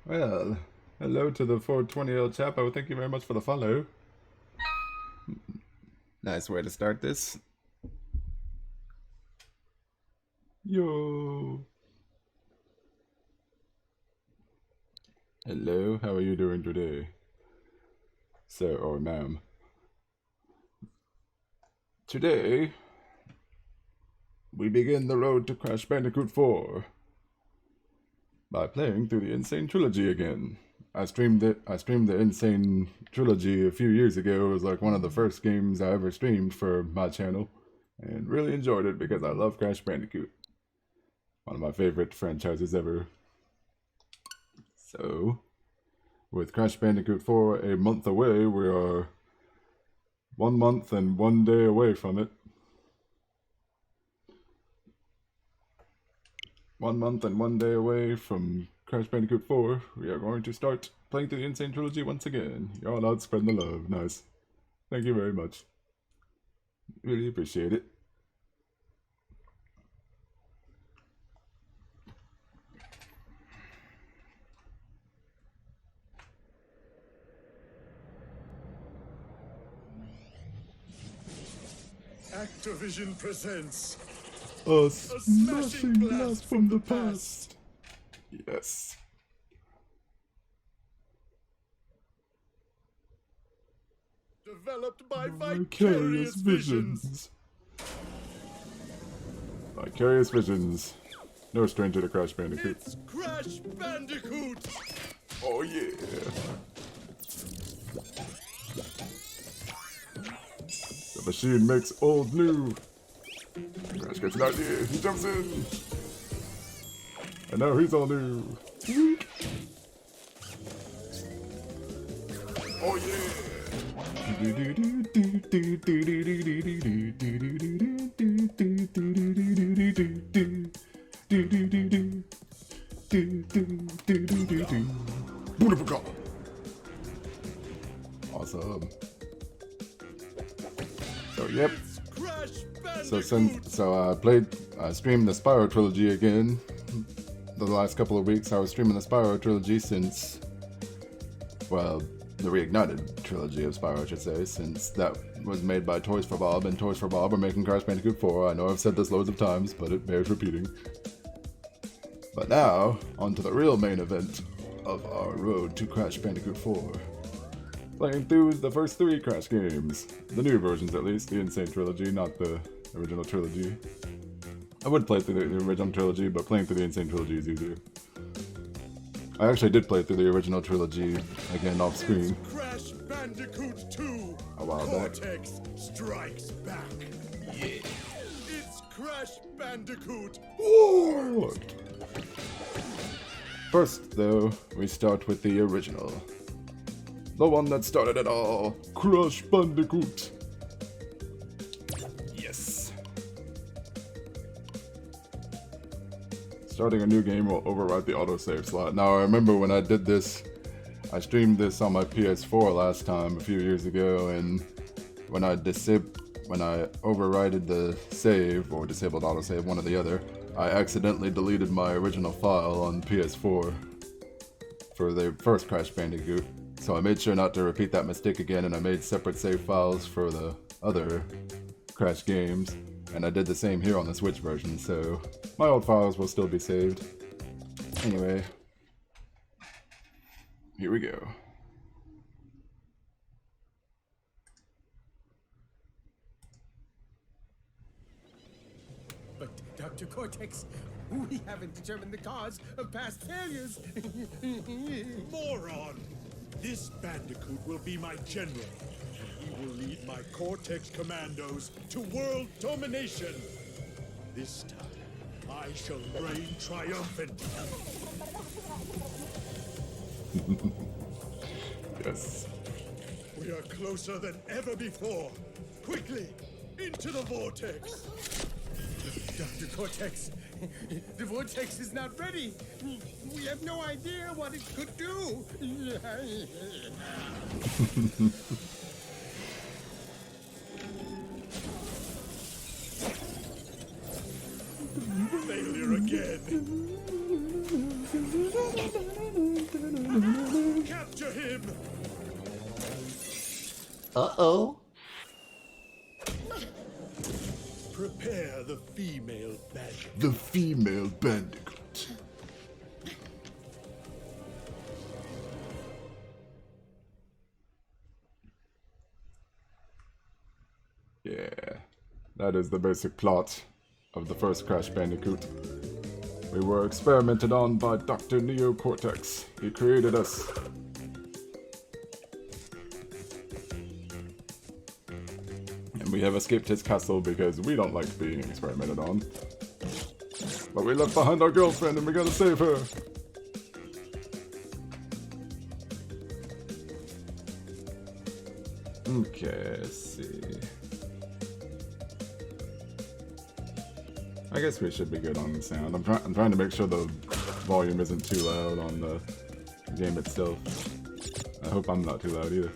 Well, hello to the 420-year-old chap. Oh, thank you very much for the follow. Nice way to start this. Yo. Hello, how are you doing today, sir or ma'am? Today, we begin the road to Crash Bandicoot 4 by playing through the N-Sane trilogy again. I streamed the N-Sane trilogy a few years ago. It was like one of the first games I ever streamed for my channel, and really enjoyed it because I love Crash Bandicoot. One of my favorite franchises ever. So, with Crash Bandicoot 4 a month away, we are 1 month and 1 day away from it. 1 month and 1 day away from Crash Bandicoot 4, we are going to start playing through the N-Sane trilogy once again. You're all out spreading the love. Nice. Thank you very much. Really appreciate it. Activision presents A smashing blast from the past. Yes. developed by Vicarious Visions. Vicarious Visions. No stranger to Crash Bandicoot. It's Crash Bandicoot! Oh yeah. The machine makes old new. Crash gets an idea. He jumps in. And now he's all new. Oh yeah. Awesome. So yep. I streamed the Spyro trilogy again. The last couple of weeks I was streaming the Spyro trilogy since, well, the Reignited trilogy of Spyro, I should say, since that was made by Toys for Bob, and Toys for Bob are making Crash Bandicoot 4. I know I've said this loads of times, but it bears repeating. But now, on to the real main event of our road to Crash Bandicoot 4. Playing through the first 3 Crash games. The new versions, at least. The N-Sane trilogy, not the original trilogy. I would play through the original trilogy, but playing through the N-Sane trilogy is easier. I actually did play through the original trilogy again off screen. It's Crash Bandicoot 2. A while back. Cortex strikes back. Yeah. It's Crash Bandicoot. What? First, though, we start with the original. The one that started it all. Crash Bandicoot. Yes. Starting a new game will override the autosave slot. Now, I remember when I did this, I streamed this on my PS4 last time, a few years ago, and when I overrided the save, or disabled autosave, one or the other, I accidentally deleted my original file on PS4 for the first Crash Bandicoot. So I made sure not to repeat that mistake again, and I made separate save files for the other Crash games, and I did the same here on the Switch version, so my old files will still be saved. Anyway, here we go. But, Dr. Cortex, we haven't determined the cause of past failures. Moron! This Bandicoot will be my general. He will lead my Cortex commandos to world domination. This time, I shall reign triumphant. Yes. We are closer than ever before. Quickly, into the vortex. Dr. Cortex, the vortex is not ready. We have no idea what it could do. Failure again. Capture him! Uh-oh. Prepare the female bandit. The female Bandicoot. Yeah, that is the basic plot of the first Crash Bandicoot. We were experimented on by Dr. Neo Cortex. He created us. And we have escaped his castle because we don't like being experimented on. But we left behind our girlfriend and we gotta save her. Okay, let's see. I guess we should be good on the sound. I'm trying to make sure the volume isn't too loud on the game itself. I hope I'm not too loud either.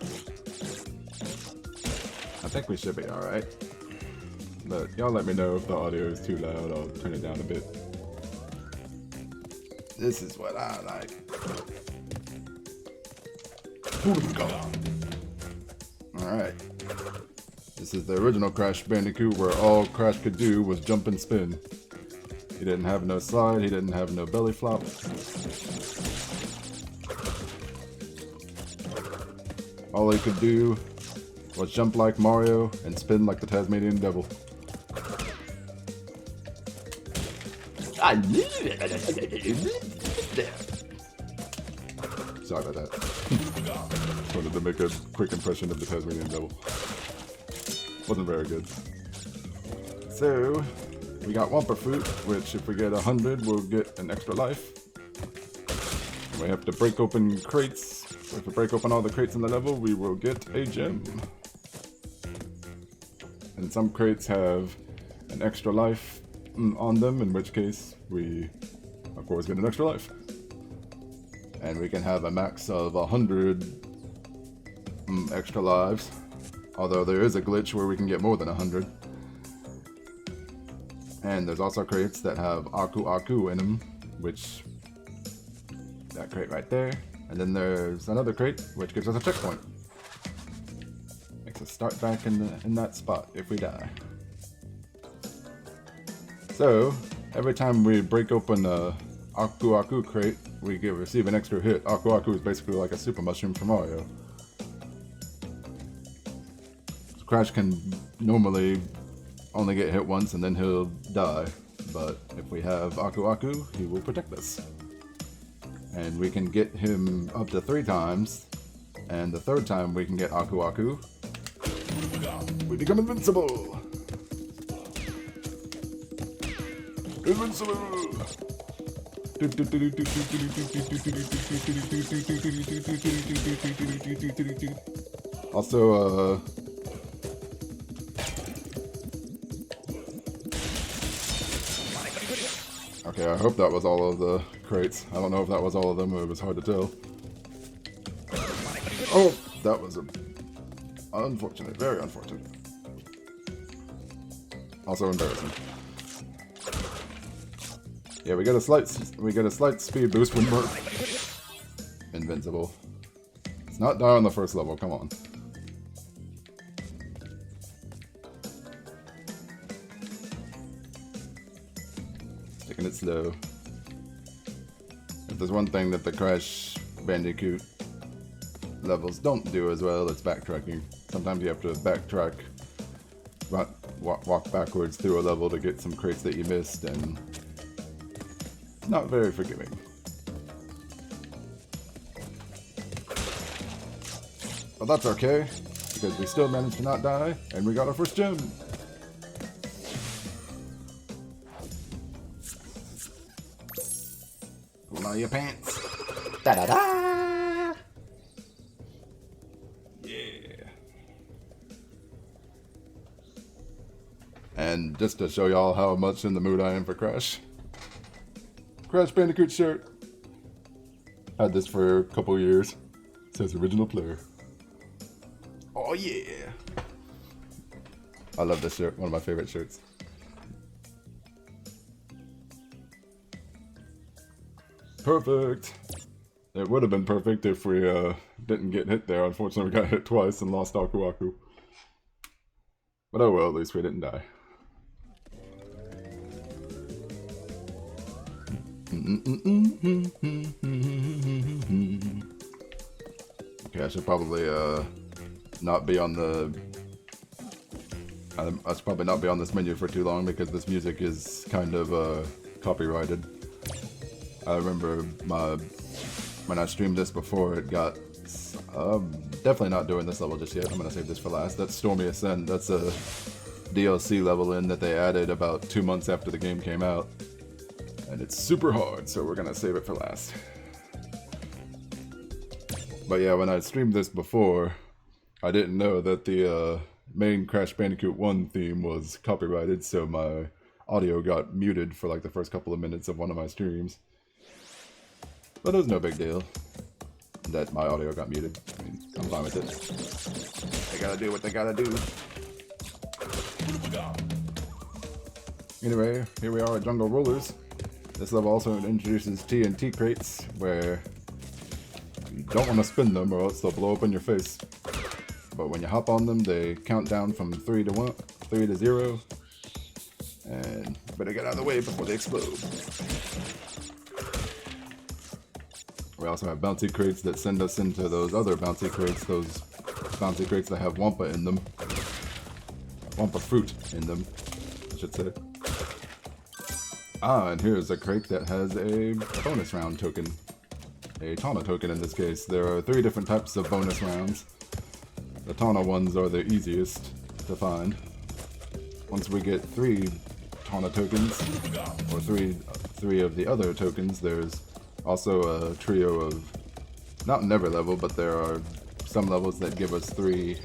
I think we should be alright. But y'all let me know if the audio is too loud. I'll turn it down a bit. This is what I like. Alright. This is the original Crash Bandicoot where all Crash could do was jump and spin. He didn't have no slide, he didn't have no belly flop. All he could do was jump like Mario and spin like the Tasmanian Devil. Sorry about that. Just wanted to make a quick impression of the Tasmanian Devil. Wasn't very good. So, we got Wumper Fruit, which if we get 100, we'll get an extra life. And we have to break open crates. If we break open all the crates in the level, we will get a gem. And some crates have an extra life on them, in which case we, of course, get an extra life. And we can have a max of 100 extra lives. Although there is a glitch where we can get more than 100. And there's also crates that have Aku Aku in them, which, that crate right there. And then there's another crate, which gives us a checkpoint. Makes us start back in that spot if we die. So, every time we break open a Aku Aku crate, we receive an extra hit. Aku Aku is basically like a super mushroom for Mario. Crash can normally only get hit once and then he'll die, but if we have Aku Aku, he will protect us. And we can get him up to 3 times, and the 3rd time we can get Aku Aku, we become invincible! Invincible! Also, okay, I hope that was all of the crates. I don't know if that was all of them, it was hard to tell. Oh, that was unfortunate, very unfortunate. Also embarrassing. Yeah, we get a slight speed boost when we're invincible. Let's not die on the first level, come on. Taking it slow. If there's one thing that the Crash Bandicoot levels don't do as well, it's backtracking. Sometimes you have to backtrack, walk backwards through a level to get some crates that you missed, and it's not very forgiving. But that's okay, because we still managed to not die, and we got our first gem! Pull out your pants! Da-da-da! Yeah! And just to show y'all how much in the mood I am for Crash. Crash Bandicoot shirt. Had this for a couple years. Says original player. Oh yeah! I love this shirt. One of my favorite shirts. Perfect! It would have been perfect if we didn't get hit there. Unfortunately, we got hit twice and lost Aku Aku. But oh well, at least we didn't die. Okay, I should probably not be on the... I should probably not be on this menu for too long because this music is kind of copyrighted. I remember when I streamed this before, it got... definitely not doing this level just yet. I'm gonna save this for last. That's Stormy Ascend. That's a DLC level in that they added about 2 months after the game came out. And it's super hard, so we're gonna save it for last. But yeah, when I streamed this before, I didn't know that the main Crash Bandicoot 1 theme was copyrighted, so my audio got muted for like the first couple of minutes of one of my streams. But it was no big deal that my audio got muted. I mean, I'm fine with it. They gotta do what they gotta do. Anyway, here we are at Jungle Rollers. This level also introduces TNT crates, where you don't want to spin them or else they'll blow up in your face. But when you hop on them, they count down from 3 to 0. And you better get out of the way before they explode. We also have bouncy crates that send us into those other bouncy crates that have Wampa in them. Wampa fruit in them, I should say. Ah, and here's a crate that has a bonus round token. A Tawna token in this case. There are 3 different types of bonus rounds. The Tawna ones are the easiest to find. Once we get 3 Tawna tokens, or three of the other tokens, there's also a trio of, not never level, but there are some levels that give us 3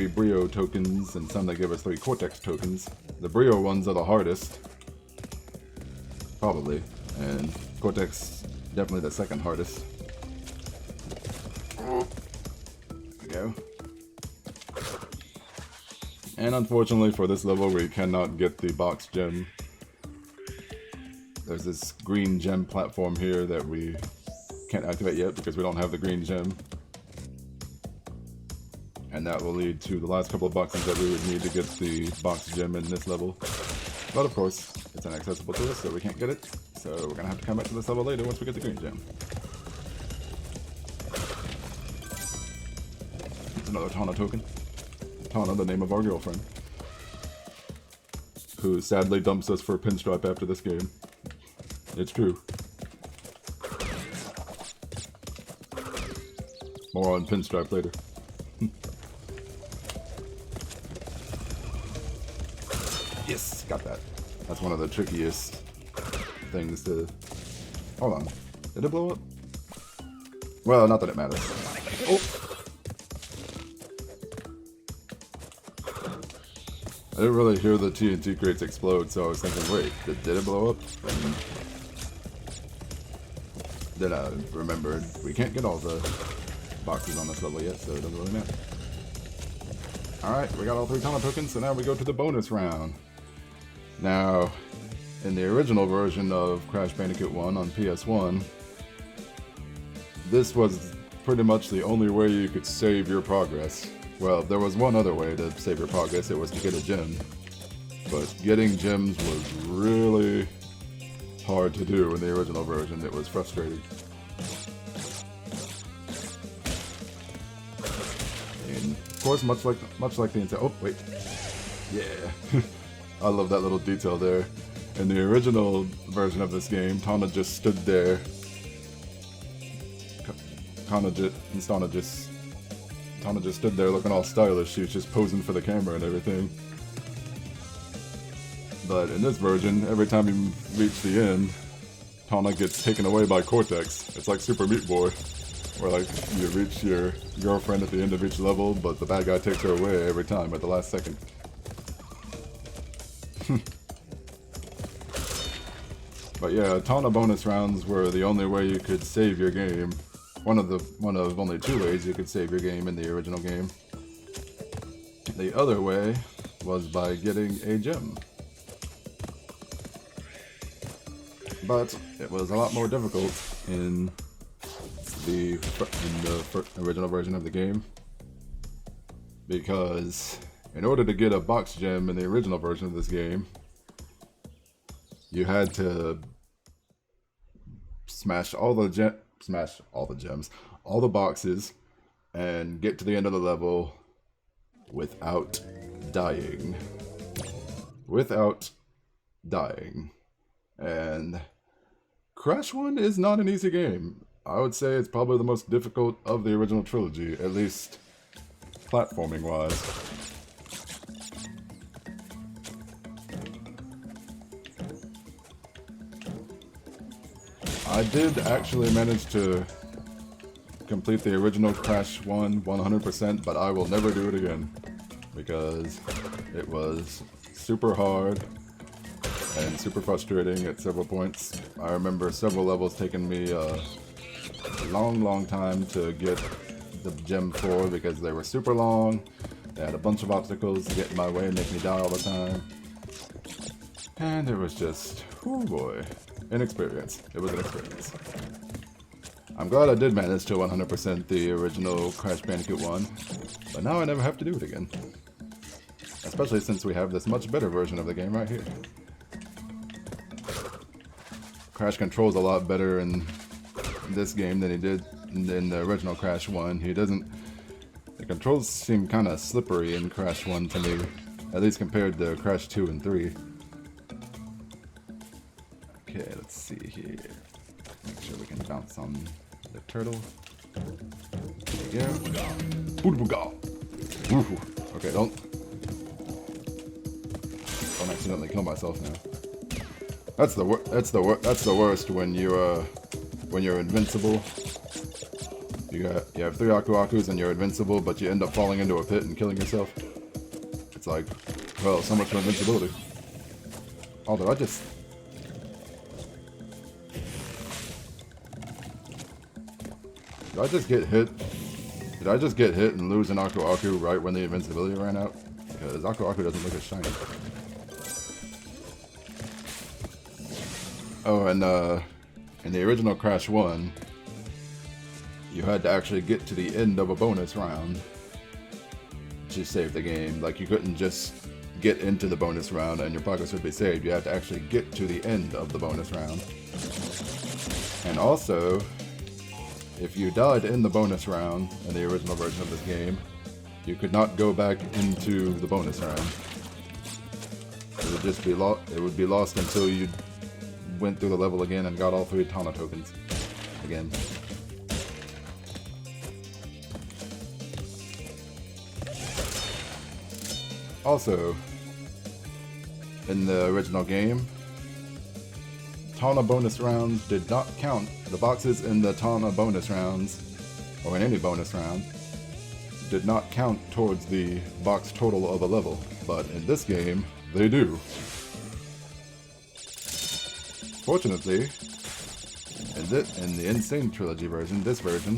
Brio tokens, and some that give us 3 Cortex tokens. The Brio ones are the hardest, probably, and Cortex definitely the second hardest. There we go. And unfortunately for this level, we cannot get the box gem. There's this green gem platform here that we can't activate yet because we don't have the green gem. And that will lead to the last couple of boxes that we would need to get the box gem in this level. But of course, it's inaccessible to us, so we can't get it. So we're gonna have to come back to this level later once we get the green gem. It's another Tawna token. Tawna, the name of our girlfriend, who sadly dumps us for Pinstripe after this game. It's true. More on Pinstripe later. Yes, got that. That's one of the trickiest things to... Hold on. Did it blow up? Well, not that it matters. Oh! I didn't really hear the TNT crates explode, so I was thinking, wait, did it blow up? And then I remembered we can't get all the boxes on this level yet, so it doesn't really matter. Alright, we got all 3 Tawna tokens, so now we go to the bonus round. Now, in the original version of Crash Bandicoot 1 on PS1, this was pretty much the only way you could save your progress. Well, there was one other way to save your progress, it was to get a gem. But getting gems was really hard to do in the original version. It was frustrating. And of course, much like the inside. Oh wait, yeah, I love that little detail there. In the original version of this game, Tawna just stood there. Tawna just stood there looking all stylish. She was just posing for the camera and everything. But in this version, every time you reach the end, Tawna gets taken away by Cortex. It's like Super Meat Boy, where like you reach your girlfriend at the end of each level, but the bad guy takes her away every time at the last second. But yeah, Tawna bonus rounds were the only way you could save your game. One of only 2 ways you could save your game in the original game. The other way was by getting a gem. but it was a lot more difficult in the original version of the game, because in order to get a box gem in the original version of this game, you had to smash all the gems, all the boxes, and get to the end of the level without dying. And Crash 1 is not an easy game. I would say it's probably the most difficult of the original trilogy, at least platforming wise. I did actually manage to complete the original Crash 1 100%, but I will never do it again because it was super hard and super frustrating at several points. I remember several levels taking me a long time to get the Gem 4 because they were super long. They had a bunch of obstacles to get in my way and make me die all the time. And it was just, oh boy, inexperience. It was an experience. I'm glad I did manage to 100% the original Crash Bandicoot 1, but now I never have to do it again. Especially since we have this much better version of the game right here. Crash controls a lot better in this game than he did in the original Crash 1. The controls seem kind of slippery in Crash 1 to me, at least compared to Crash 2 and 3. Okay, let's see here. Make sure we can bounce on the turtle. There we go. Booga. Okay, don't accidentally kill myself now. That's the worst when you're invincible. You have 3 Aku Akus and you're invincible, but you end up falling into a pit and killing yourself. It's like, well, so much for invincibility. Oh, did I just get hit? Did I just get hit and lose an Aku Aku right when the invincibility ran out? Because Aku Aku doesn't look as shiny. Oh, and in the original Crash 1, you had to actually get to the end of a bonus round to save the game. Like, you couldn't just get into the bonus round and your progress would be saved. You had to actually get to the end of the bonus round. And also, if you died in the bonus round in the original version of this game, you could not go back into the bonus round. It would just be it would be lost until you went through the level again and got all 3 Tana tokens again. Also, in the original game, Tana bonus rounds did not count. The boxes in the Tana bonus rounds, or in any bonus round, did not count towards the box total of a level. But in this game, they do. Fortunately, in the N-Sane trilogy version, this version,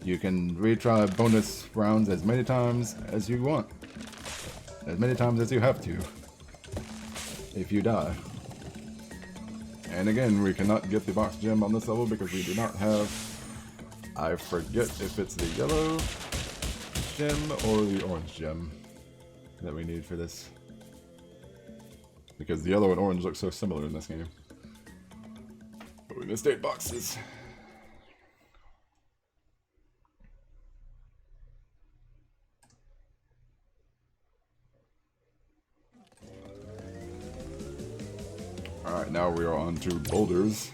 you can retry bonus rounds as many times as you want. As many times as you have to, if you die. And again, we cannot get the box gem on this level because we do not have, I forget if it's the yellow gem or the orange gem that we need for this. Because the yellow and orange look so similar in this game. But we missed 8 boxes. Alright, now we are on to boulders.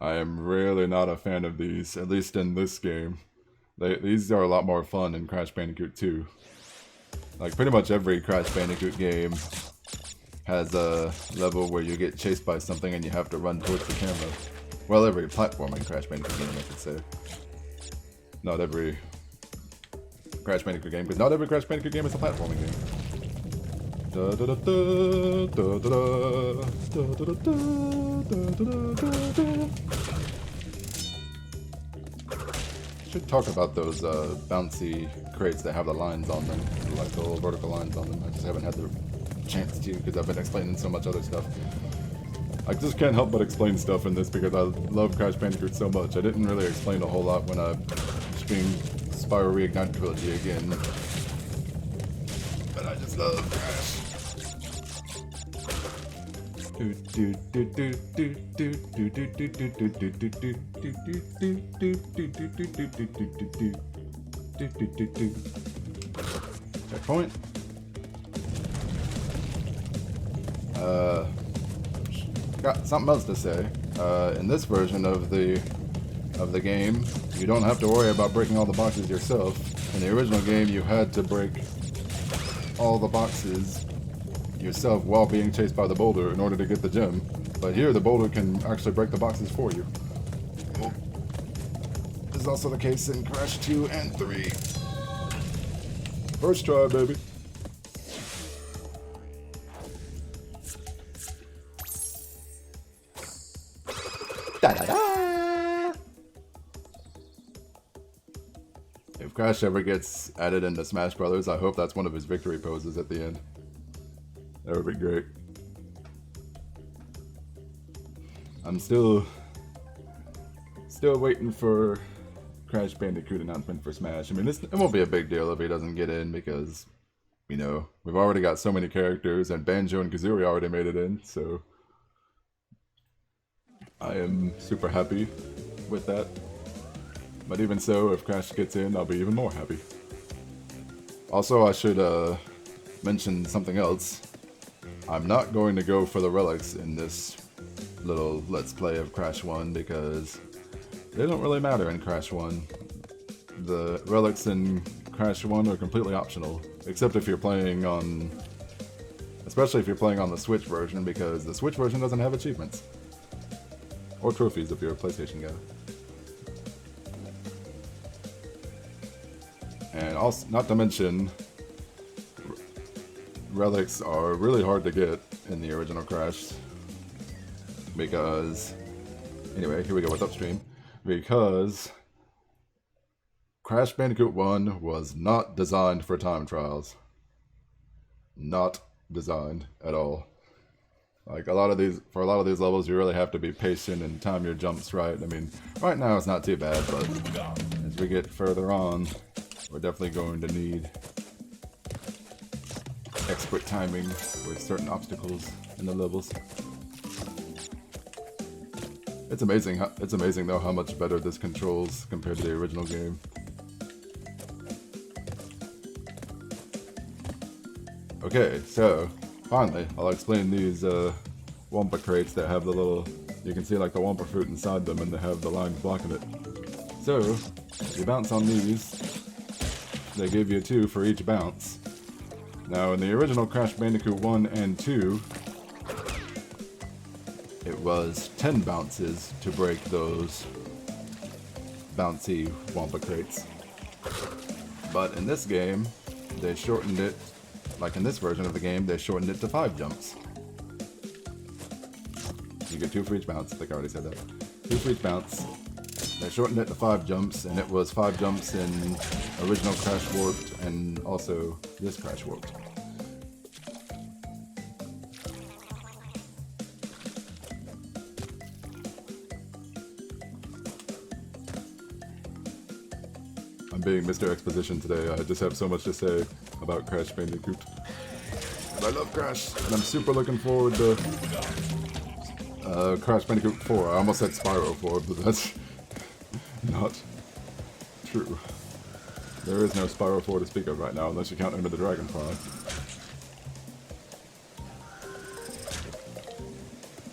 I am really not a fan of these, at least in this game. These are a lot more fun in Crash Bandicoot 2. Like, pretty much every Crash Bandicoot game has a level where you get chased by something and you have to run towards the camera. Well, every platforming Crash Bandicoot game, I should say. Not every Crash Bandicoot game, because not every Crash Bandicoot game is a platforming game. Should talk about those bouncy crates that have the lines on them, like the little vertical lines on them. I just haven't had the chance to because I've been explaining so much other stuff. I just can't help but explain stuff in this because I love Crash Bandicoot so much. I didn't really explain a whole lot when I streamed Spyro Reignited Trilogy again. But I just love Crash. Checkpoint. Got something else to say. In this version of the game, you don't have to worry about breaking all the boxes yourself. In the original game, you had to break all the boxes yourself while being chased by the boulder in order to get the gem. But here, the boulder can actually break the boxes for you. This is also the case in Crash 2 and 3. First try, baby. Da-da-da! If Crash ever gets added into Smash Brothers, I hope that's one of his victory poses at the end. That would be great. I'm still waiting for Crash Bandicoot announcement for Smash. I mean, it won't be a big deal if he doesn't get in because, you know, we've already got so many characters and Banjo and Kazooie already made it in, so I am super happy with that. But even so, if Crash gets in, I'll be even more happy. Also, I should mention something else. I'm not going to go for the relics in this little Let's Play of Crash 1 because they don't really matter in Crash 1. The relics in Crash 1 are completely optional, except if you're playing on... especially if you're playing on the Switch version, because the Switch version doesn't have achievements. Or trophies if you're a PlayStation guy. And also, not to mention, relics are really hard to get in the original Crash. Because, anyway, here we go with Upstream. Because Crash Bandicoot 1 was not designed for time trials. Not designed at all. Like, for a lot of these levels, you really have to be patient and time your jumps right. I mean, right now it's not too bad, but as we get further on, we're definitely going to need expert timing with certain obstacles in the levels. It's amazing though how much better this controls compared to the original game. Okay, so finally, I'll explain these Wampa crates that have the little, you can see like the Wampa fruit inside them and they have the lines blocking it. So, you bounce on these, they give you 2 for each bounce. Now in the original Crash Bandicoot 1 and 2, it was 10 bounces to break those bouncy Wampa crates. But in this game, they shortened it. Like in this version of the game, they shortened it to 5 jumps. You get 2 for each bounce, I think I already said that. 2 for each bounce. They shortened it to 5 jumps, and it was 5 jumps in original Crash Warped and also this Crash Warped. I'm being Mr. Exposition today. I just have so much to say about Crash Bandicoot. I love Crash, and I'm super looking forward to Crash Bandicoot 4. I almost said Spyro 4, but that's not true. There is no Spyro 4 to speak of right now, unless you count Enter the Dragonfly.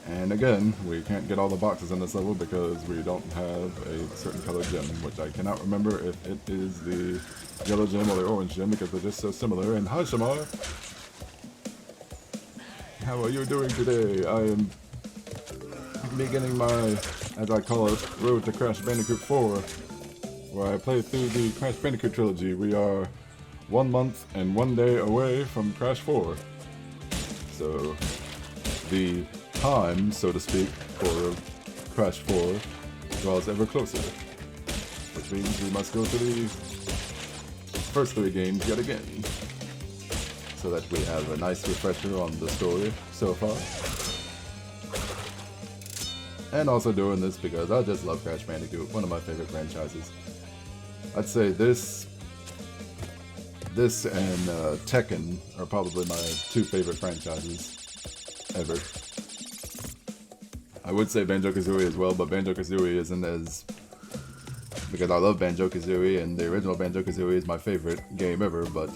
And again, we can't get all the boxes in this level because we don't have a certain color gem, which I cannot remember if it is the yellow gem or the orange gem because they're just so similar. And hi, Shamar! How are you doing today? I am beginning my, as I call it, road to Crash Bandicoot 4, where I play through the Crash Bandicoot trilogy. We are 1 month and 1 day away from Crash 4. So, the time, so to speak, for Crash 4 draws ever closer. Which means we must go to the first 3 games yet again. So that we have a nice refresher on the story so far. and also doing this because I just love Crash Bandicoot, one of my favorite franchises. I'd say this and Tekken are probably my two favorite franchises ever. I would say Banjo-Kazooie as well, but Banjo-Kazooie isn't as... because I love Banjo-Kazooie, and the original Banjo-Kazooie is my favorite game ever, but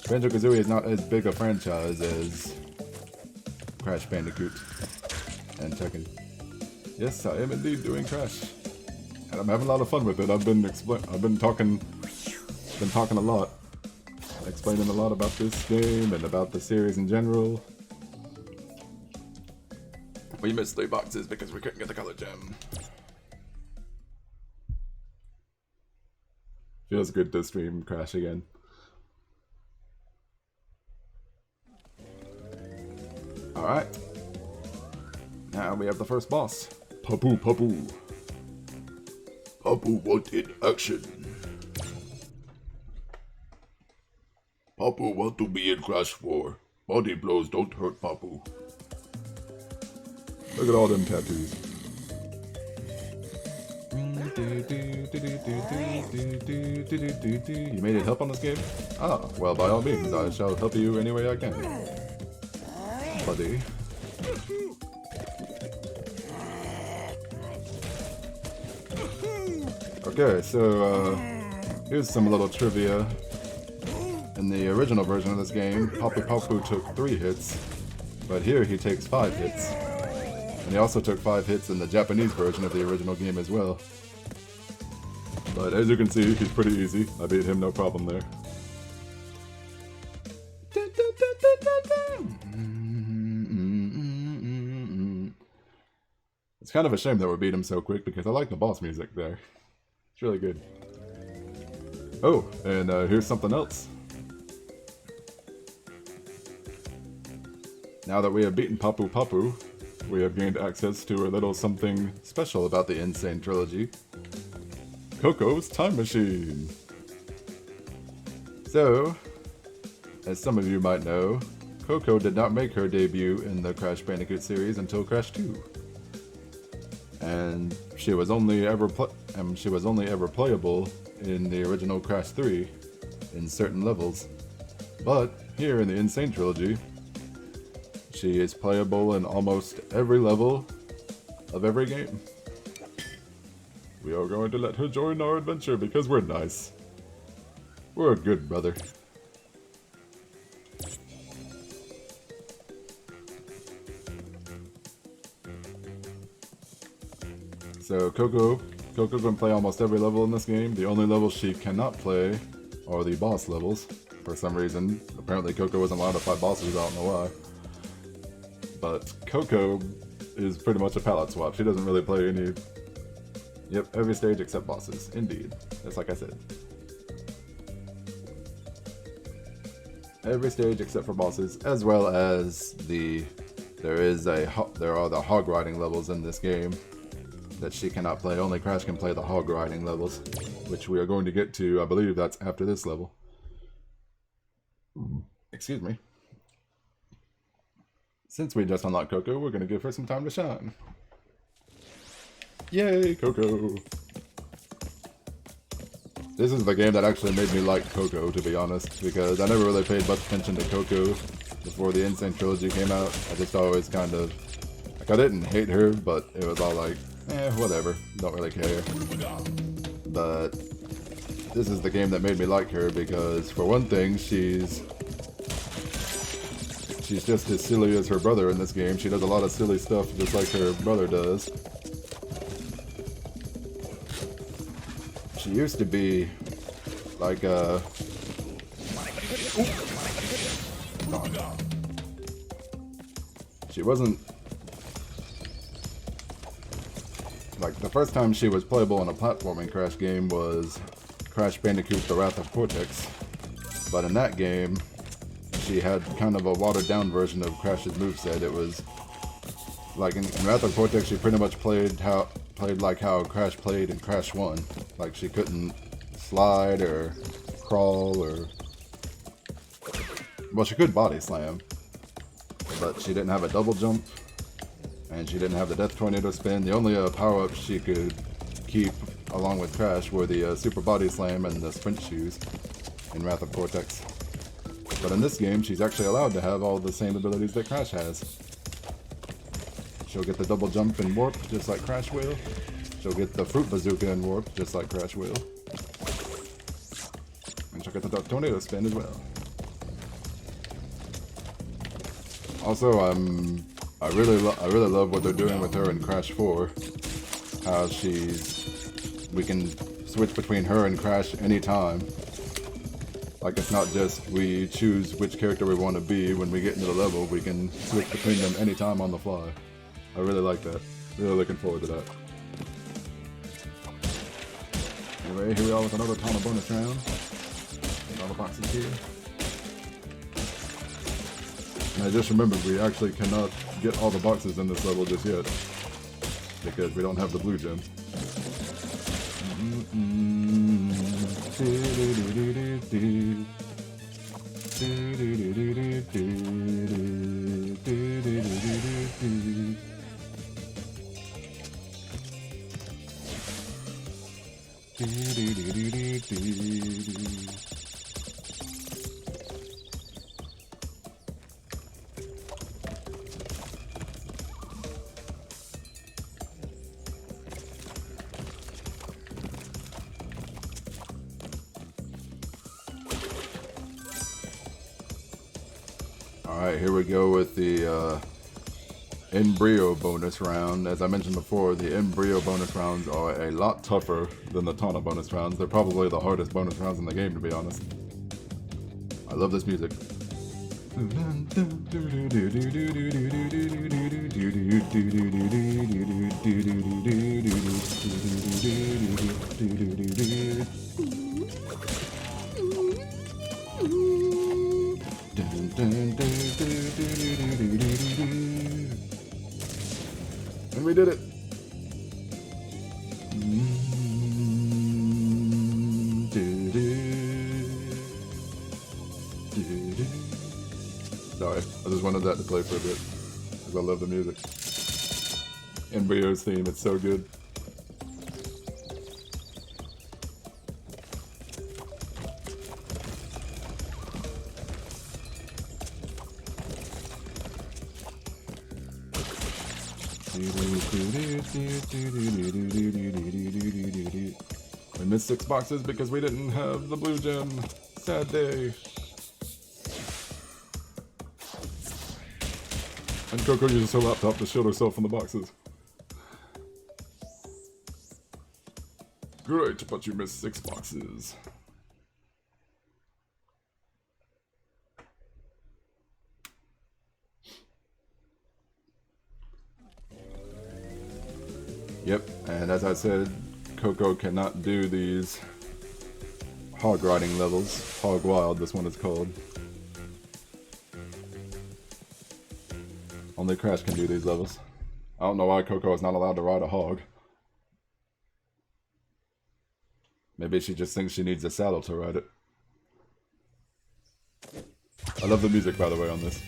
Banjo-Kazooie is not as big a franchise as Crash Bandicoot and Tekken. Yes, I am indeed doing Crash, and I'm having a lot of fun with it. I've been talking a lot, explaining a lot about this game and about the series in general. We missed 3 boxes because we couldn't get the color gem. Feels good to stream Crash again. Alright. Now we have the first boss. Papu Papu. Papu wanted action. Papu want to be in Crash 4. Body blows don't hurt Papu. Look at all them tattoos. You made it help on this game? Ah, well by all means, I shall help you any way I can. Buddy. Okay, so here's some little trivia. In the original version of this game, Papu Papu took 3 hits, but here he takes 5 hits. And he also took 5 hits in the Japanese version of the original game as well. But as you can see, he's pretty easy. I beat him no problem there. It's kind of a shame that we beat him so quick because I like the boss music there. It's really good. Oh, and here's something else. Now that we have beaten Papu Papu, we have gained access to a little something special about the N-Sane trilogy. Coco's Time Machine! So, as some of you might know, Coco did not make her debut in the Crash Bandicoot series until Crash 2. And she was only ever playable in the original Crash 3 in certain levels. But here in the N-Sane trilogy, she is playable in almost every level of every game. We are going to let her join our adventure because we're nice. We're a good brother. So Coco can play almost every level in this game. The only levels she cannot play are the boss levels. For some reason, apparently Coco wasn't allowed to fight bosses, I don't know why. But Coco is pretty much a palette swap. She doesn't really play any... Yep, every stage except bosses. Indeed. Just like I said. Every stage except for bosses, as well as there are the hog riding levels in this game that she cannot play. Only Crash can play the hog riding levels, which we are going to get to. I believe that's after this level. Excuse me. Since we just unlocked Coco, we're going to give her some time to shine. Yay, Coco! This is the game that actually made me like Coco, to be honest, because I never really paid much attention to Coco before the N-Sane trilogy came out. I just always kind of... like, I didn't hate her, but it was all like, whatever, don't really care. But this is the game that made me like her because, for one thing, she's just as silly as her brother in this game. She does a lot of silly stuff just like her brother does. She used to be like she wasn't like, the first time she was playable in a platforming Crash game was Crash Bandicoot: The Wrath of Cortex. But in that game, she had kind of a watered down version of Crash's moveset. It was like in Wrath of Cortex, she pretty much played like how Crash played in Crash 1. Like, she couldn't slide or crawl or... well, she could body slam, but she didn't have a double jump. And she didn't have the Death Tornado spin. The only power-ups she could keep along with Crash were the Super Body Slam and the Sprint Shoes in Wrath of Cortex. But in this game, she's actually allowed to have all the same abilities that Crash has. She'll get the double jump and warp, just like Crash will. She'll get the Fruit Bazooka and warp, just like Crash will. And she'll get the Death Tornado spin as well. Also, I really love what they're doing with her in Crash 4. How we can switch between her and Crash anytime. Like, it's not just we choose which character we want to be when we get into the level, we can switch between them anytime on the fly. I really like that. Really looking forward to that. Anyway, here we are with another ton of bonus round. All the boxes here. And I just remembered we actually cannot get all the boxes in this level just yet. Because we don't have the blue gem. Alright, here we go with the Embryo bonus round. As I mentioned before, the Embryo bonus rounds are a lot tougher than the Tana bonus rounds. They're probably the hardest bonus rounds in the game, to be honest. I love this music. And we did it. Sorry, I just wanted that to play for a bit because I love the music. Embryo's theme, it's so good. We missed 6 boxes because we didn't have the blue gem. Sad day. And Coco uses her laptop to shield herself from the boxes. Great, but you missed 6 boxes. Yep, and as I said, Coco cannot do these hog riding levels. Hog Wild, this one is called. Only Crash can do these levels. I don't know why Coco is not allowed to ride a hog. Maybe she just thinks she needs a saddle to ride it. I love the music, by the way, on this.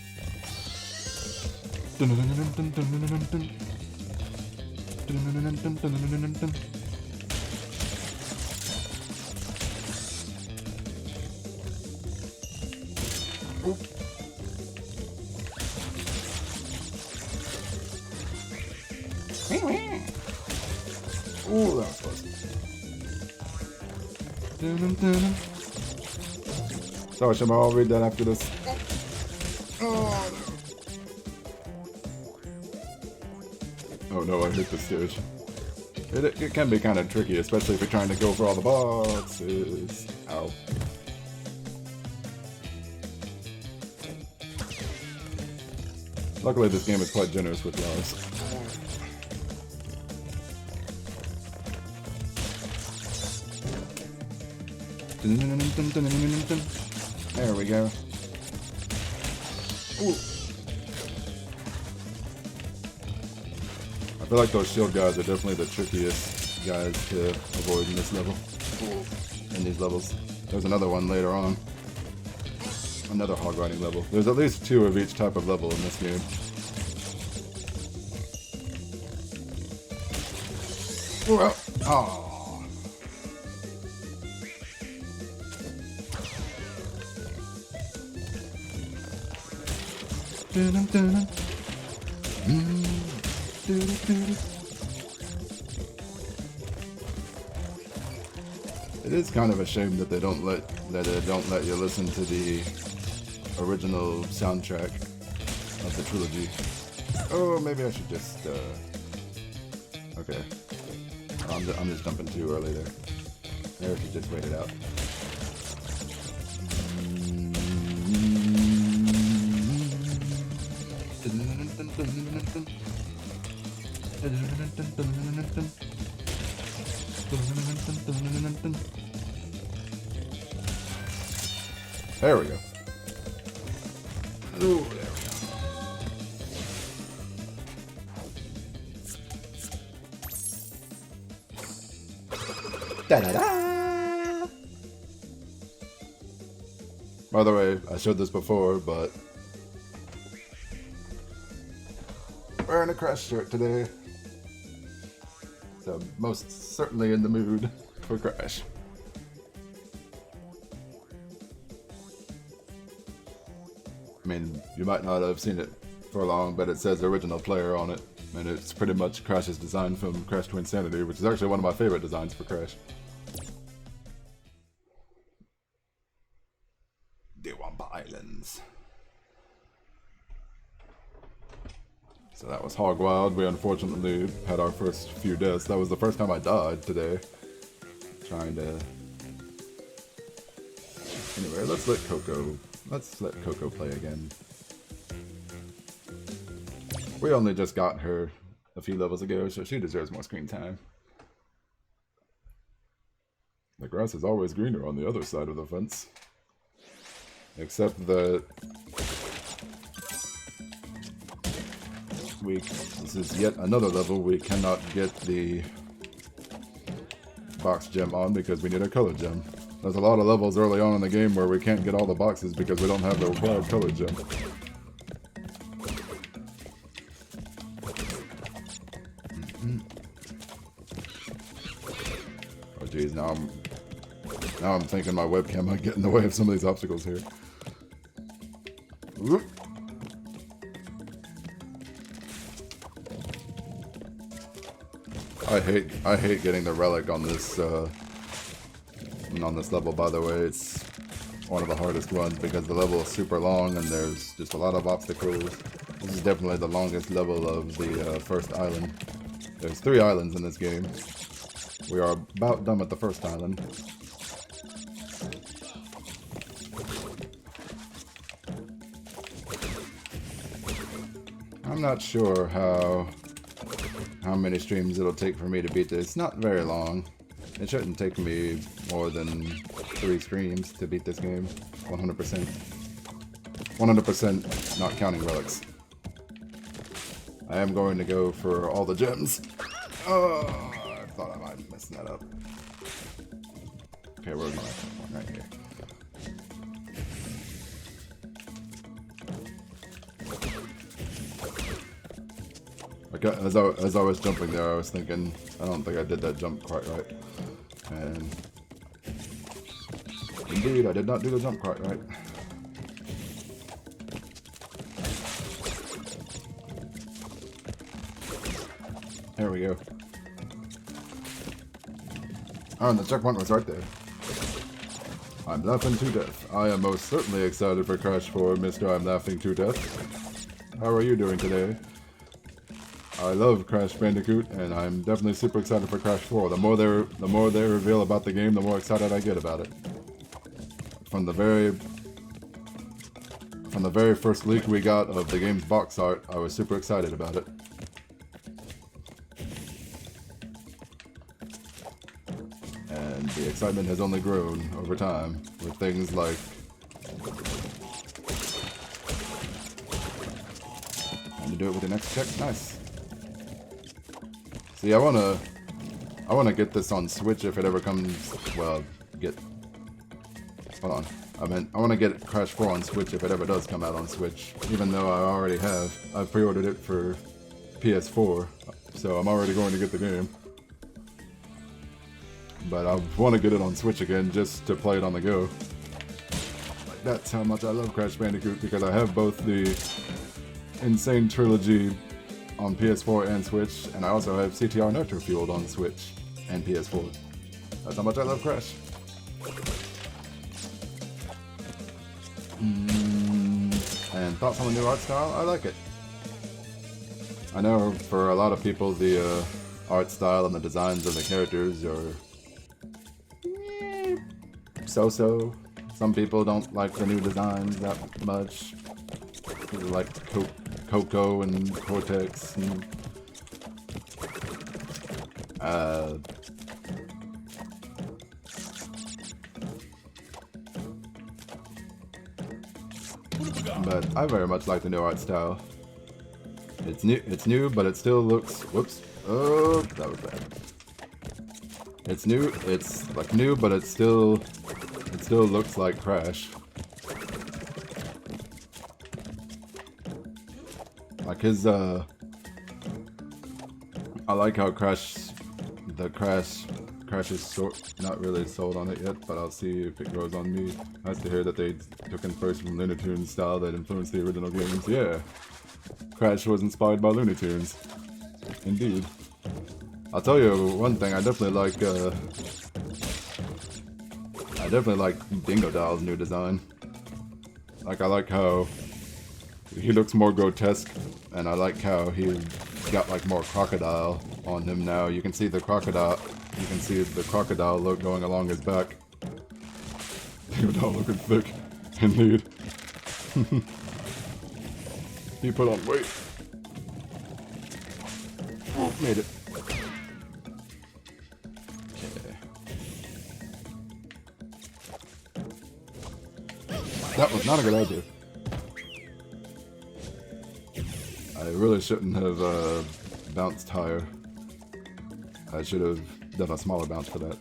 Ooh, that was close. Sorry, Shimmer, I'll read that after this. Oh no, I hit the stairs. It can be kind of tricky, especially if you're trying to go for all the boxes. Ow. Luckily, this game is quite generous with lives. There we go. Ooh. I feel like those shield guys are definitely the trickiest guys to avoid in this level. In these levels. There's another one later on. Another hog riding level. There's at least 2 of each type of level in this game. Well, oh. It is kind of a shame that they don't let you listen to the original soundtrack of the trilogy. Oh, maybe I should just okay. I'm just jumping too early there. Maybe I should just wait it out. There we go. Ooh, there we go. Da-da-da! By the way, I showed this before, but wearing a Crash shirt today. So most certainly in the mood for Crash. I mean, you might not have seen it for long, but it says original player on it, and it's pretty much Crash's design from Crash to Insanity, which is actually one of my favorite designs for Crash. Dewampa Islands. So that was Hog Wild. We unfortunately had our first few deaths. That was the first time I died today. Trying to... Anyway, let's let Coco play again. We only just got her a few levels ago, so she deserves more screen time. The grass is always greener on the other side of the fence. Except that this is yet another level we cannot get the box gem on because we need a color gem. There's a lot of levels early on in the game where we can't get all the boxes because we don't have the required color gem. Oh geez, now I'm thinking my webcam might get in the way of some of these obstacles here. Whoop. I hate getting the relic on this level, by the way. It's one of the hardest ones because the level is super long and there's just a lot of obstacles. This is definitely the longest level of the first island. There's 3 islands in this game. We are about done with the first island. I'm not sure how many streams it'll take for me to beat this. It's not very long. It shouldn't take me more than 3 streams to beat this game. 100%. 100% not counting relics. I am going to go for all the gems. Oh, I thought I might have messed that up. Okay, where's my one? Right here. Okay, as I was jumping there, I was thinking, I don't think I did that jump quite right. And indeed, I did not do the jump quite right. There we go. Oh, and the checkpoint was right there. I'm laughing to death. I am most certainly excited for Crash 4, Mr. I'm laughing to death. How are you doing today? I love Crash Bandicoot, and I'm definitely super excited for Crash 4. The more they reveal about the game, the more excited I get about it. From the very first leak we got of the game's box art, I was super excited about it. And the excitement has only grown over time with things like trying to do it with the next check. Nice. See, I wanna get this on Switch if it ever comes. Well, hold on. I want to get Crash 4 on Switch if it ever does come out on Switch. Even though I already have. I've pre-ordered it for PS4, so I'm already going to get the game. but I want to get it on Switch again just to play it on the go. Like, that's how much I love Crash Bandicoot, because I have both the N-Sane trilogy on PS4 and Switch, and I also have CTR Nitro Fueled on Switch and PS4. That's how much I love Crash. And thoughts on the new art style? I like it. I know for a lot of people the art style and the designs of the characters are so-so. Some people don't like the new designs that much. People like Coco and Cortex and but I very much like the new art style. It's new, but it still looks. Whoops! Oh, that was bad. It's like new, but it still looks like Crash. Like his I like how Crash is not really sold on it yet, but I'll see if it grows on me. Nice to hear that they took in first from Looney Tunes style that influenced the original games. Yeah, Crash was inspired by Looney Tunes. Indeed. I'll tell you one thing, I definitely like Dingo Doll's new design. Like, I like how he looks more grotesque, and I like how he's got like more crocodile on him now. You can see the crocodile look going along his back. Dingo Doll looking thick, indeed. He put on weight. Made it. Okay. That was not a good idea. I really shouldn't have bounced higher. I should have done a smaller bounce for that.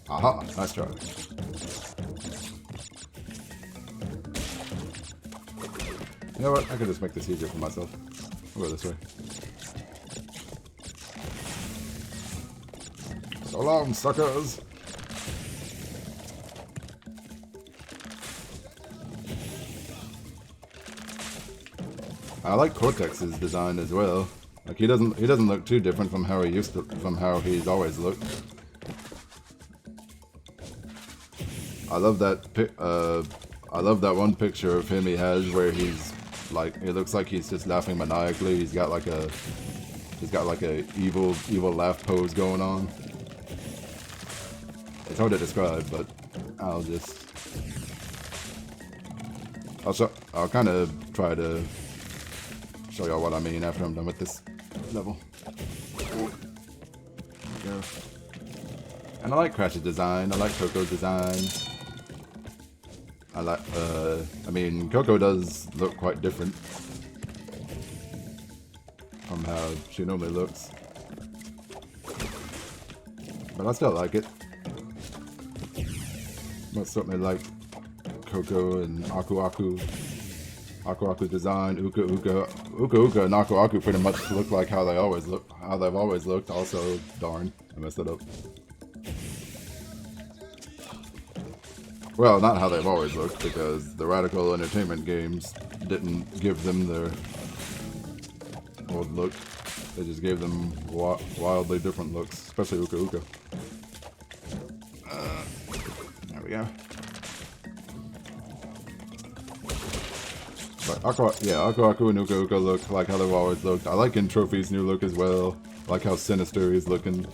Aha! Nice try. You know what? I could just make this easier for myself. I'll go this way. So long, suckers! I like Cortex's design as well. Like, he doesn't look too different from how he's always looked. I love that one picture of him he has where he's like, it looks like he's just laughing maniacally. He's got like a evil laugh pose going on. It's hard to describe, but I'll kind of try to show y'all what I mean after I'm done with this level. There we go. And I like Crash's design. I like Coco's design. I mean, Coco does look quite different from how she normally looks. But I still like it. Most certainly like Coco and Aku Aku's design. Uka and Aku pretty much look like how they've always looked. Also, darn, I messed it up. Well, not how they've always looked, because the Radical Entertainment games didn't give them their old look. They just gave them wildly different looks, especially Uka. There we go. But Aku and Uka look like how they've always looked. I like N-Trophy's new look as well. I like how sinister he's looking.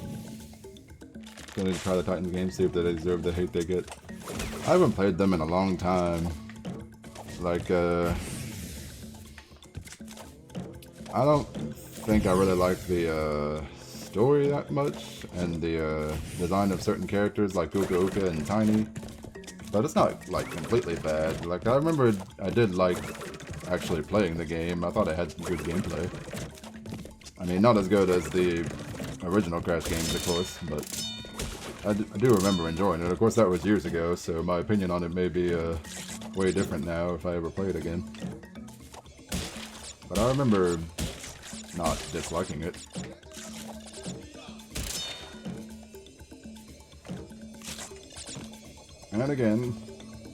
Gonna try the Titans game, see if they deserve the hate they get. I haven't played them in a long time. Like, I don't think I really like the story that much, and the design of certain characters like Uka and Tiny. But it's not like completely bad. Like, I remember I did like actually playing the game. I thought it had good gameplay. I mean, not as good as the original Crash games, of course, but I do remember enjoying it. Of course, that was years ago, so my opinion on it may be way different now if I ever play it again. But I remember not disliking it. And again,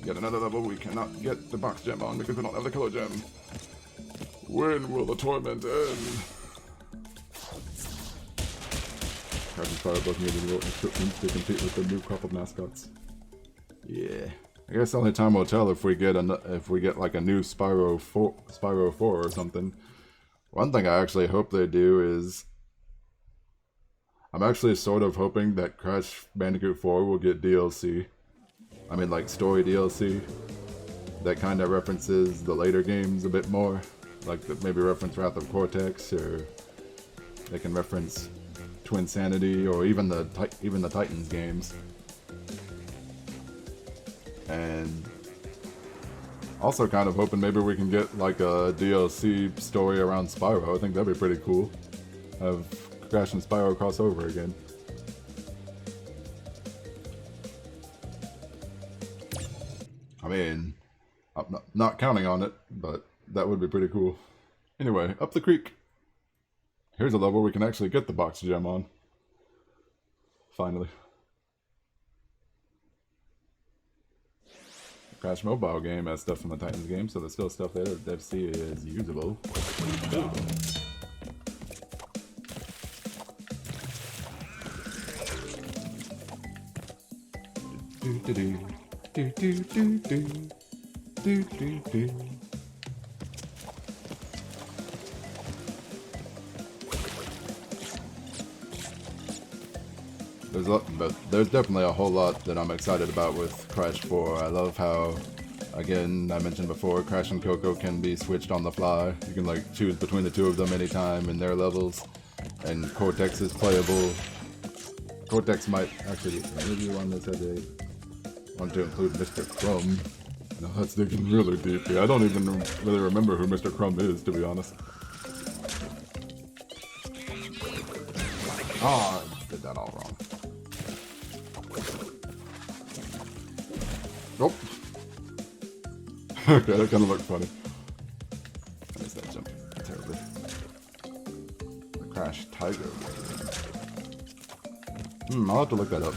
yet another level we cannot get the box gem on because we don't have the color gem. When will the torment end? Crashing Spyro both needed more equipment to compete with the new crop of mascots. Yeah. I guess only time will tell if we get like a new Spyro 4 or something. One thing I actually hope they do is I'm actually sort of hoping that Crash Bandicoot 4 will get DLC. I mean like story DLC that kind of references the later games a bit more. Like maybe reference Wrath of Cortex, or they can reference Twin Sanity, or even the Titans games. And also kind of hoping maybe we can get like a DLC story around Spyro. I think that'd be pretty cool. Have Crash and Spyro cross over again. I mean, I'm not counting on it, but that would be pretty cool. Anyway, up the creek. Here's a level we can actually get the box gem on. Finally. Crash mobile game has stuff from the Titans game, so there's still stuff there that Dev C is usable. There's definitely a whole lot that I'm excited about with Crash 4. I love how, again, I mentioned before, Crash and Coco can be switched on the fly. You can like choose between the two of them anytime in their levels, and Cortex is playable. Cortex might actually maybe one that said they want to include Mr. Crumb. No, that's digging really deep here. I don't even really remember who Mr. Crumb is, to be honest. Oh, I did that all wrong. Nope. Okay, that kind of looked funny. I missed that jump terribly. The Crash Tiger. I'll have to look that up.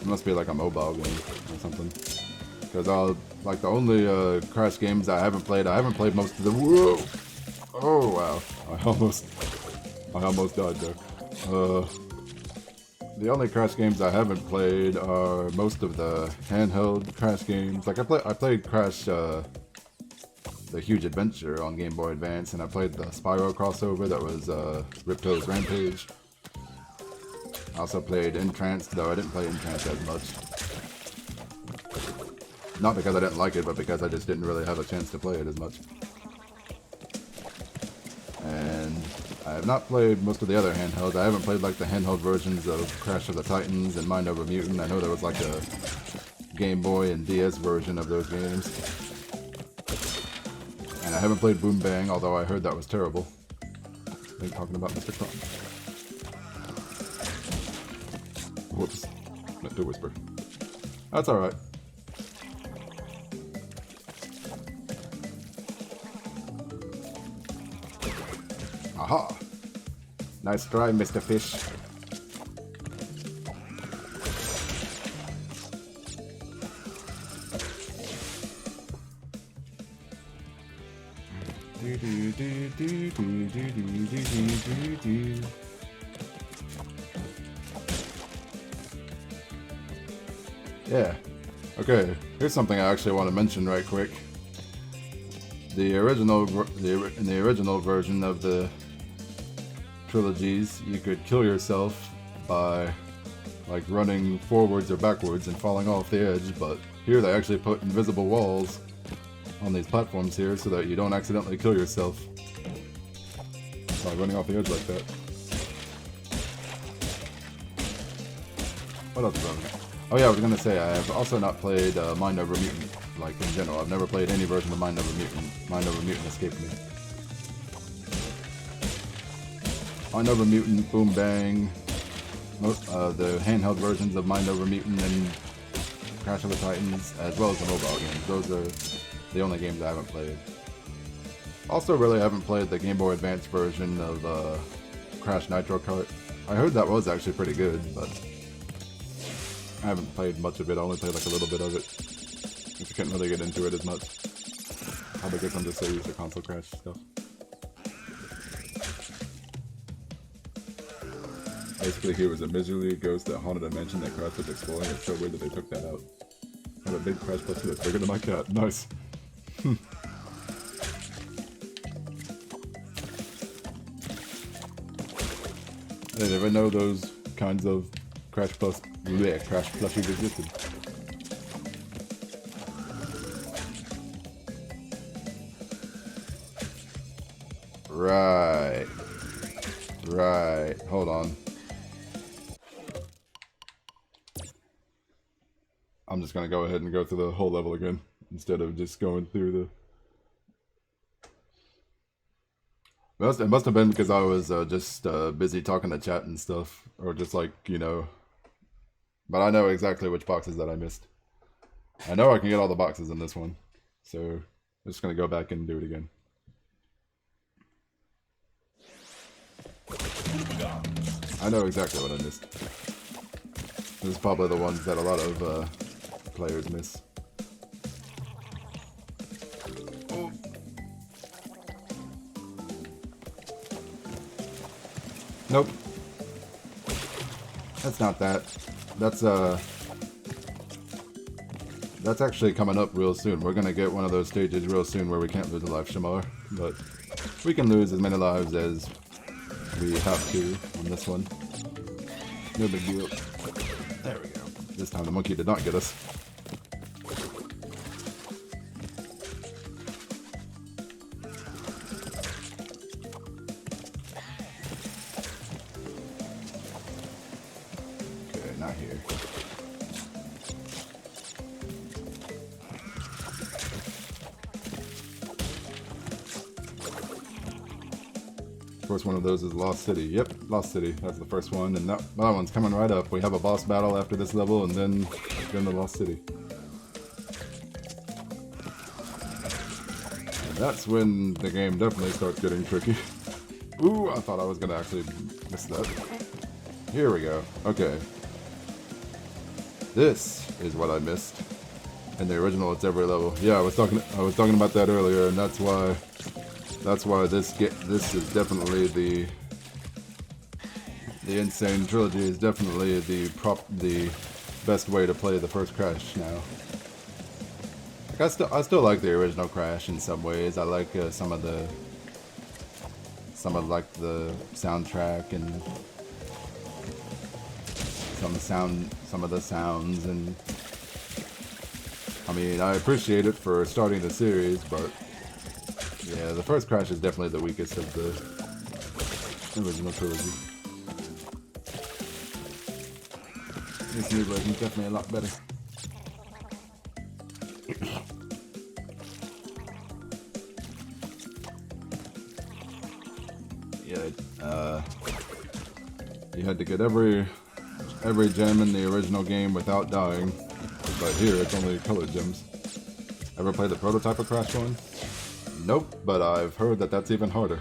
It must be like a mobile game or something. Because like the only Crash games I haven't played most of the. Whoa! Oh wow! I almost died there. The only Crash games I haven't played are most of the handheld Crash games. Like I played Crash The Huge Adventure on Game Boy Advance, and I played the Spyro crossover that was Ripto's Rampage. I also played Entranced, though I didn't play Entranced as much. Not because I didn't like it, but because I just didn't really have a chance to play it as much. And I have not played most of the other handhelds. I haven't played like the handheld versions of Crash of the Titans and Mind Over Mutant. I know there was like a Game Boy and DS version of those games. And I haven't played Boom Bang, although I heard that was terrible. I think talking about Mr. Crumb. Whoops. Meant to whisper. That's alright. Aha! Nice try, Mr. Fish. Yeah. Okay, here's something I actually want to mention right quick. In the original version of the trilogies, you could kill yourself by like running forwards or backwards and falling off the edge, but here they actually put invisible walls on these platforms here so that you don't accidentally kill yourself by running off the edge like that. What else is on there? Oh yeah, I was gonna say, I have also not played Mind Over Mutant, like in general. I've never played any version of Mind Over Mutant. Mind Over Mutant escaped me. Mind Over Mutant, Boom Bang, the handheld versions of Mind Over Mutant and Crash of the Titans, as well as the mobile games. Those are the only games I haven't played. Also really haven't played the Game Boy Advance version of Crash Nitro Kart. I heard that was actually pretty good, but I haven't played much of it, I only played like a little bit of it. I can't really get into it as much. Probably because I'm just so used to console crash stuff. Basically, he was a miserly ghost that haunted a mansion that Crash was exploring. It's so weird that they took that out. I have a big Crash plushie that's bigger than my cat. Nice. I didn't even know those kinds of Crash plushies existed. Right. Right. Hold on. I'm just gonna go ahead and go through the whole level again instead of just going through the. It must have been because I was just busy talking to chat and stuff, or just like, you know. But I know exactly which boxes that I missed. I know I can get all the boxes in this one, so I'm just gonna go back and do it again. I know exactly what I missed. This is probably the ones that a lot of players miss. Oh. Nope. That's not that. That's actually coming up real soon. We're gonna get one of those stages real soon where we can't lose a life, Shamar. But we can lose as many lives as we have to on this one. No big deal. There we go. This time the monkey did not get us. Okay, not here. First one of those is Lost City. Yep, Lost City. That's the first one, and that one's coming right up. We have a boss battle after this level, and then the Lost City. And that's when the game definitely starts getting tricky. Ooh, I thought I was gonna actually miss that. Here we go. Okay. This is what I missed. In the original, it's every level. Yeah, I was talking about that earlier, and that's why this is definitely the N-Sane trilogy is definitely the best way to play the first Crash now. Like I still like the original Crash in some ways. I like some of the soundtrack and some of the sounds, and I mean, I appreciate it for starting the series, but yeah, the first Crash is definitely the weakest of the original trilogy. This new version is definitely a lot better. Yeah, you had to get every gem in the original game without dying, but here it's only colored gems. Ever played the prototype of Crash 1? Nope, but I've heard that that's even harder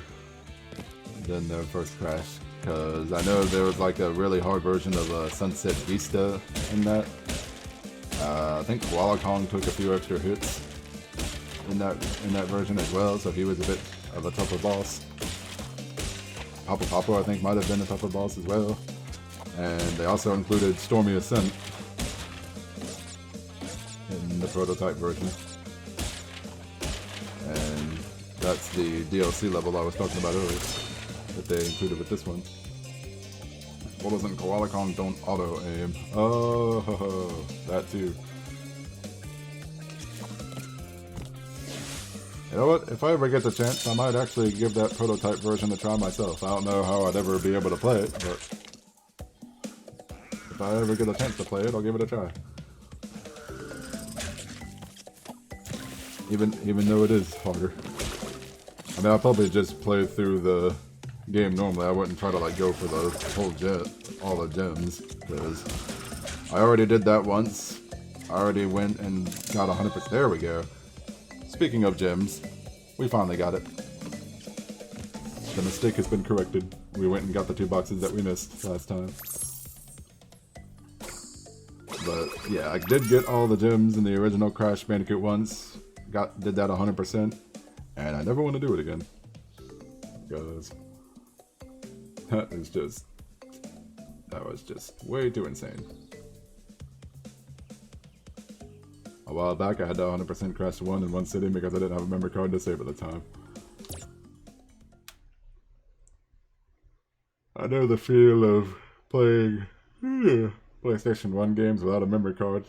than the first Crash, because I know there was like a really hard version of Sunset Vista in that. I think Koala Kong took a few extra hits in that version as well, so he was a bit of a tougher boss. Papa Papa, I think, might have been a tougher boss as well. And they also included Stormy Ascent in the prototype version. And that's the DLC level I was talking about earlier that they included with this one. What doesn't Koala Kong don't auto aim? Oh, that too. You know what? If I ever get the chance, I might actually give that prototype version a try myself. I don't know how I'd ever be able to play it, but if I ever get a chance to play it, I'll give it a try. Even though it is harder. I mean, I'll probably just play through the game normally. I wouldn't try to like go for the all the gems, because I already did that once. I already went and got 100%. There we go. Speaking of gems, we finally got it. The mistake has been corrected. We went and got the 2 boxes that we missed last time. But yeah, I did get all the gems in the original Crash Bandicoot once. Did that 100%, and I never want to do it again. Because that was just way too insane. A while back I had to 100% Crash 1 in one sitting because I didn't have a memory card to save at the time. I know the feel of playing PlayStation 1 games without a memory card.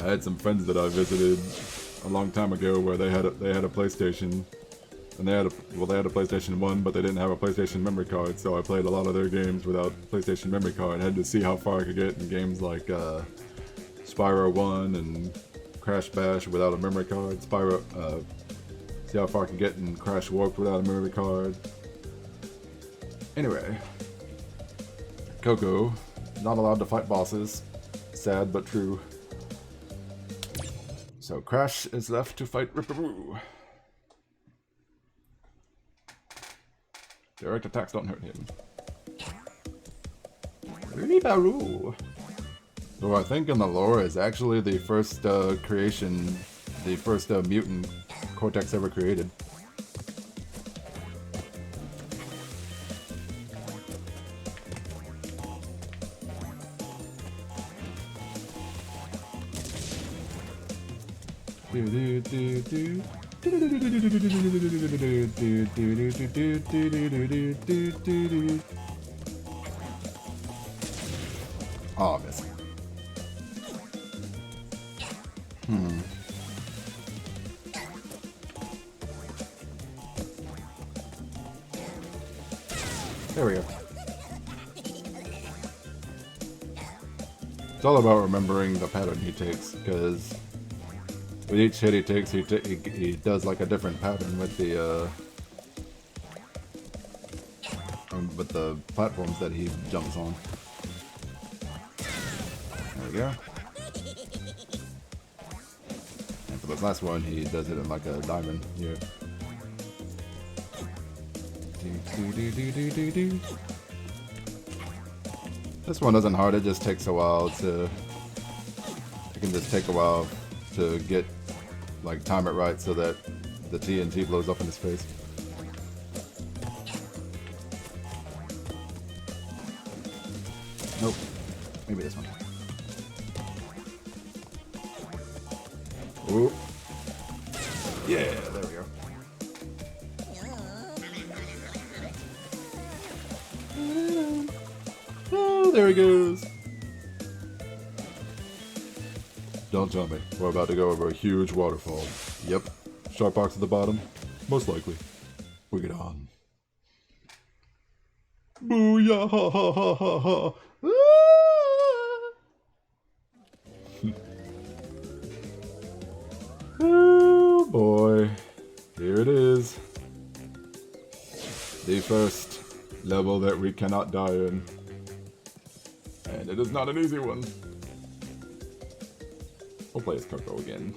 I had some friends that I visited a long time ago where they had a PlayStation, and they had a PlayStation 1, but they didn't have a PlayStation memory card, so I played a lot of their games without PlayStation memory card. I had to see how far I could get in games like Spyro 1 and Crash Bash without a memory card. See how far I could get in Crash Warped without a memory card. Anyway, Coco, not allowed to fight bosses. Sad but true. So Crash is left to fight Ripperoo. Direct attacks don't hurt him. Ripperoo. Who I think in the lore is actually the first creation, the first mutant Cortex ever created. Oh, I missed. There we go. It's all about remembering the pattern he takes, because with each hit he takes, he does like a different pattern with the platforms that he jumps on. There we go. And for this last one, he does it in like a diamond here. This one isn't hard, it just takes a while to... It can just take a while to get, like, time it right so that the TNT blows up in his face. Nope. Maybe this one. Ooh. Yeah, there we go. Oh, there he goes. Don't tell me. We're about to go over a huge waterfall. Yep. Sharp box at the bottom? Most likely. We get on. Booyah! Ha ha ha ha ha! Oh boy. Here it is. The first level that we cannot die in. And it is not an easy one. We'll play as Coco again.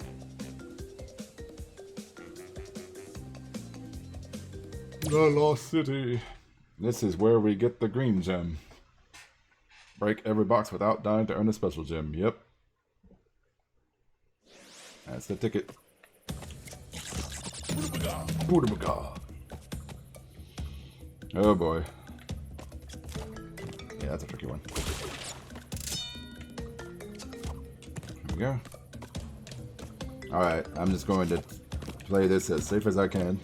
The Lost City. This is where we get the green gem. Break every box without dying to earn a special gem. Yep. That's the ticket. Oh boy. Yeah, that's a tricky one. There we go. Alright, I'm just going to play this as safe as I can.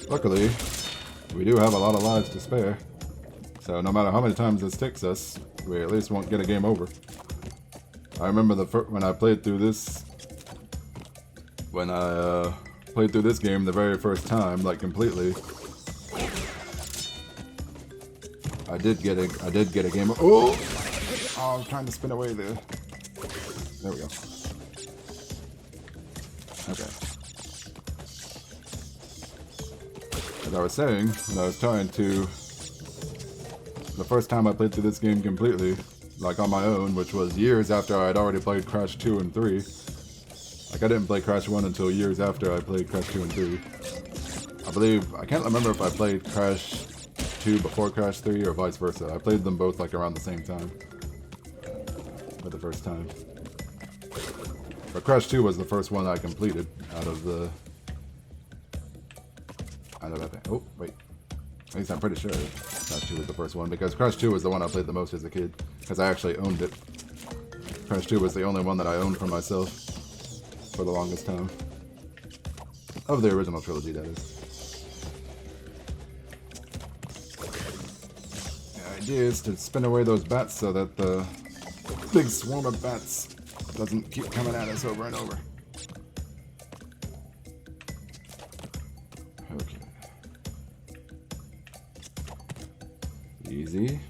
Luckily, we do have a lot of lives to spare. So no matter how many times this takes us, we at least won't get a game over. I remember when I played through this... When I played through this game the very first time, like completely. I did get a game over. Oh! I was trying to spin away there. There we go. Okay. As I was saying, when I was trying to... The first time I played through this game completely, like on my own, which was years after I had already played Crash 2 and 3, Like, I didn't play Crash 1 until years after I played Crash 2 and 3. I believe, I can't remember if I played Crash 2 before Crash 3 or vice versa. I played them both like around the same time. For the first time. But Crash 2 was the first one I completed out of the... Oh, wait. At least I'm pretty sure Crash 2 was the first one, because Crash 2 was the one I played the most as a kid, because I actually owned it. Crash 2 was the only one that I owned for myself for the longest time. Of the original trilogy, that is. The idea is to spin away those bats so that the big swarm of bats doesn't keep coming at us over and over. Okay. Easy.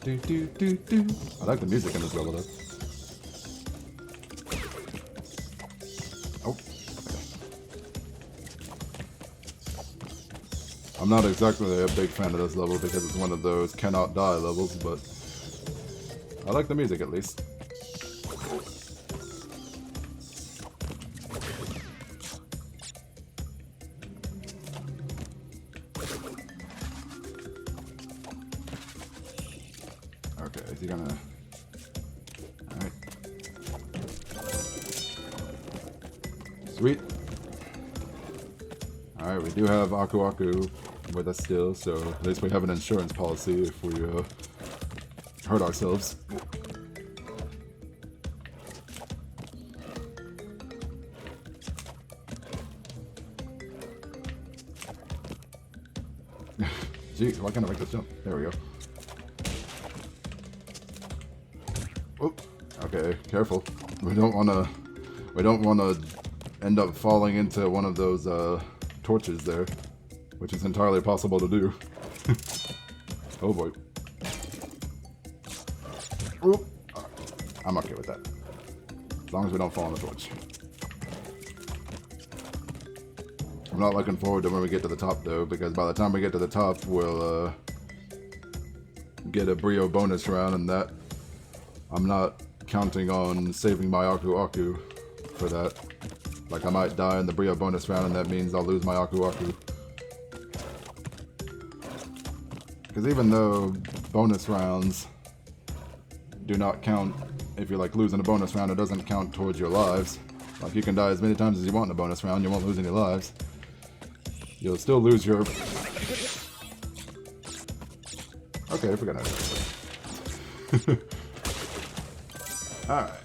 I like the music in this level though. Oh. Okay. I'm not exactly a big fan of this level because it's one of those cannot die levels, but I like the music at least. Okay, is he gonna... Alright. Sweet. Alright, we do have Aku Aku with us still, so at least we have an insurance policy if we hurt ourselves. Gee, why can't I make this jump? There we go. Oop. Okay, careful. We don't wanna end up falling into one of those torches there, which is entirely possible to do. Oh boy. Oop. I'm okay with that. As long as we don't fall in the torch. I'm not looking forward to when we get to the top though, because by the time we get to the top, we'll get a Brio bonus round, and that I'm not counting on saving my Aku Aku for that. Like, I might die in the Brio bonus round, and that means I'll lose my Aku Aku. Because even though bonus rounds do not count, if you're like losing a bonus round, it doesn't count towards your lives. Like, you can die as many times as you want in a bonus round, you won't lose any lives. You'll still lose your... Okay, I forgot how to do it. Alright.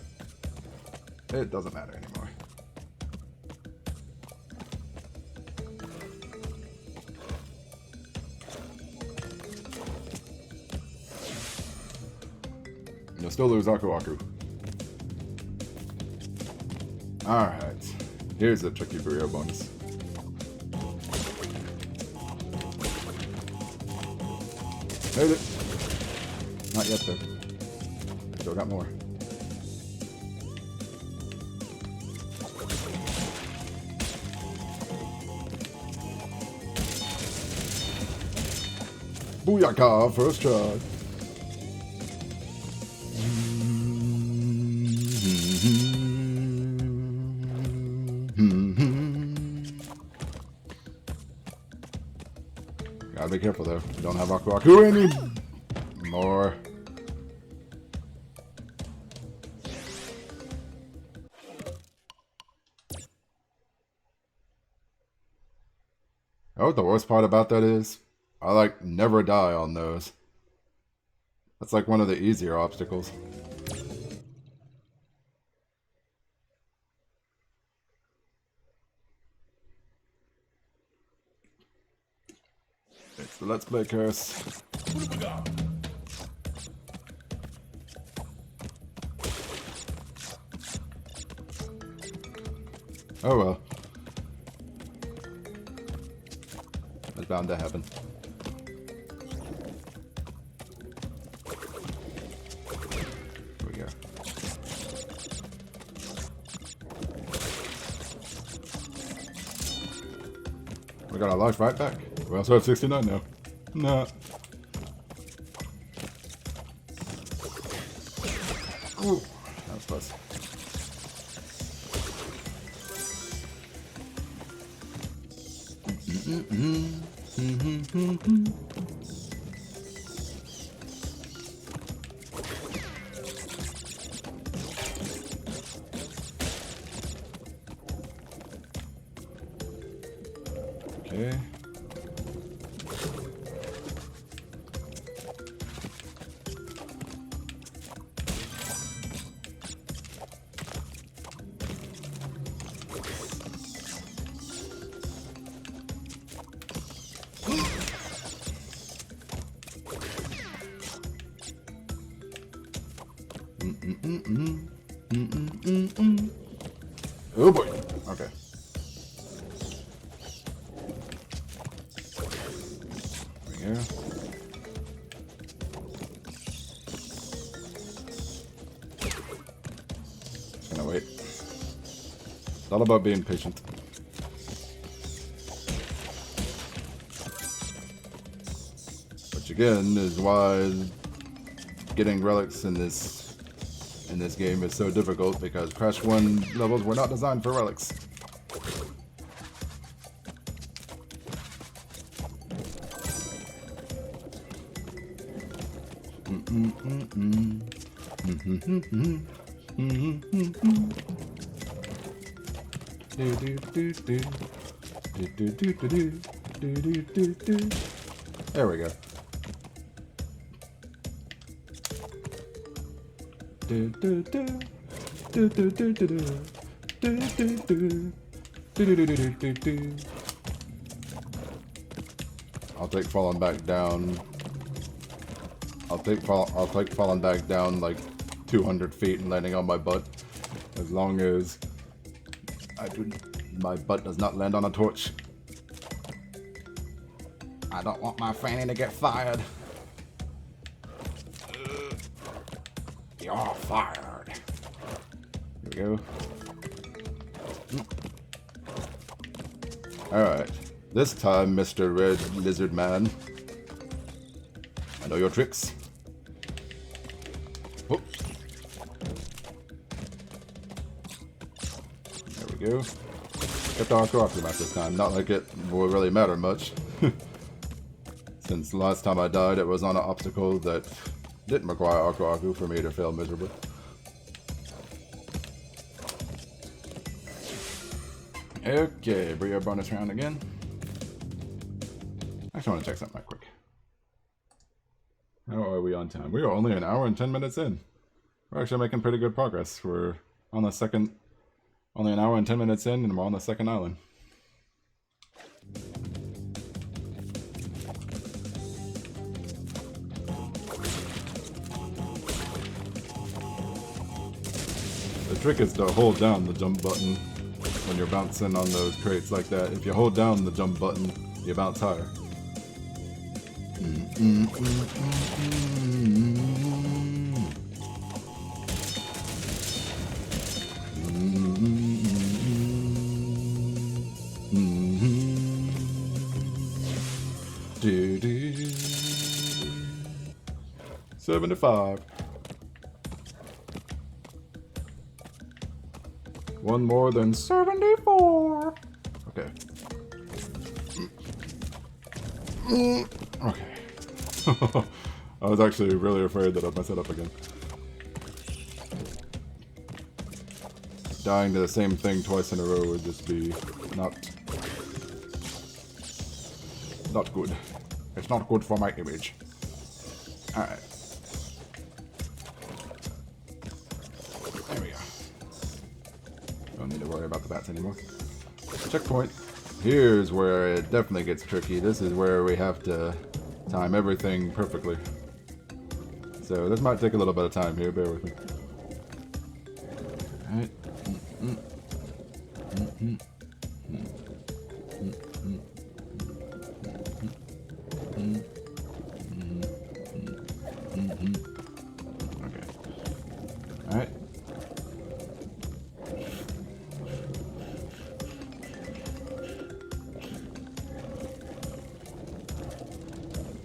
It doesn't matter anymore. You'll still lose Aku Aku. Alright. Here's a tricky Brio bonus. Made it. Not yet though. Still got more. Booyaka, first try. Gotta be careful though. We don't have Aku Aku anymore. Oh, the worst part about that is, I like never die on those. That's like one of the easier obstacles. It's the Let's Play curse. Oh well. It's bound to happen. Here we go. We got our life right back. We also have 69 now. Nah. Ooh, that was close. Okay. Oh boy. Okay. There we go. Just gonna wait. It's all about being patient. Which again is why getting relics in this game is so difficult, because Crash 1 levels were not designed for relics. There we go. I'll take falling back down. I'll take falling back down like 200 feet and landing on my butt, as long as my butt does not land on a torch. I don't want my fanny to get fired. You're fired. Here we go. Alright. This time, Mr. Red Lizard Man. I know your tricks. Oh. There we go. Kept our coffee map this time. Not like it will really matter much. Since the last time I died, it was on an obstacle that didn't require Aku for me to fail miserably. Okay, Brio bonus round again. I just want to check something right quick. How are we on time? We are only an hour and 10 minutes in. We're actually making pretty good progress. We're on the second, only an hour and 10 minutes in, and we're on the second island. The trick is to hold down the jump button when you're bouncing on those crates like that. If you hold down the jump button, you bounce higher. Do, do. 75. One more than 74. Okay. Okay. I was actually really afraid that I'd mess it up again. Dying to the same thing twice in a row would just be not good. It's not good for my image. Alright. There we go. Don't need to worry about the bats anymore. Checkpoint. Here's where it definitely gets tricky. This is where we have to time everything perfectly. So this might take a little bit of time here, bear with me. Alright. Okay. Alright.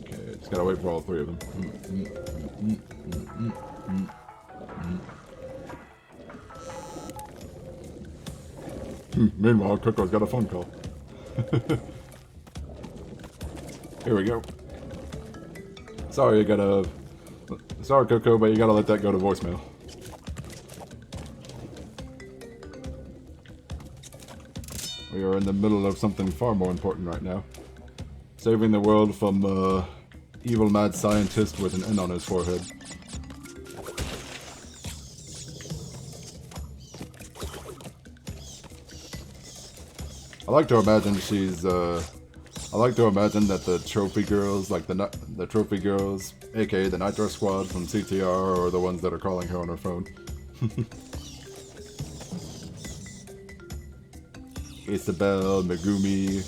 Okay, just gotta wait for all three of them. Meanwhile, Coco's got a phone call. Here we go. Sorry, Sorry, Coco, but you gotta let that go to voicemail. We are in the middle of something far more important right now. Saving the world from, evil mad scientist with an N on his forehead. I like to imagine that the trophy girls, like the trophy girls, aka the Nitro Squad from CTR, are the ones that are calling her on her phone. Isabel, Megumi,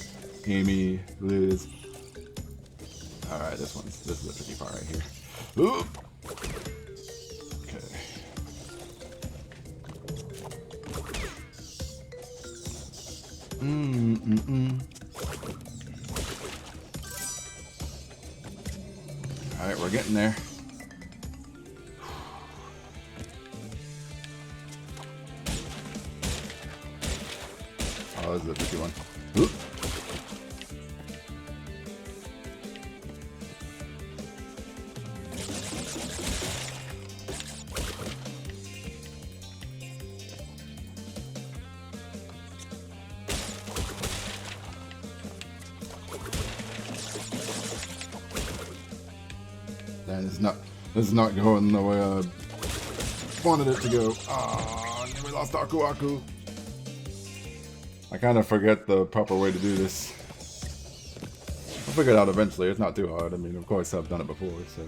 Amy, Liz. Alright, this is the tricky part right here. Ooh. Okay. Alright, we're getting there. Oh, this is a tricky one. Oop. This is not going the way I wanted it to go. Ah, we lost Aku Aku. I kind of forget the proper way to do this. I'll figure it out eventually. It's not too hard. I mean, of course, I've done it before, so.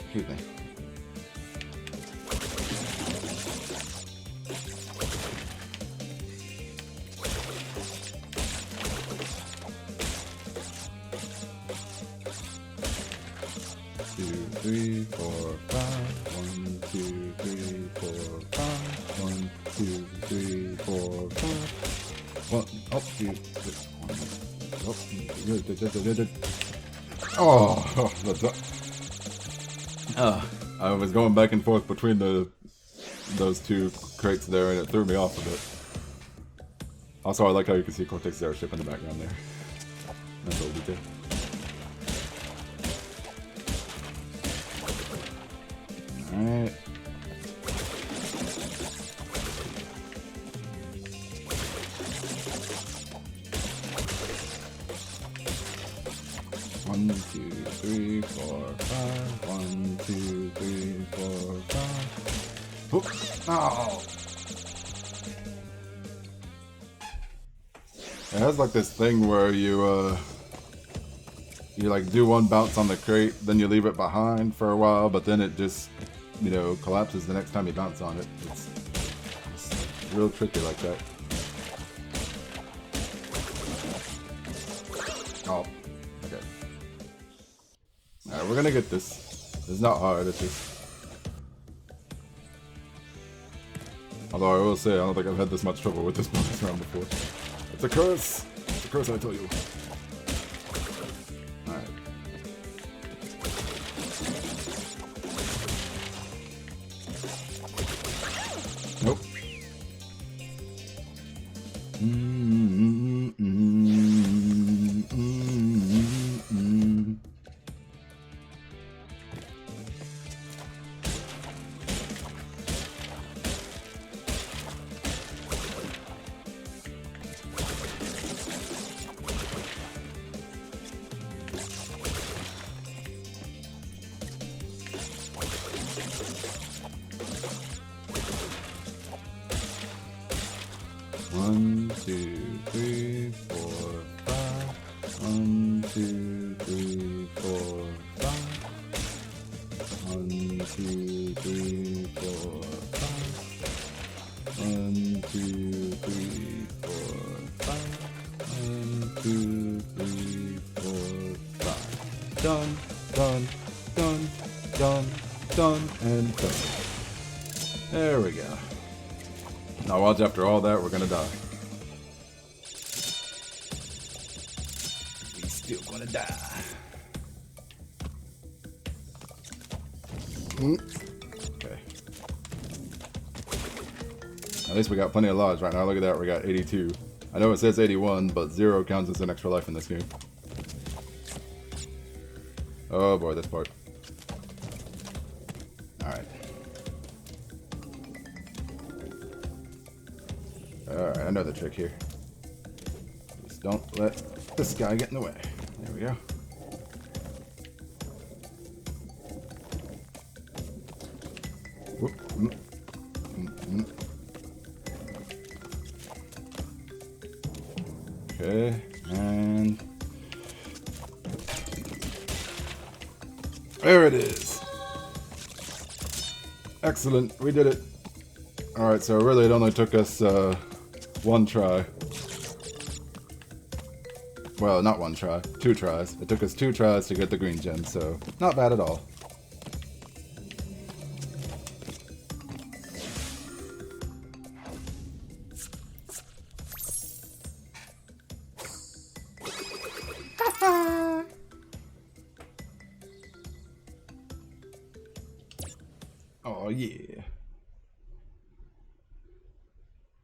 Excuse me. Three, four, five. 1, 2, 3, 4, 5. 1, 2, 3, 4, 5. 1, oh, 2, 3, oh, that's up. I was going back and forth between those two crates there, and it threw me off a bit. Also, I like how you can see Cortex airship in the background there. That's a little detail. Alright. One, 2, 3, 4, 5. 1, 2, 3, 4, 5. Oop. Oh. It has like this thing where you like do one bounce on the crate, then you leave it behind for a while, but then it just, you know, collapses the next time you bounce on it. It's real tricky like that. Oh, okay. Alright, we're gonna get this. It's not hard, it's just... Although I will say, I don't think I've had this much trouble with this bonus round before. It's a curse! It's a curse, I tell you. Alright. Nope. One, 2, 3, 4, 5. 1, 2, 3, 4, 5. 1, 2, 3, 4, 5. 1, 2, 3, 4, 5. 1, 2, 3, 4, 5. Done, done, done, done, done, and done. There we go. Now watch, after all that, we're gonna die. We still gonna die. Okay. At least we got plenty of lives right now. Look at that, we got 82. I know it says 81, but 0 counts as an extra life in this game. Oh boy, this part. Alright. Alright, another trick here. Just don't let this guy get in the way. There we go. Whoop. Okay, and there it is. Excellent, we did it. Alright, so really it only took us one try. Well, not one try, 2 tries. It took us 2 tries to get the green gem, so not bad at all. Oh yeah.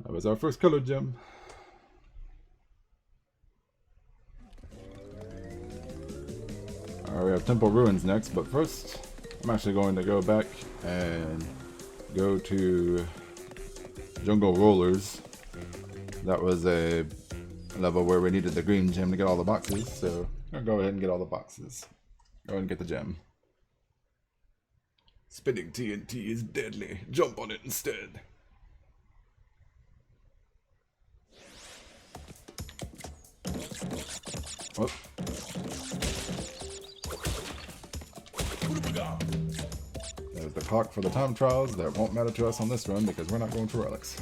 That was our first color gem. Alright, we have Temple Ruins next, but first I'm actually going to go back and go to Jungle Rollers. That was a level where we needed the green gem to get all the boxes, so I'll go ahead and get all the boxes. Go ahead and get the gem. Spinning TNT is deadly. Jump on it instead. Oh. There's the clock for the time trials. That won't matter to us on this run because we're not going for relics.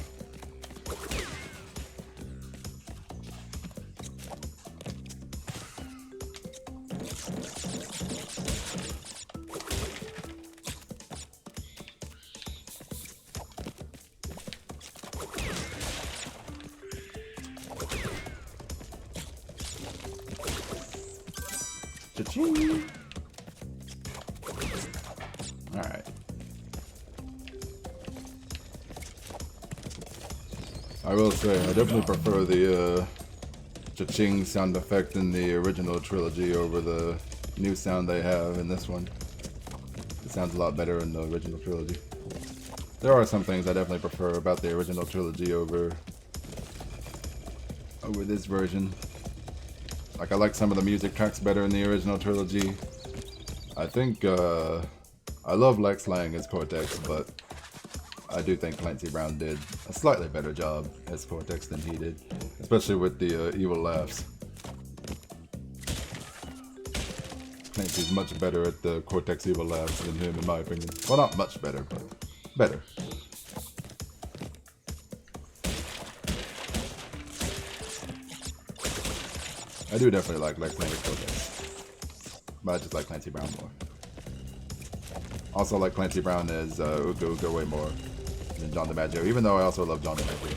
Cha-ching! Alright. I will say, I definitely prefer the cha-ching sound effect in the original trilogy over the new sound they have in this one. It sounds a lot better in the original trilogy. There are some things I definitely prefer about the original trilogy over this version. Like, I like some of the music tracks better in the original trilogy. I think, I love Lex Lang as Cortex, but I do think Clancy Brown did a slightly better job as Cortex than he did. Especially with the evil laughs. Clancy's much better at the Cortex evil laughs than him, in my opinion. Well, not much better, but better. I do definitely like Lex Lang as Cortex, but I just like Clancy Brown more. Also like Clancy Brown as Uga Uga way more than John DiMaggio, even though I also love John DiMaggio.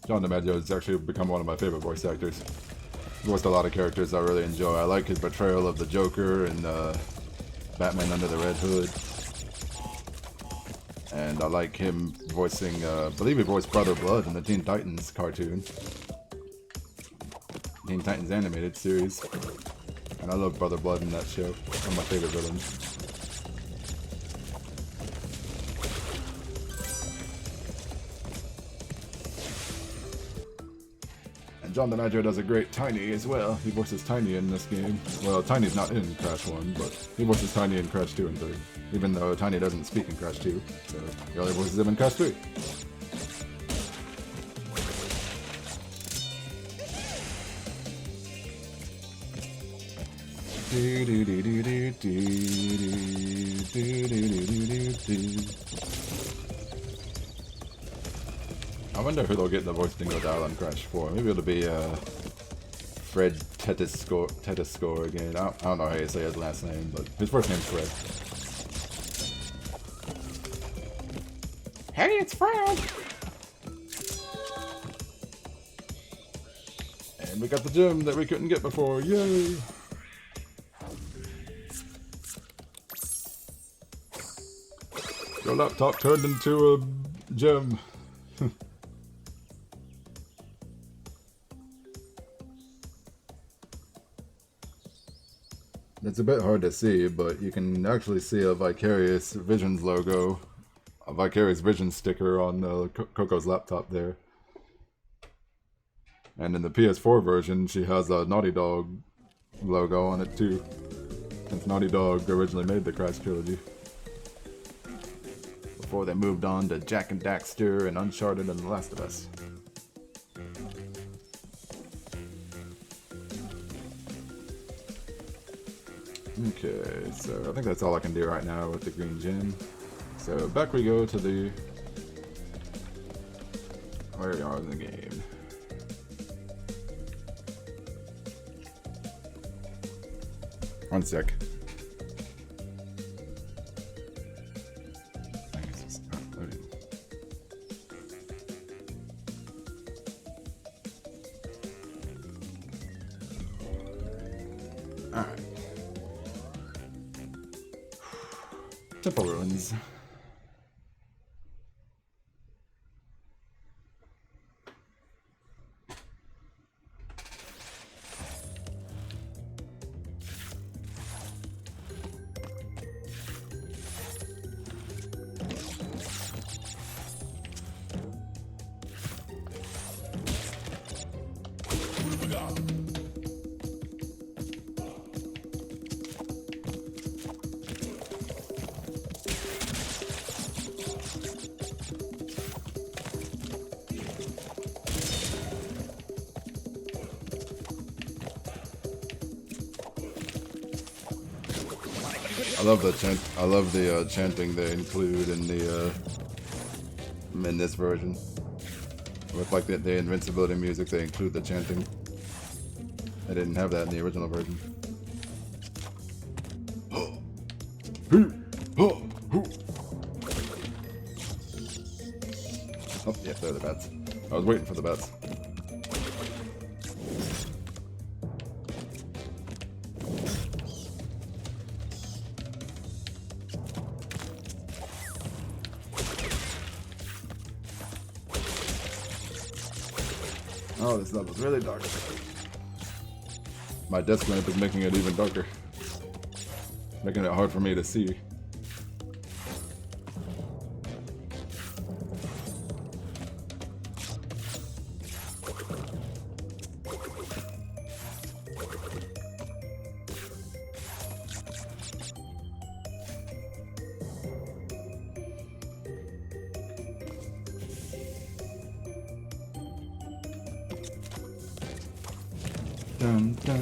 John DiMaggio has actually become one of my favorite voice actors. He voiced a lot of characters I really enjoy. I like his portrayal of the Joker and Batman Under the Red Hood. And I like him voicing, I believe he voiced Brother Blood in the Teen Titans cartoon. Teen Titans animated series. And I love Brother Blood in that show. One of my favorite villains. And John DiMaggio does a great Tiny as well. He voices Tiny in this game. Well, Tiny's not in Crash 1, but he voices Tiny in Crash 2 and 3. Even though Tiny doesn't speak in Crash 2, so he only voices him in Crash 3. I wonder who they'll get the voice Dingo Dial on Crash 4. Maybe it'll be Fred Tetiscore again. I don't know how you say his last name, but his first name's Fred. Hey, it's Fred! we got the gem that we couldn't get before. Yay! Your laptop turned into a gem. It's a bit hard to see, but you can actually see a Vicarious Visions logo, a Vicarious Visions sticker on Coco's laptop there. And in the PS4 version, she has a Naughty Dog logo on it too, since Naughty Dog originally made the Crash trilogy. Before they moved on to Jak and Daxter and Uncharted and The Last of Us. Okay, so I think that's all I can do right now with the green gem. So back we go to the... where we are in the game. One sec. It's not loading. Alright. Temple Ruins. I love the chanting they include in the in this version. With like the invincibility music, they include the chanting. I didn't have that in the original version. Oh, yeah, they're the bats. I was waiting for the bats. Oh, this level's really dark. My desk lamp is making it even darker. Making it hard for me to see. Dun, dun.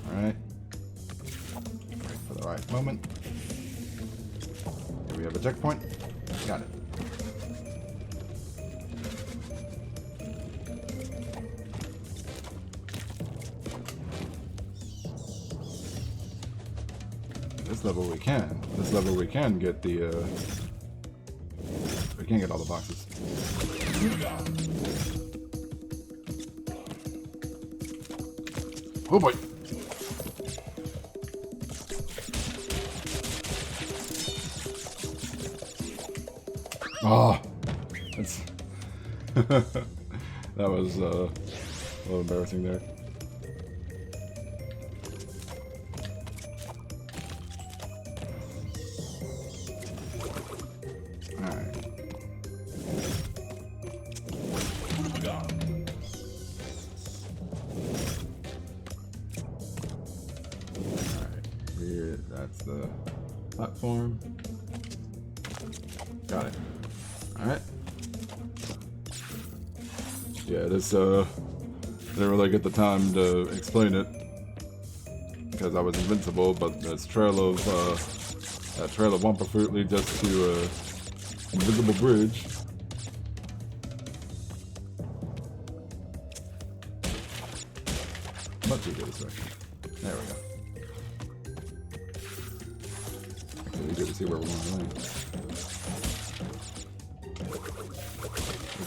Alright. Wait for the right moment. Here we have a checkpoint. Got it. This level we can. This level we can get the we can't get all the boxes. Oh boy! Oh, that's that was a little embarrassing there. That's the platform. Got it. Alright. Yeah, this didn't really get the time to explain it because I was invincible, but this trail of that trail of Wumpa Fruit leads us to invisible bridge. Much easier this way. There we go. Actually, good to see where we're going.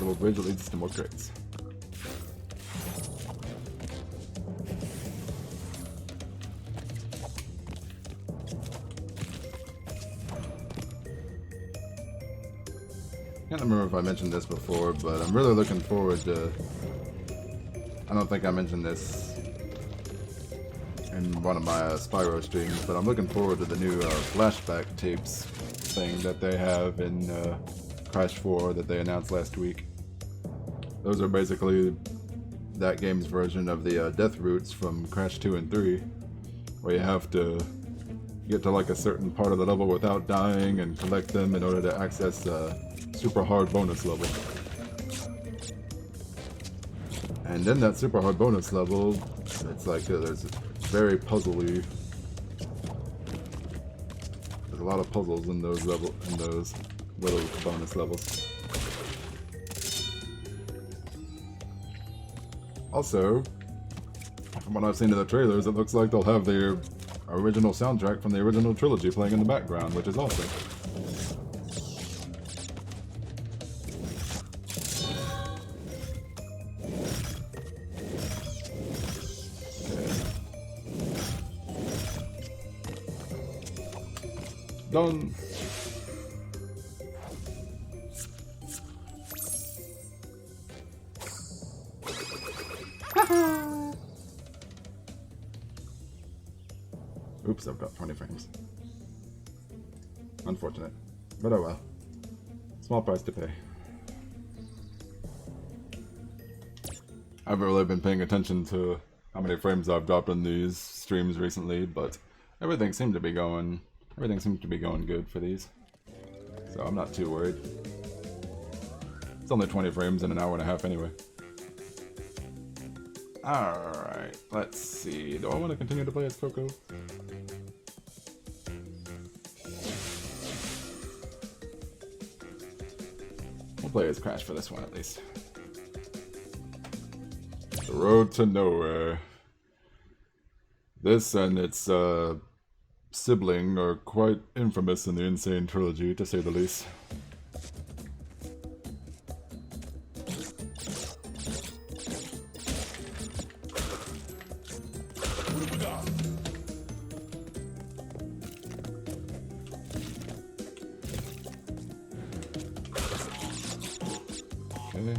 natural bridge that leads to more crates. I can't remember if I mentioned this before, but I'm really looking forward to... I don't think I mentioned this in one of my Spyro streams, but I'm looking forward to the new flashback tapes thing that they have in Crash 4 that they announced last week. Those are basically that game's version of the death routes from Crash 2 and 3, where you have to get to like a certain part of the level without dying and collect them in order to access a super hard bonus level. And in that super hard bonus level, it's like there's very puzzly. There's a lot of puzzles in those little bonus levels. Also, from what I've seen in the trailers, it looks like they'll have their original soundtrack from the original trilogy playing in the background, which is awesome. Done. Oops, I've got 20 frames. Unfortunate. But oh well. Small price to pay. I haven't really been paying attention to how many frames I've dropped in these streams recently, but everything seems to be going good for these. So I'm not too worried. It's only 20 frames in an hour and a half anyway. Alright, let's see. Do I want to continue to play as Coco? We'll play as Crash for this one at least. The Road to Nowhere. This and its sibling are quite infamous in the N-Sane trilogy, to say the least. Okay.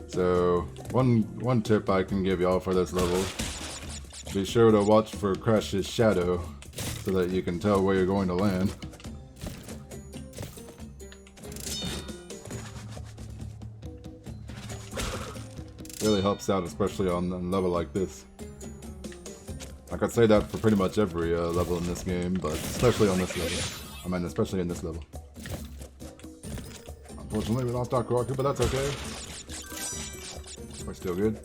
So, one tip I can give y'all for this level: be sure to watch for Crash's shadow, so that you can tell where you're going to land. Really helps out, especially on a level like this. I could say that for pretty much every level in this game, but especially on this level. I mean, especially in this level. Unfortunately, we lost Dr. Aku, but that's okay. We're still good.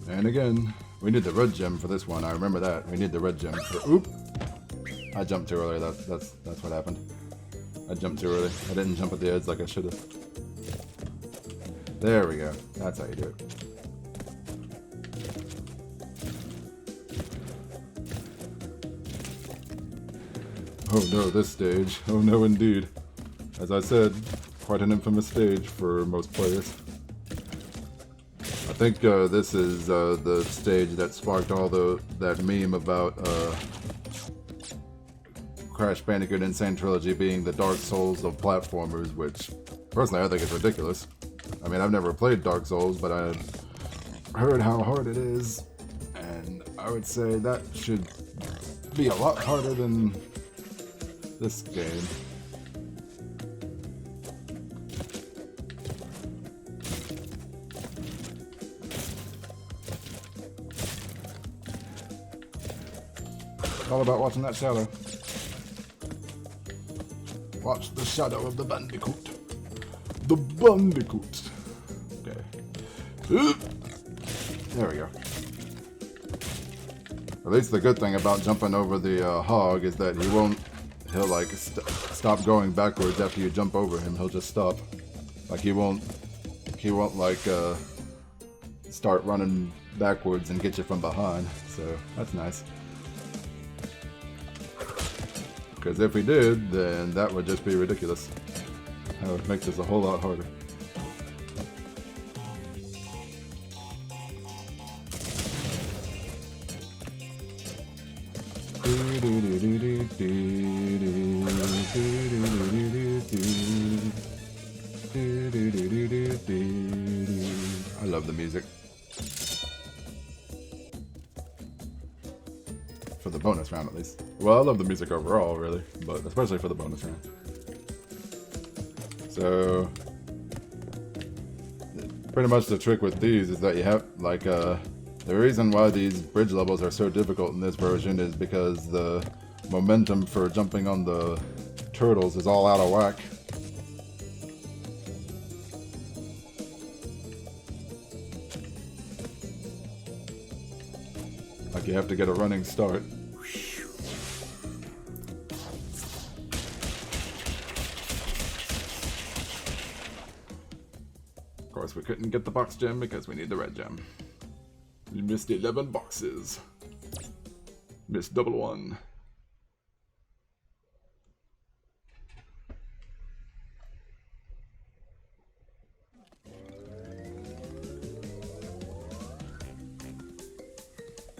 And again, we need the red gem for this one. I remember that. We need the red gem for... Oop! I jumped too early. That's what happened. I jumped too early. I didn't jump at the edge like I should have. There we go. That's how you do it. Oh no, this stage. Oh no, indeed. As I said, quite an infamous stage for most players. I think this is the stage that sparked all that meme about Crash Bandicoot N-Sane Trilogy being the Dark Souls of platformers, which personally I think is ridiculous. I mean, I've never played Dark Souls, but I've heard how hard it is, and I would say that should be a lot harder than this game. It's all about watching that shadow. Watch the shadow of the Bandicoot. The Bandicoot. Okay. There we go. At least the good thing about jumping over the hog is that he'll like stop going backwards after you jump over him. He'll just stop. Like he won't like start running backwards and get you from behind. So that's nice. Because if he did, then that would just be ridiculous. That would make this a whole lot harder. I love the music. For the bonus round, at least. Well, I love the music overall, really, but especially for the bonus round. So, pretty much the trick with these is that you have, like, the reason why these bridge levels are so difficult in this version is because the momentum for jumping on the turtles is all out of whack. Like, you have to get a running start. Of course, we couldn't get the box gem because we need the red gem. You missed 11 boxes. Missed double one.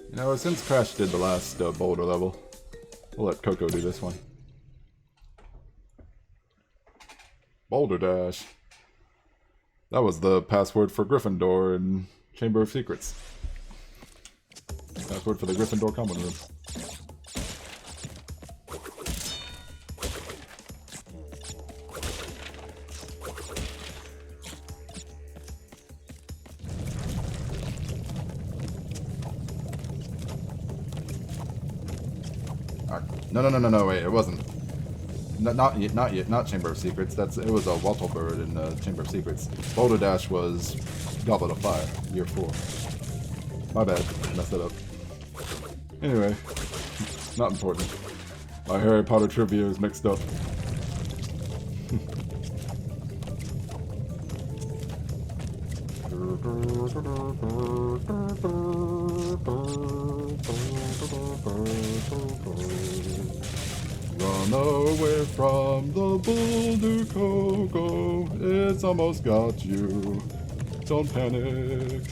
You know, since Crash did the last boulder level, we'll let Coco do this one. Boulder Dash. That was the password for Gryffindor in Chamber of Secrets. Password for the Gryffindor common room. No, wait, it wasn't. Not yet, not Chamber of Secrets. It was a Wattle Bird in Chamber of Secrets. Boulder Dash was Goblet of Fire, year 4. My bad, messed it up. Anyway, not important. My Harry Potter trivia is mixed up. Run away from the boulder, Coco. It's almost got you. Don't panic.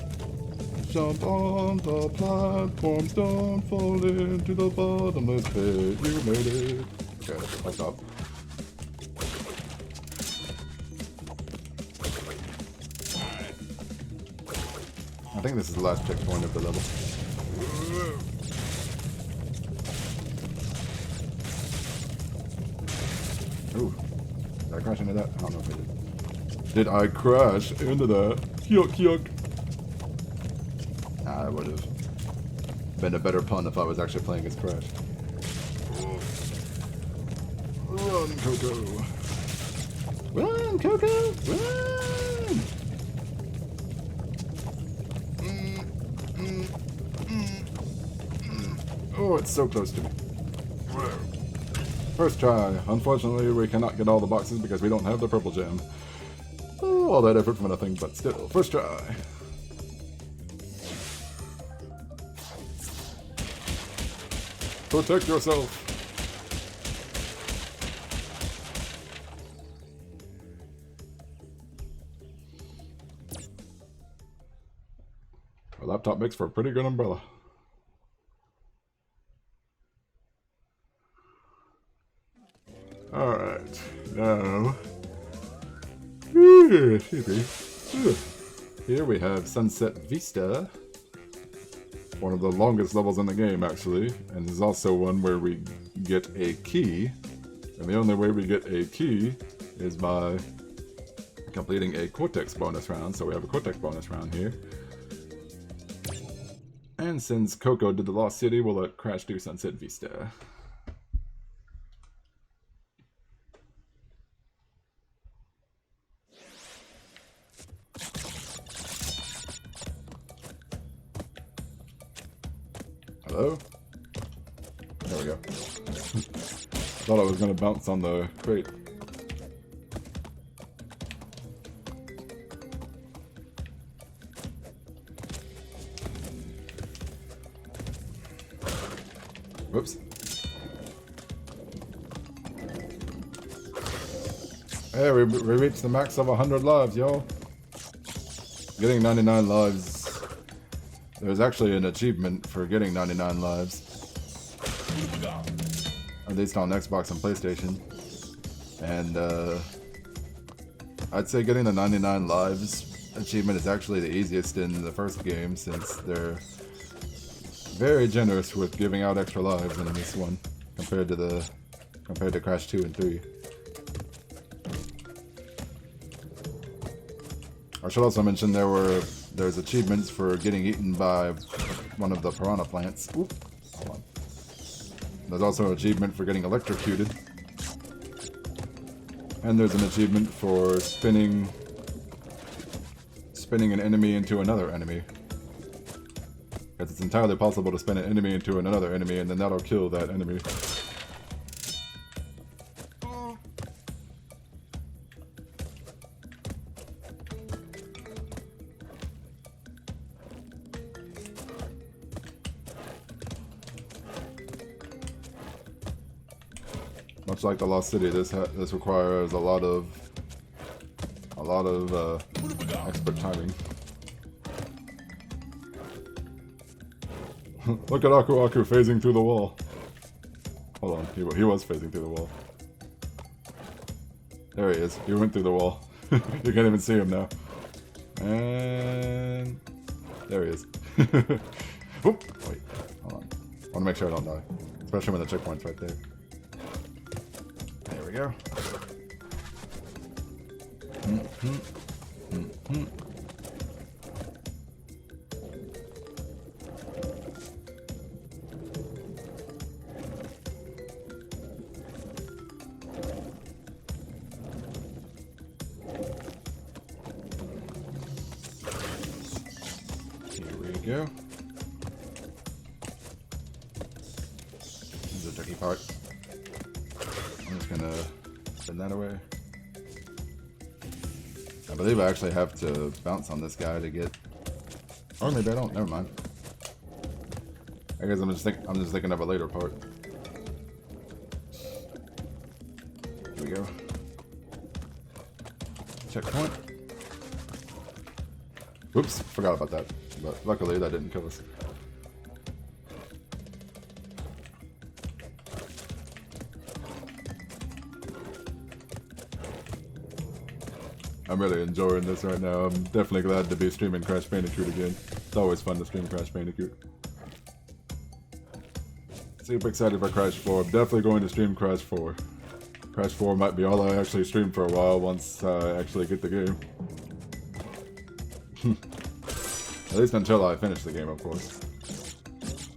Jump on the platforms. Don't fall into the bottomless pit. You made it. Okay, I'll stop. I think this is the last checkpoint of the level. Ooh, did I crash into that? I don't know if I did. Did I crash into that? Yuck, yuck. Nah, I would have been a better pun if I was actually playing as Crash. Run, Coco. Run, Coco, run! Oh, it's so close to me. First try. Unfortunately, we cannot get all the boxes because we don't have the purple gem. Oh, all that effort for nothing, but still. First try. Protect yourself. A laptop makes for a pretty good umbrella. Alright, now, here we have Sunset Vista, one of the longest levels in the game actually, and there's also one where we get a key, and the only way we get a key is by completing a Cortex bonus round, so we have a Cortex bonus round here. And since Coco did the Lost City, we'll let Crash do Sunset Vista. Hello? There we go. Thought I was gonna bounce on the crate. Whoops. Hey, we reached the max of 100 lives, y'all. Getting 99 lives. There's actually an achievement for getting 99 lives. At least on Xbox and PlayStation. And, I'd say getting the 99 lives achievement is actually the easiest in the first game, since they're very generous with giving out extra lives in this one compared to Crash 2 and 3. I should also mention there's achievements for getting eaten by one of the piranha plants. Oop, hold on. There's also an achievement for getting electrocuted. And there's an achievement for spinning an enemy into another enemy. Because it's entirely possible to spin an enemy into another enemy, and then that'll kill that enemy. Much like the Lost City, this requires a lot of expert timing. Look at Aku Aku phasing through the wall. Hold on, he was phasing through the wall. There he is. He went through the wall. You can't even see him now. And there he is. Oop, wait, hold on. I want to make sure I don't die, especially when the checkpoint's right there. There we go. Here we go. This is the tricky part. I'm just gonna send that away. I believe I actually have to bounce on this guy to get. Or maybe I don't. Never mind. I guess I'm just thinking of a later part. Here we go. Checkpoint. Whoops, forgot about that. But luckily that didn't kill us. I'm really enjoying this right now. I'm definitely glad to be streaming Crash Bandicoot again. It's always fun to stream Crash Bandicoot. Super excited for Crash 4. I'm definitely going to stream Crash 4. Crash 4 might be all I actually stream for a while once I actually get the game. At least until I finish the game, of course.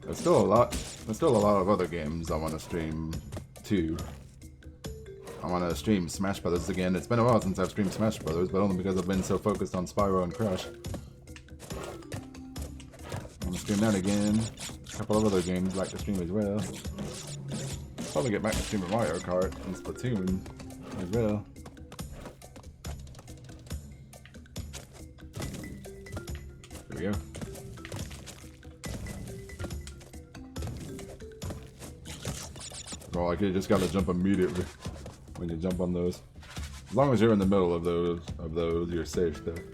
There's still a lot of other games I want to stream too. I want to stream Smash Brothers again. It's been a while since I've streamed Smash Brothers, but only because I've been so focused on Spyro and Crash. I want to stream that again. A couple of other games I'd like to stream as well. Probably get back to streaming Mario Kart and Splatoon as well. There we go. Oh, like you just gotta jump immediately when you jump on those. As long as you're in the middle of those, you're safe there.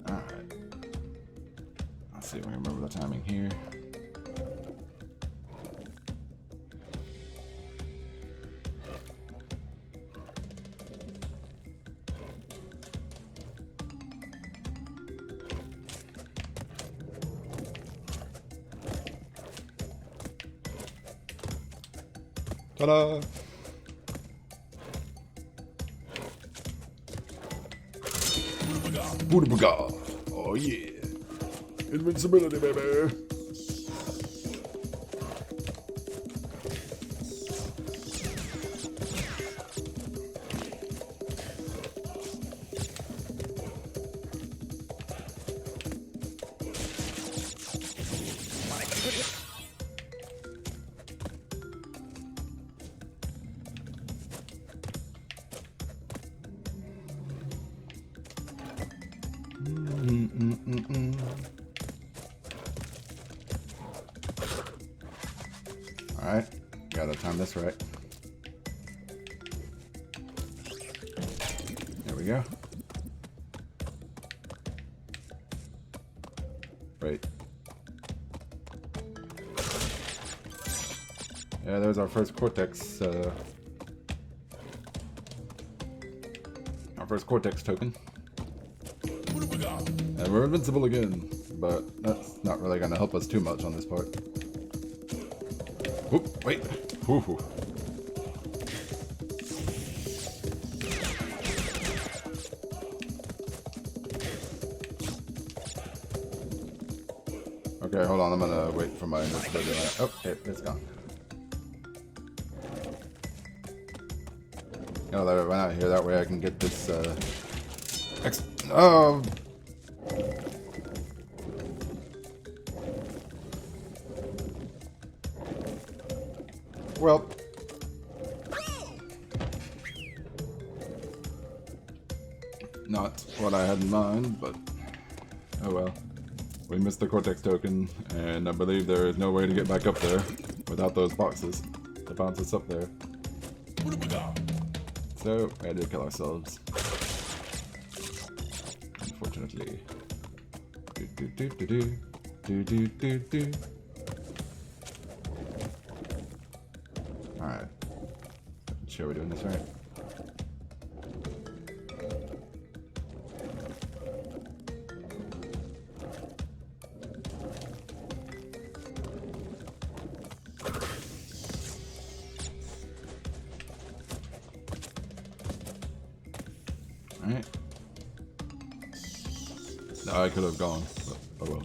Alright. Let's see if I can remember the timing here. Ta-da! Boodabaga! Oh yeah! Invincibility, baby! Alright, gotta time this right. There we go. Right. Yeah, there's our first Cortex, token. And we're invincible again, but that's not really gonna help us too much on this part. Oop, wait. Woo-hoo. Okay, hold on, I'm gonna wait for my invincibility. Oh, it's gone. Gotta let it run out here, that way I can get this, oh! Well. Not what I had in mind, but oh well. We missed the Cortex token, and I believe there is no way to get back up there without those boxes to bounce us up there. So, we had to kill ourselves. Unfortunately. Alright. Sure we're doing this right. Alright. No, I could have gone, but oh well.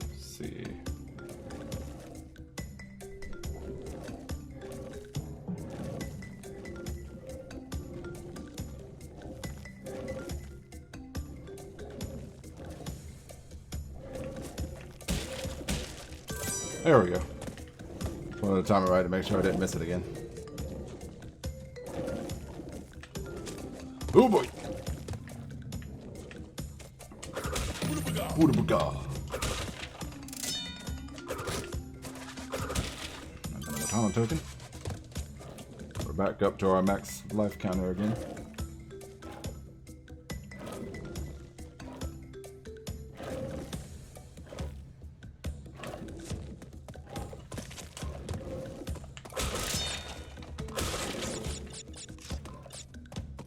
Let's see. There we go. Just wanted to time it right to make sure I didn't miss it again. Oh boy! Ooda-baga. Another talent token. We're back up to our max life counter again.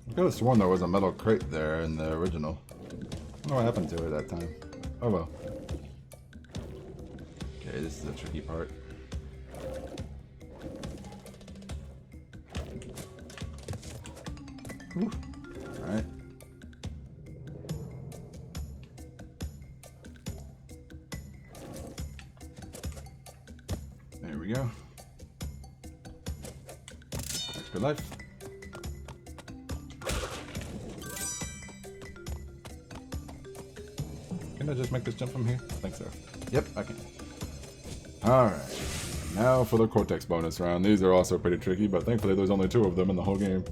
I could have sworn there was a metal crate there in the original. I don't know what happened to it that time. Oh well. Okay, this is the tricky part. Alright. There we go. Extra life. Can I just make this jump from here? I think so. Yep, I can. Alright. Now for the Cortex bonus round. These are also pretty tricky, but thankfully there's only 2 of them in the whole game.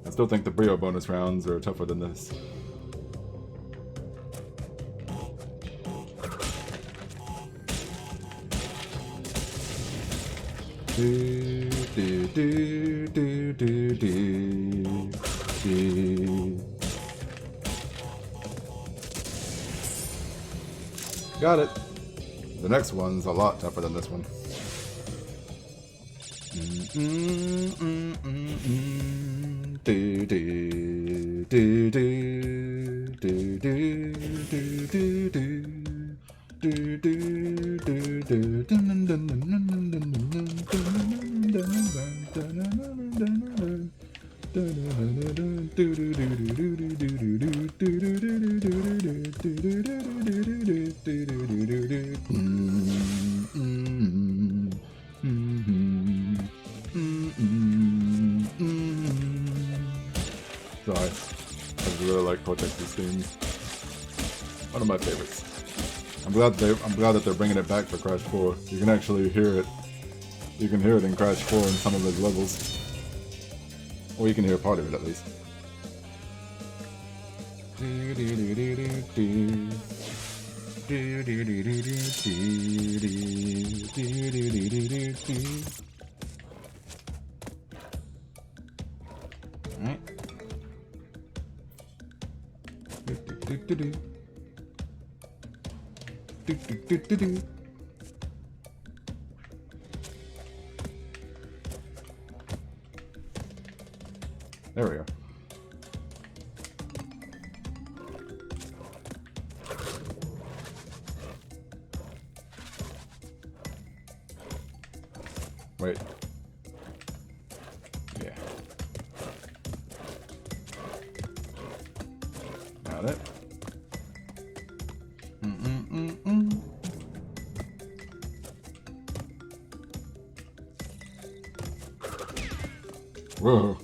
I still think the Brio bonus rounds are tougher than this. Do, do, do, do, do, do, do. Got it. The next one's a lot tougher than this one. Do, do, do, do, do, do, do, do, do. Do, do, do, do, dun, dun, dun, dun, dun, Sorry, I really like Cortex's theme. One of my favorites. I'm glad that they're bringing it back for Crash 4. You can actually hear it. You can hear it in Crash 4 in some of his levels. Or you can hear part of it at least. Alright. There we go. Wait. Yeah. Got it. Whoa.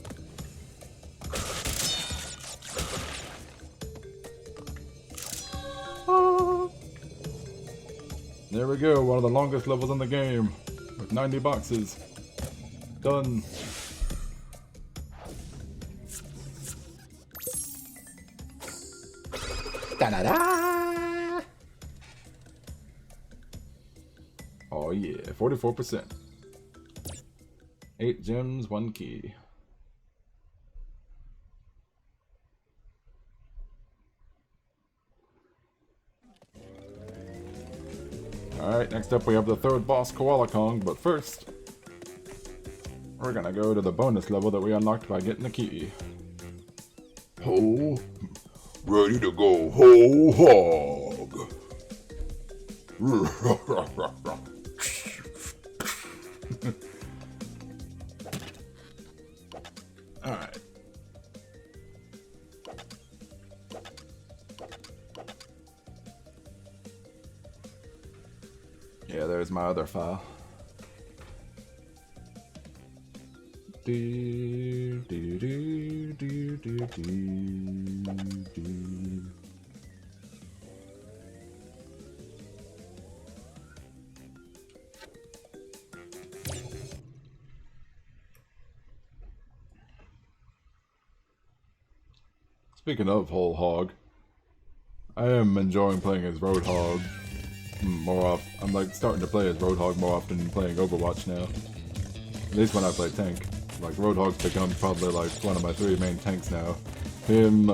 There we go, one of the longest levels in the game, with 90 boxes. Done. Da-da-da! Oh yeah, 44%. 8 gems, 1 key. Alright, next up we have the third boss, Koala Kong, but first, we're gonna go to the bonus level that we unlocked by getting the key. Ho! Ready to go whole hog! Alright. Yeah, there's my other file. Do, do, do, do, do, do. Speaking of whole hog, I am enjoying playing as Roadhog more often. I'm like starting to play as Roadhog more often than playing Overwatch now. At least when I play tank. Like Roadhog's become probably like one of my 3 main tanks now. Him,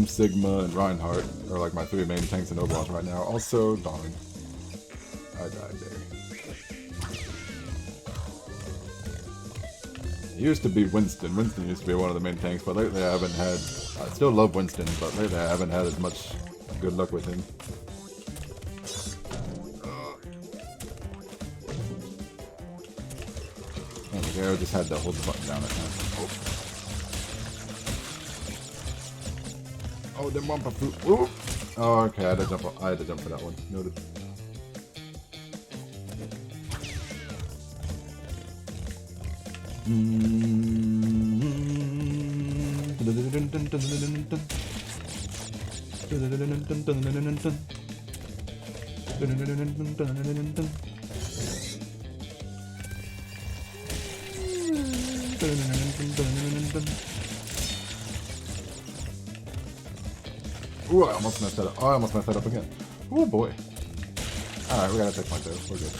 Sigma, and Reinhardt are like my 3 main tanks in Overwatch right now. Also, darn, I died there. It used to be Winston. Winston used to be one of the main tanks, but lately I haven't had... I still love Winston, but lately I haven't had as much good luck with him. There we go, just had to hold the button down at times. Oh, then bumper fruit. Ooh. Oh, okay, I had to jump for that one. Noted. Ooh, I almost messed that up. Oh, I almost messed that up again. Oh boy. Alright, we got a checkpoint though. We're good.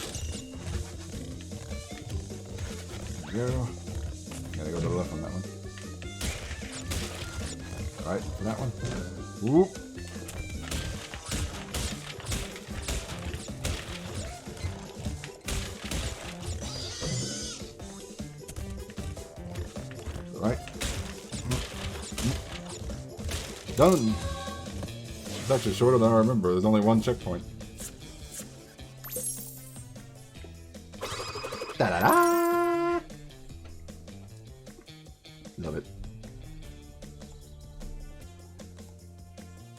There we go. Gotta go to the left on that one. Right, for that one. Whoop. Right. Done. It's actually shorter than I remember. There's only 1 checkpoint. Da-da-da! Love it.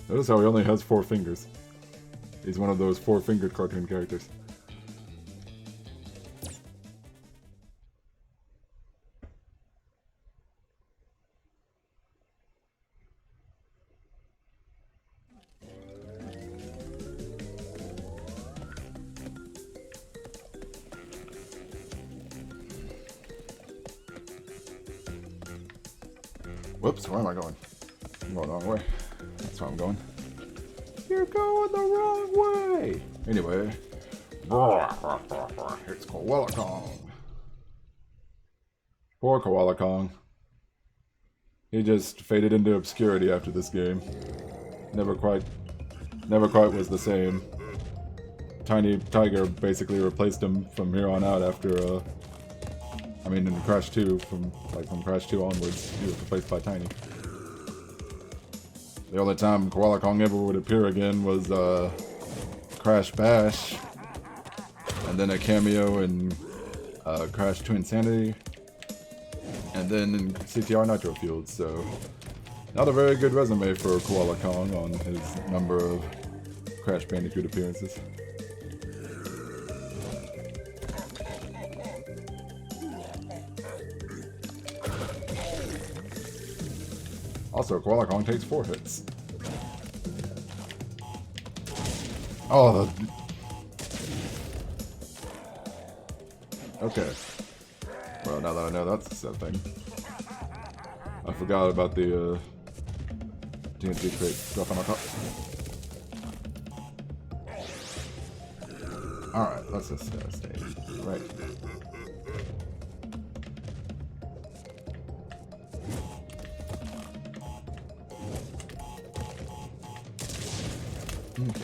Notice how he only has 4 fingers. He's one of those 4-fingered cartoon characters. Whoops, where am I going? I'm going the wrong way. That's where I'm going. You're going the wrong way! Anyway. It's Koala Kong. Poor Koala Kong. He just faded into obscurity after this game. Never quite was the same. Tiny Tiger basically replaced him from here on out after, I mean in Crash 2, from Crash 2 onwards, he was replaced by Tiny. The only time Koala Kong ever would appear again was, Crash Bash, and then a cameo in, Crash 2 Insanity, and then in CTR Nitro Fueled, so not a very good resume for Koala Kong on his number of Crash Bandicoot appearances. Also, Koala Kong takes 4 hits. Oh, okay. Well, now that I know that's a thing. I forgot about the, TNT crate stuff on top. Alright, let's just stay right. Okay.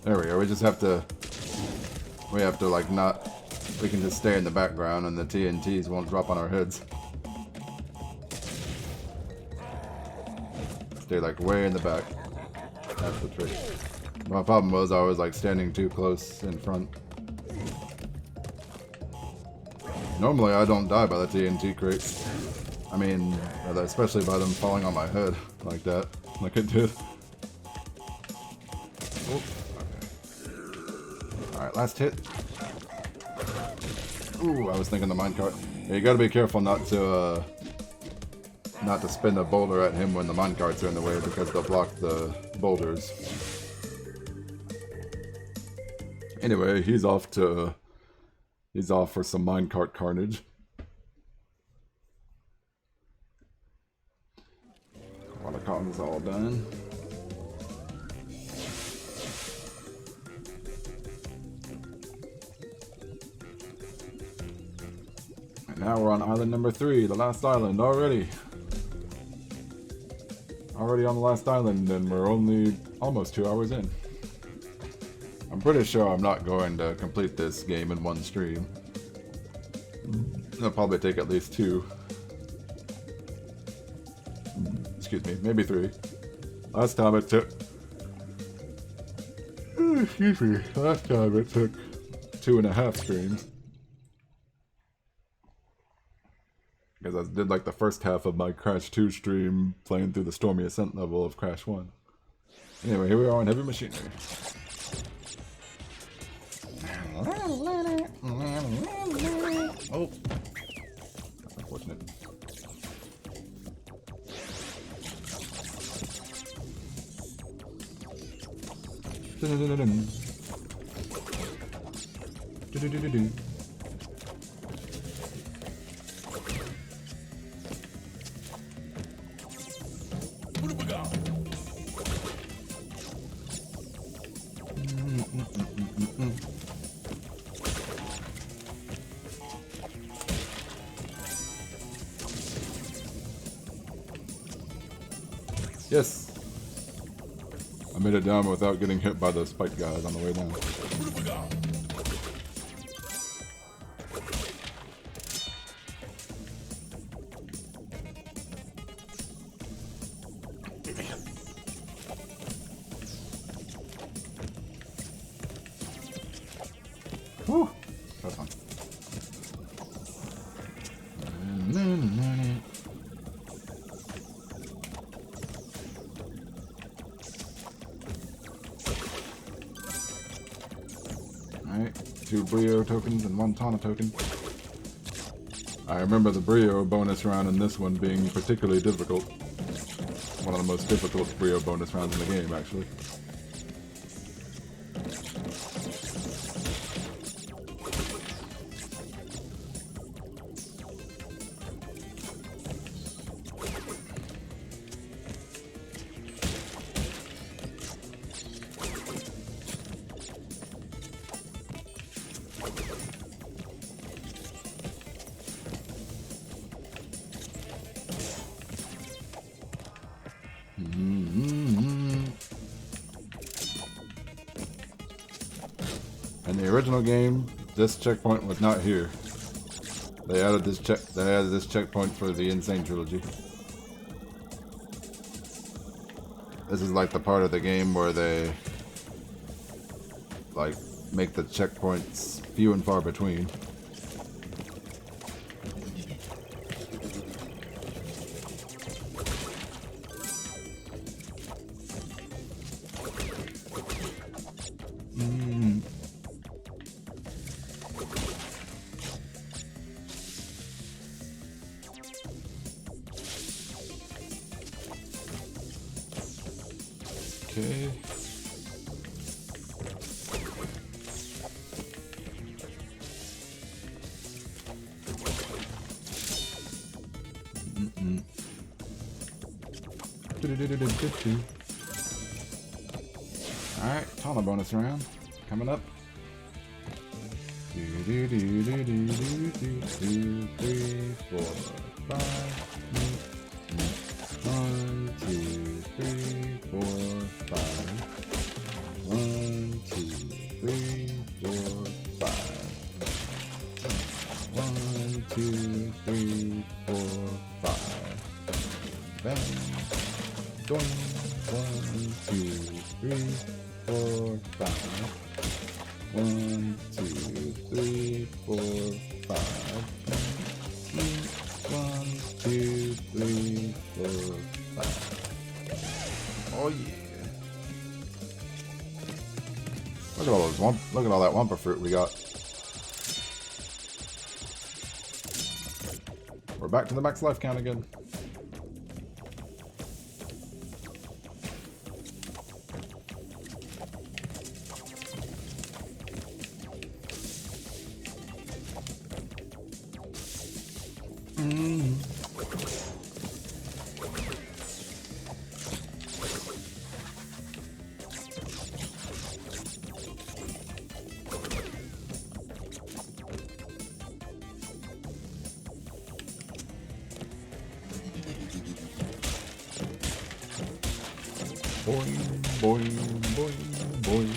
There we go, we have to like not, we can just stay in the background and the TNTs won't drop on our heads. Stay like way in the back. That's the trick. My problem was I was like standing too close in front. Normally I don't die by the TNT crates. I mean, especially by them falling on my head like that, like it did. Oh. Alright, last hit. Ooh, I was thinking the minecart. Yeah, you gotta be careful not to spin a boulder at him when the minecarts are in the way because they'll block the boulders. Anyway, he's off for some minecart carnage. Koala Kong's all done. Now we're on island number 3, the last island, already. Already on the last island, and we're only almost 2 hours in. I'm pretty sure I'm not going to complete this game in one stream. It'll probably take at least 2. Excuse me, maybe 3. Last time it took... Excuse me, last time it took 2.5 streams. Because I did like the first half of my Crash 2 stream playing through the Stormy Ascent level of Crash 1. Anyway, here we are on Heavy Machinery. Oh! That's unfortunate. Dun-dun-dun-dun. Yes! I made it down without getting hit by the spike guys on the way down. Alright, 2 Brio tokens and 1 Tana token. I remember the Brio bonus round in this one being particularly difficult. One of the most difficult Brio bonus rounds in the game, actually. In the original game, this checkpoint was not here. They added this checkpoint for the N-Sane trilogy. This is like the part of the game where they like make the checkpoints few and far between. Okay. Alright, Tana bonus round coming up. 2, 3, 4, 5. 1, 2, 3, 4, 5. 1, 2, 3, 4, 5. 1, 2, 3, 4, 5. Bang. Doing. 1, 2, 3, 4, 5. 1, 2, 3, 4, 5. 1, 2, 3, 4, 5. Oh yeah! Look at all those look at all that Wumpa fruit we got. We're back to the max life count again. Boing, boing, boing, boing, boing.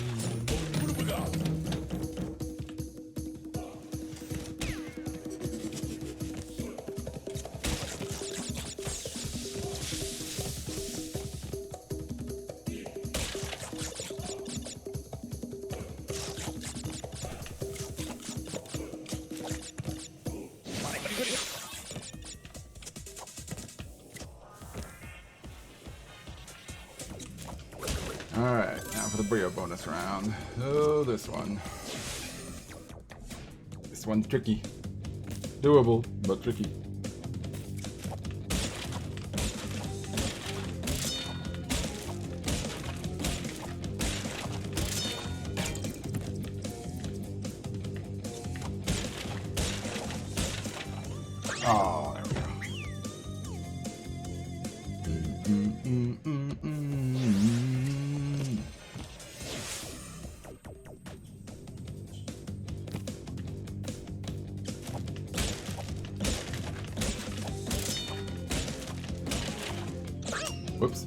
Alright, now for the Brio bonus round. Oh, this one. This one's tricky. Doable, but tricky. Oh, there we go. Whoops.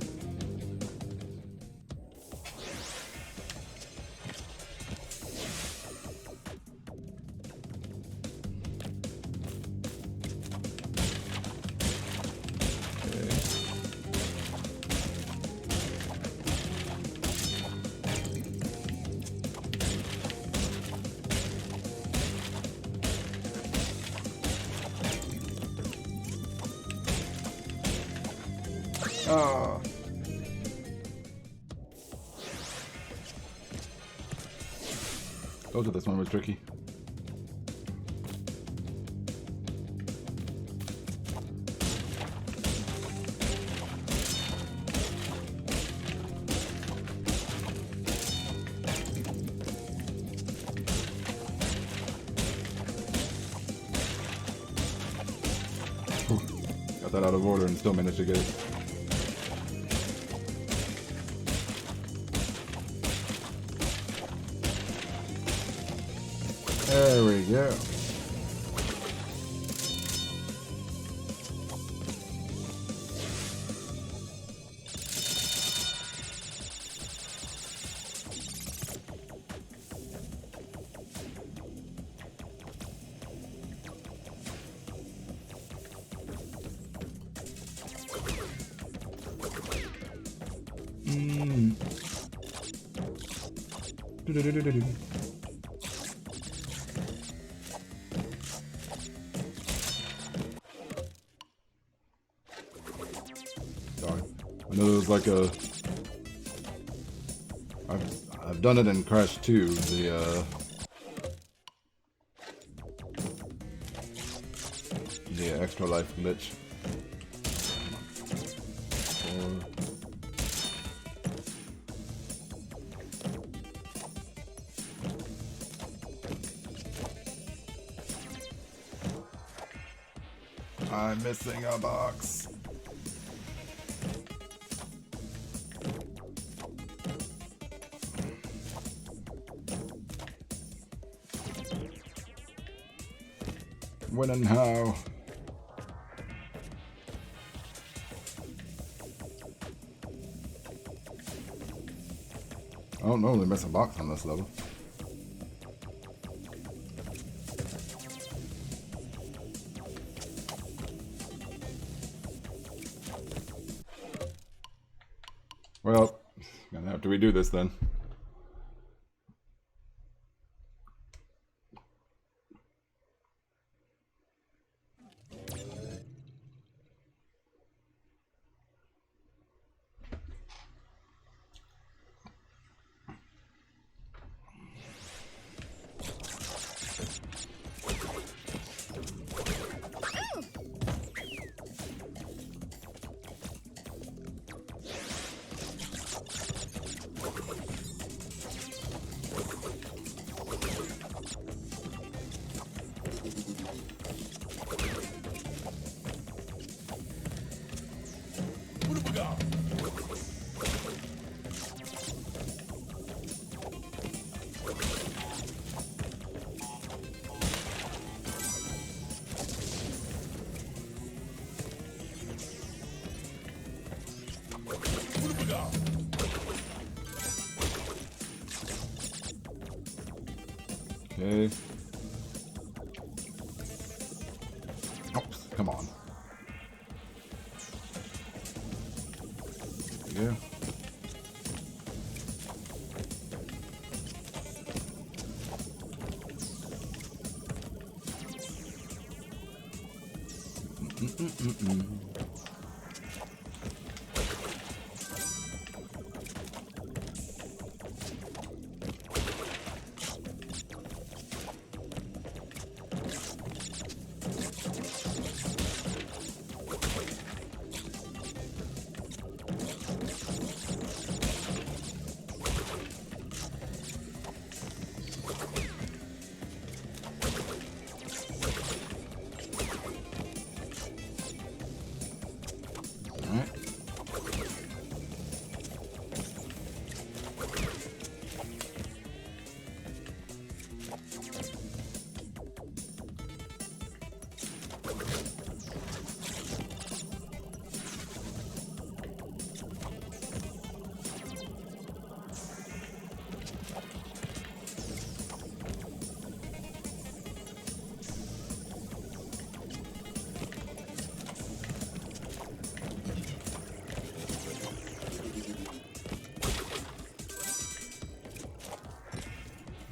Oh. Told you this one was tricky. Got that out of order and still managed to get it. There we go. Do-do-do-do-do-do. Sorry. I know there's like a... I've done it in Crash 2, the extra life glitch. I'm missing a box. When and how? I don't normally miss a box on this level. Well, gonna have to redo this then. Okay. Oops, come on. There you go.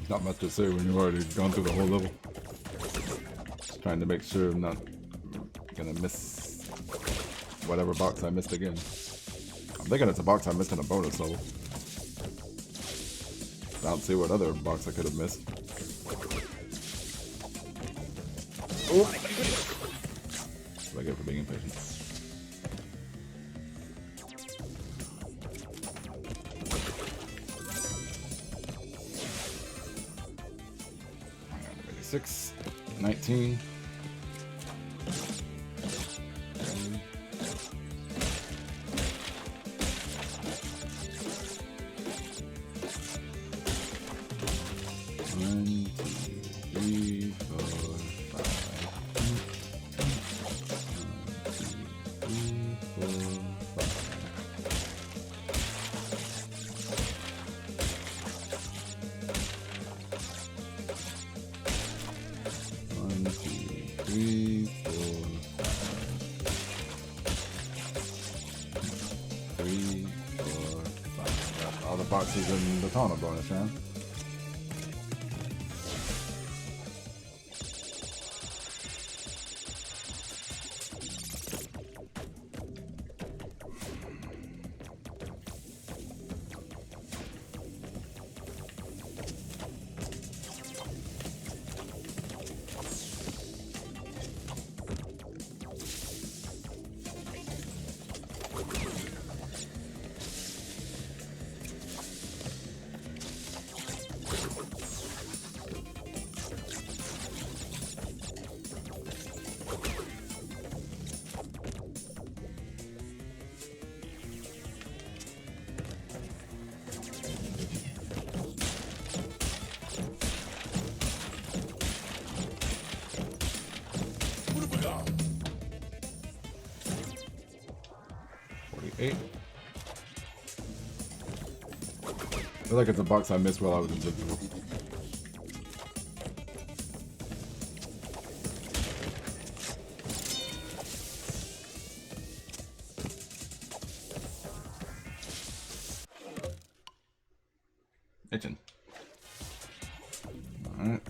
Not much to say when you've already gone through the whole level. Just trying to make sure I'm not gonna miss whatever box I missed again. I'm thinking it's a box I missed in a bonus level. I don't see what other box I could have missed. What do I get for being impatient? Six, 19. All the boxes in the Tana bonus round. I feel like it's a box I missed while I was invisible. Itching. Alright.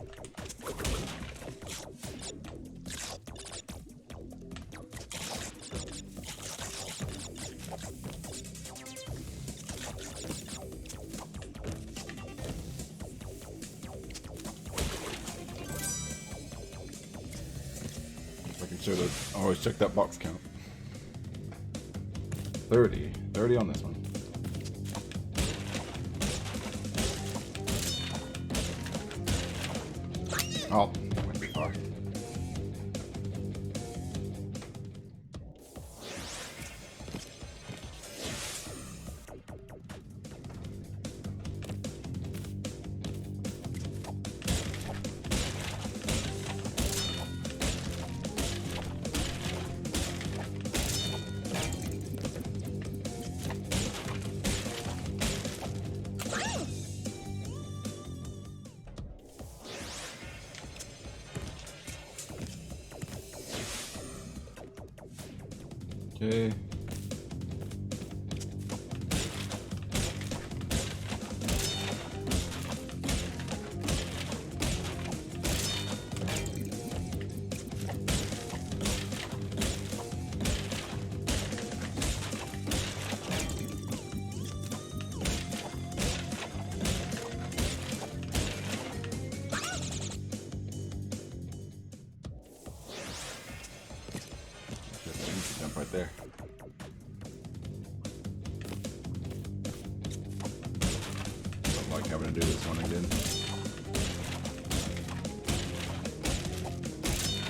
Should have always checked that box count. 30. 30 on this one. Oh, went too far. Okay. Jump right there. Don't like having to do this one again.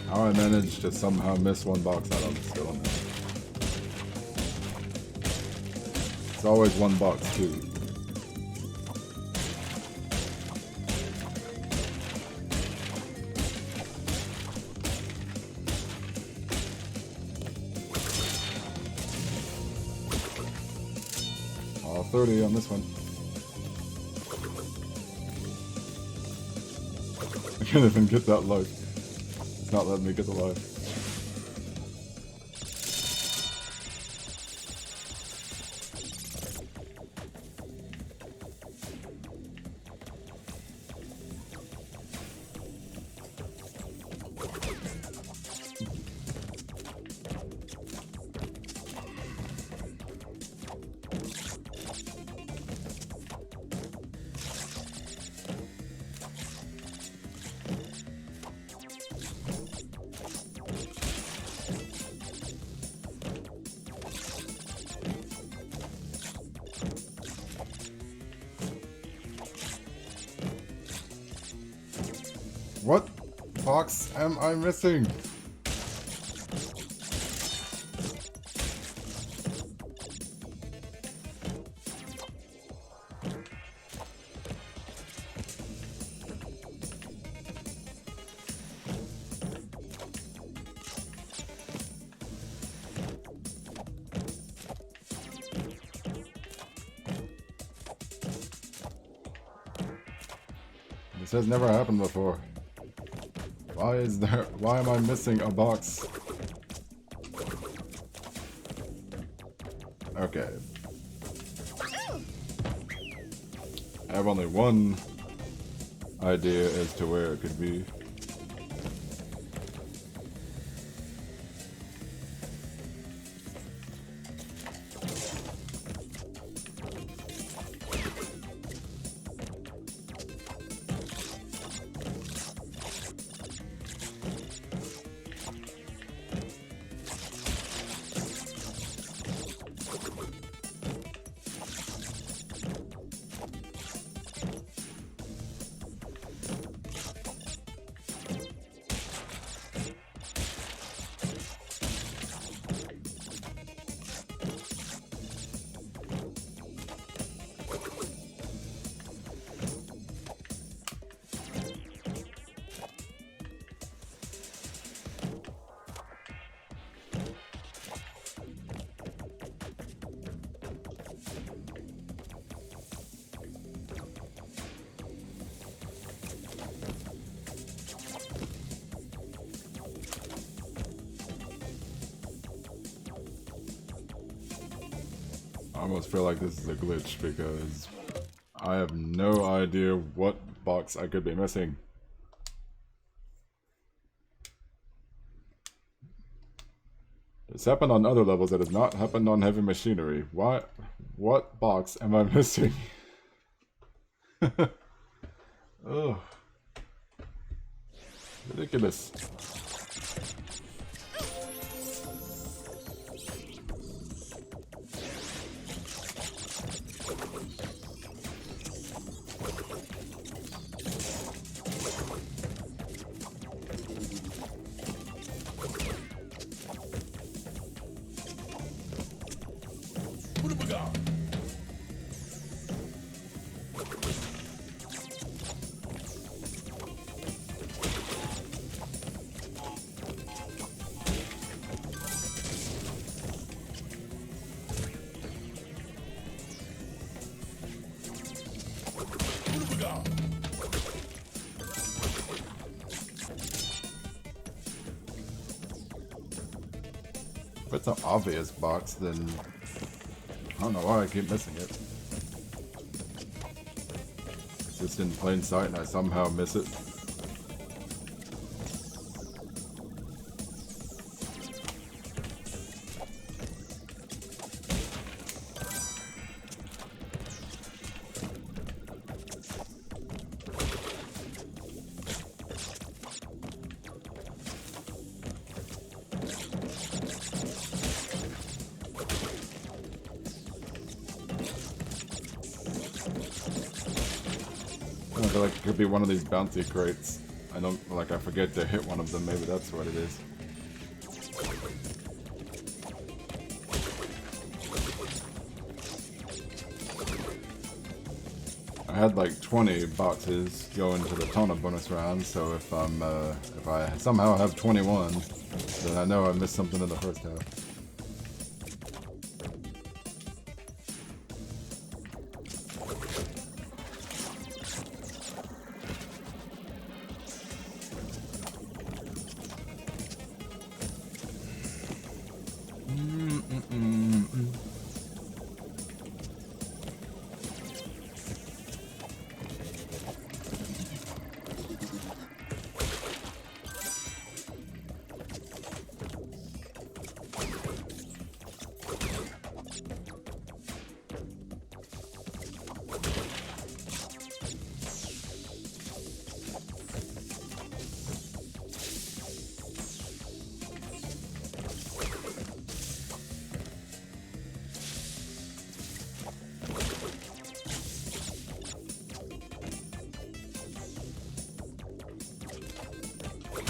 How I managed to somehow miss one box out of still on this. It's always one box too. All 30 on this one. I can't even get that life. It's not letting me get the life. What box am I missing? This has never happened before. Why am I missing a box? Okay. I have only one idea as to where it could be. I almost feel like this is a glitch because I have no idea what box I could be missing. It's happened on other levels that has not happened on heavy machinery. What box am I missing? Oh, ridiculous. If it's an obvious box, then I don't know why I keep missing it. It's just in plain sight and I somehow miss it. I feel like it could be one of these bouncy crates. I forget to hit one of them, maybe that's what it is. I had like 20 boxes go into the Tona bonus round, so if I somehow have 21, then I know I missed something in the first half.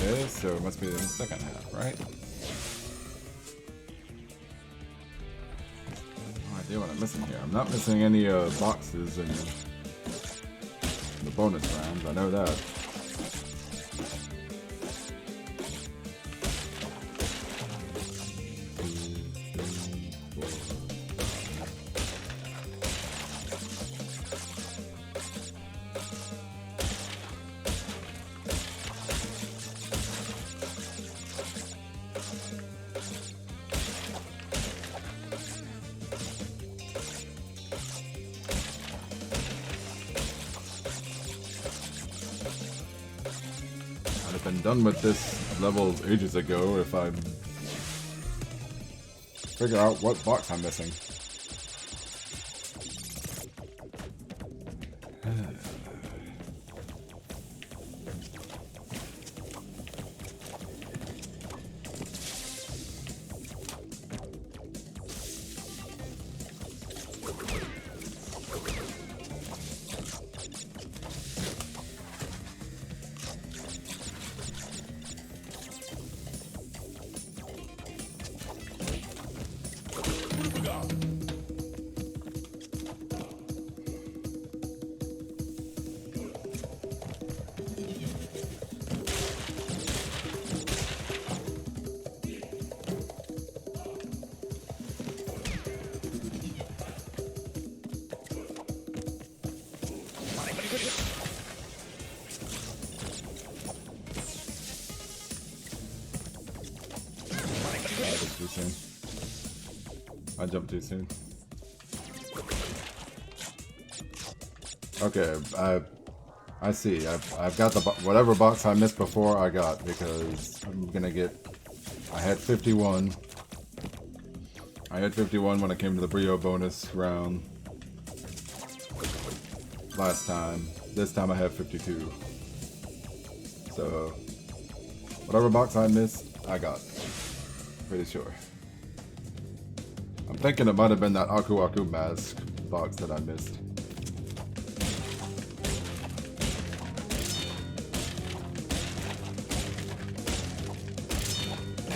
Okay, so it must be the second half, right? No idea what I'm missing here. I'm not missing any boxes in the bonus rounds, I know that. I'd have been done with this level ages ago if I figure out what box I'm missing. Too soon. I jumped too soon. Okay, I see. I've got the whatever box I missed before I got, because I'm gonna get. I had 51. I had 51 when it came to the Brio bonus round last time. This time I have 52. So whatever box I missed, I got. Pretty sure. I'm thinking it might have been that Aku Aku mask box that I missed.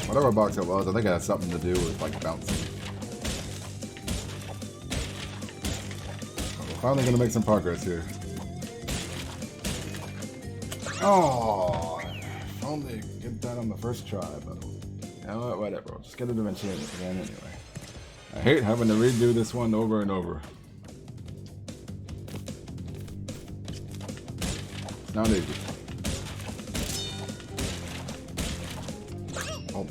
Whatever box it was, I think it had something to do with like bouncing. We're finally gonna make some progress here. Oh, if only get that on the first try, but you know what, whatever. We'll just get it eventually again anyway. I hate having to redo this one over and over. It's not easy. Oh.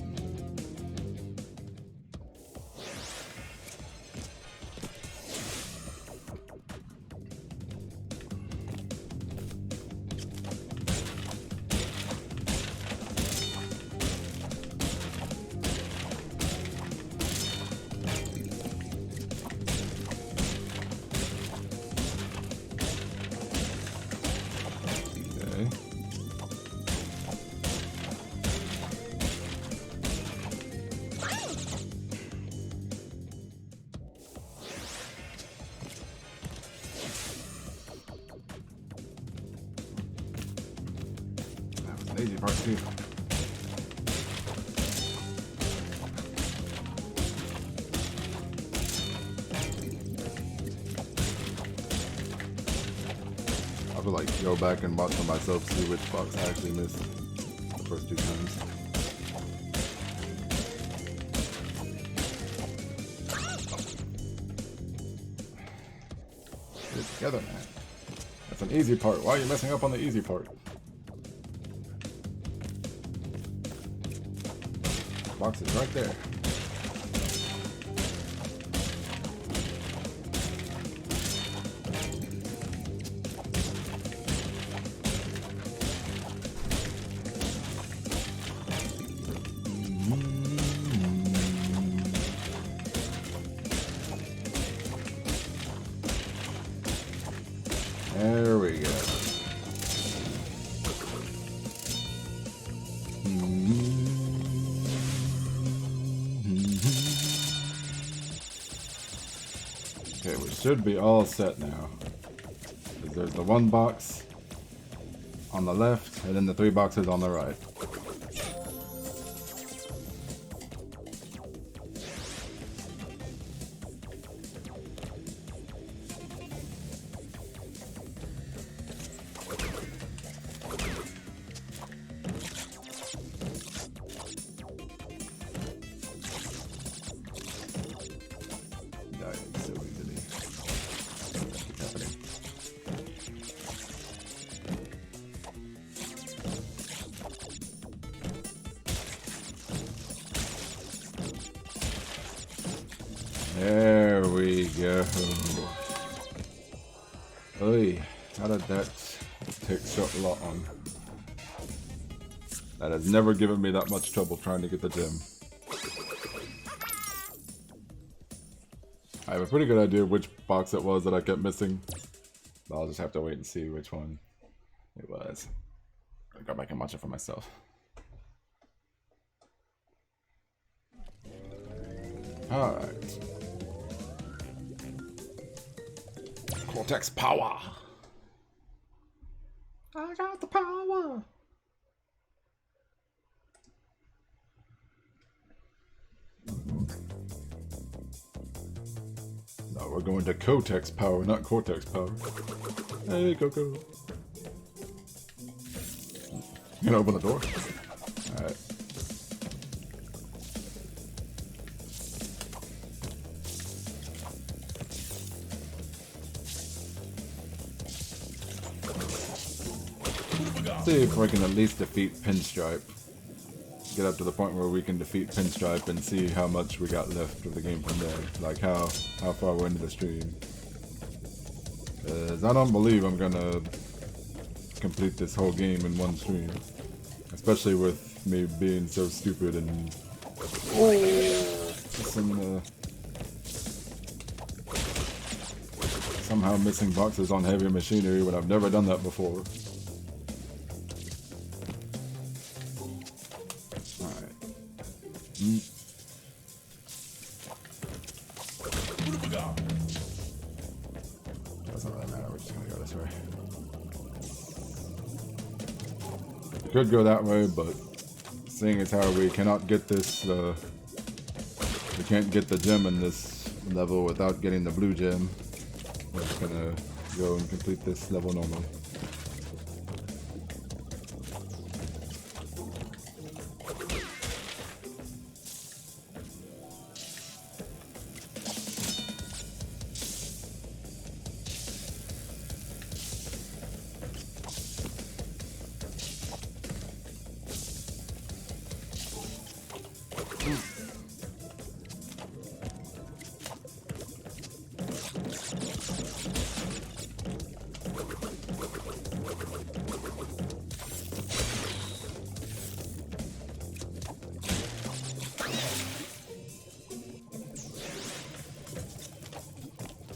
Easy part too. I would like go back and watch for myself, see which box I actually missed the first two times. Get it together, man. That's an easy part. Why are you messing up on the easy part? Box is right there. There we go. Okay, we should be all set now. There's the one box on the left, and then the three boxes on the right. There we go. Oy, how did that take so long? That has never given me that much trouble trying to get the gem. I have a pretty good idea which box it was that I kept missing. But I'll just have to wait and see which one it was. I'll go back and watch it for myself. Alright. Cortex power! I got the power! No, we're going to Cortex power, not Cortex power. Hey, Coco. You gonna open the door? Alright. See if we can at least defeat Pinstripe. Get up to the point where we can defeat Pinstripe and see how much we got left of the game from there. Like how far we're into the stream. Cause I don't believe I'm gonna complete this whole game in one stream. Especially with me being so stupid and somehow missing boxes on heavy machinery when I've never done that before. Doesn't really matter, we're just gonna go this way. We could go that way, but seeing as how we cannot get this, we can't get the gem in this level without getting the blue gem, we're just gonna go and complete this level normally.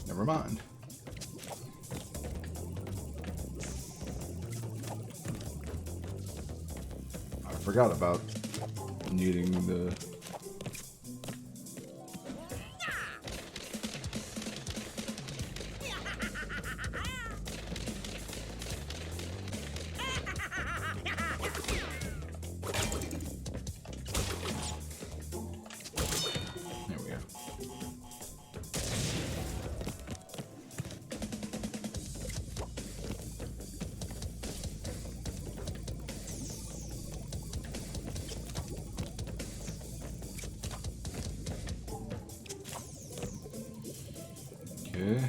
Never mind. I forgot about needing the... There we go. Okay.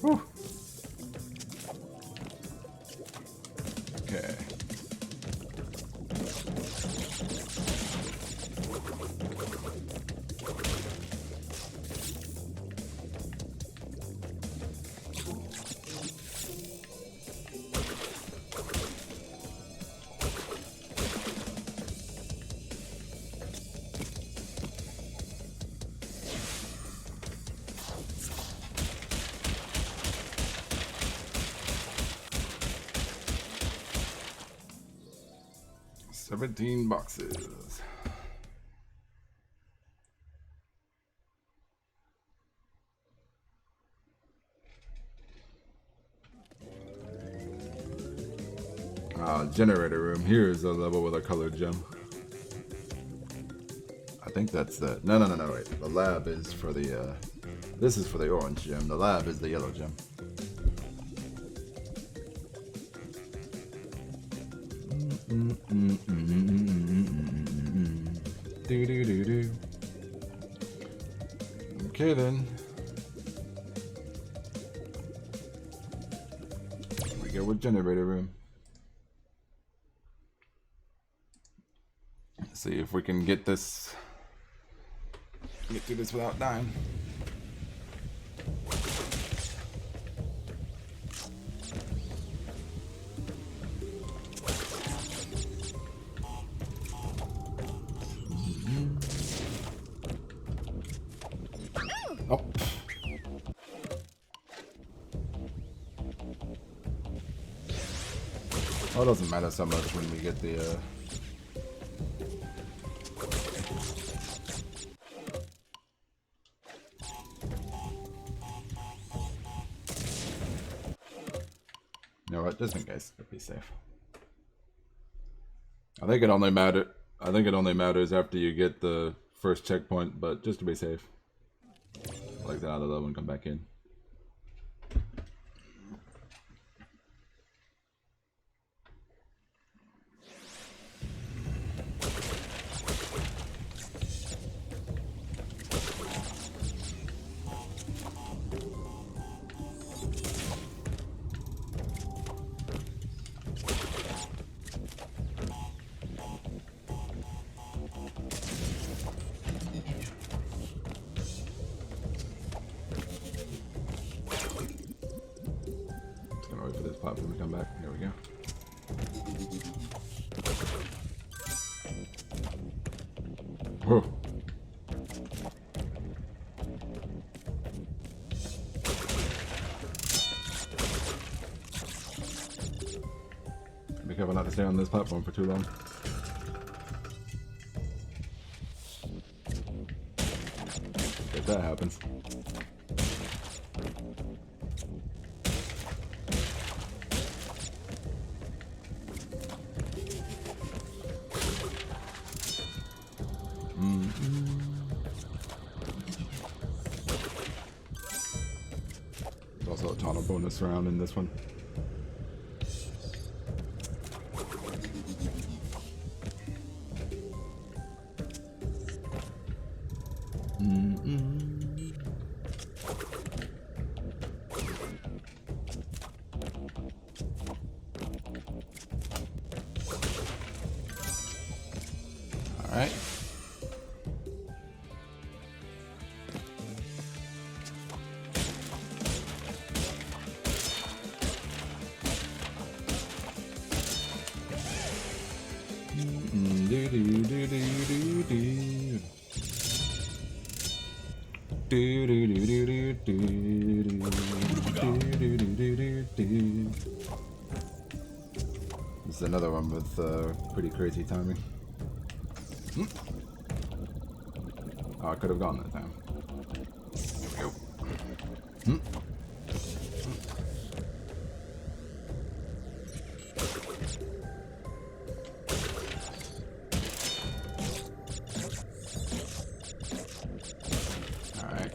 Whew. Okay. $17 boxes. Generator room. Here's a level with a colored gem. I think that's the... No, wait. The lab is for the, this is for the orange gem. The lab is the yellow gem. Do. Okay then. Here we go with generator room. Let's see if we can get through this without dying. Oh. Oh, it doesn't matter so much when we get the you know what, just in case, to be safe. I think it only matters after you get the first checkpoint, but just to be safe. I like that out of that one, come back in. Platform to come back. Here we go. Whoa. Be careful not to stay on this platform for too long. If that happens. There's also a ton of bonus round in this one. All right. This is another one with pretty crazy timing. Oh, I could have gone that time. Here we go. Alright.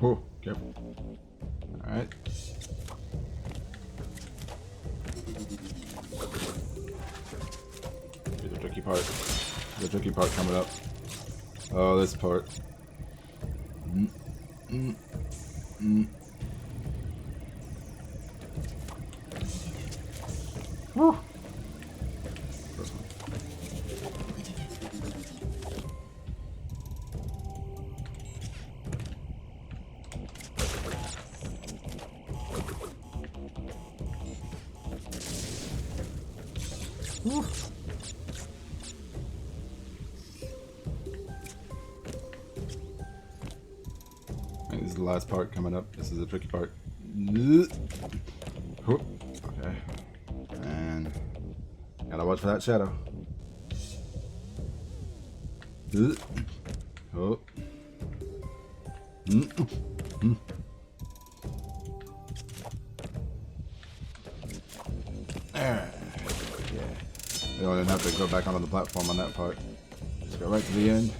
Oh, careful. Alright. Here's the tricky part. The tricky part coming up. Oh, this part. Woo. First one. Woo. This is the last part coming up. This is the tricky part. Okay. And gotta watch for that shadow. Oh. Yeah. You don't even have to go back onto the platform on that part. Just go right to the end.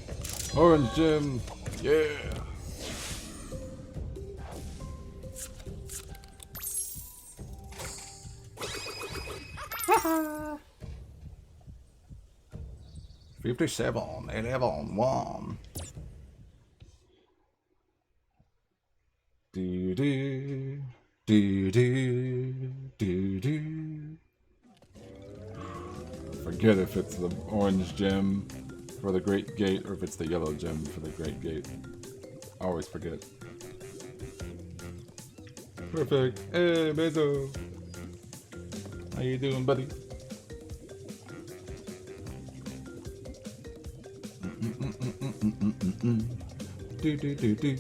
Orange gem. Yeah. Haha. 57, 11, 1. Do do do do do do. Forget if it's the orange gem for the Great Gate or if it's the yellow gem for the Great Gate. I always forget. Perfect. Hey, Bezo. How you doing, buddy? Do do do do.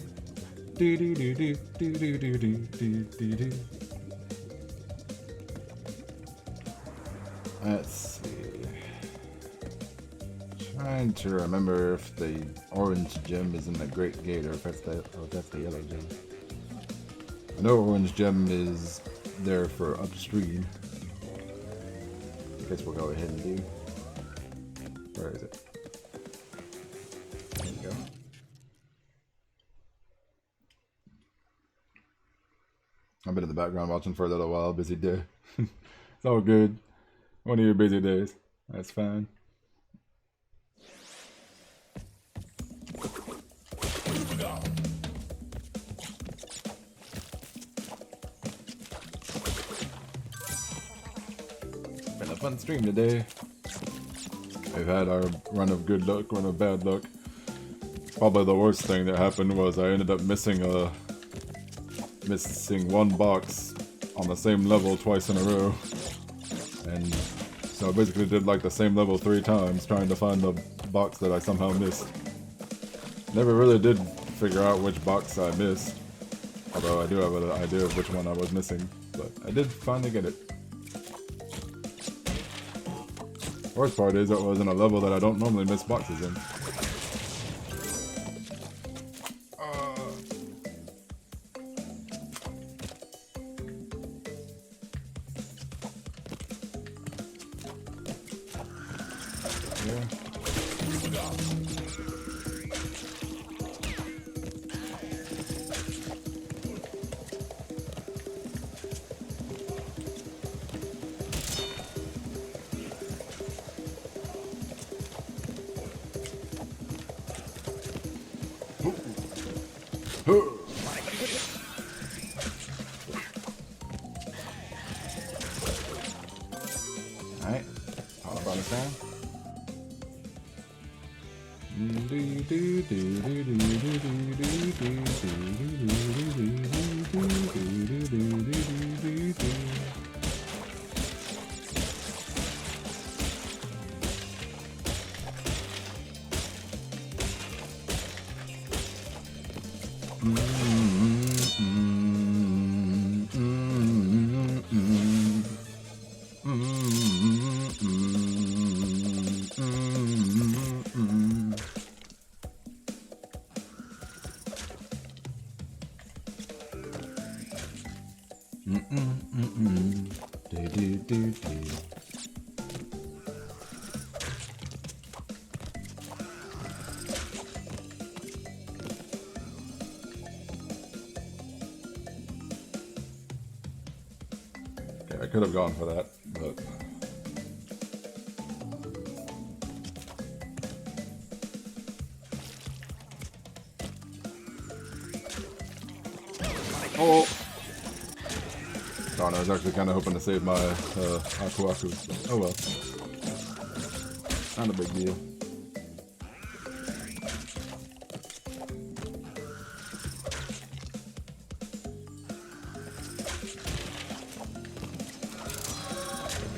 Do do do do do do do do do do. Let's see. Trying to remember if the orange gem is in the Great Gate or if that's the yellow gem. I know orange gem is there for upstream. I guess we'll go ahead and do. Where is it? There you go. I've been in the background watching for a little while. Busy day. It's all good. One of your busy days. That's fine. Been a fun stream today. We've had our run of good luck, run of bad luck. Probably the worst thing that happened was I ended up missing one box on the same level twice in a row. And so I basically did like the same level 3 times trying to find the box that I somehow missed. Never really did figure out which box I missed. Although I do have an idea of which one I was missing. But I did finally get it. Worst part is it was in a level that I don't normally miss boxes in. Alright, all about the sound. I could have gone for that, but oh! Darn, I was actually kind of hoping to save my Aku Aku. Oh well. Not a big deal.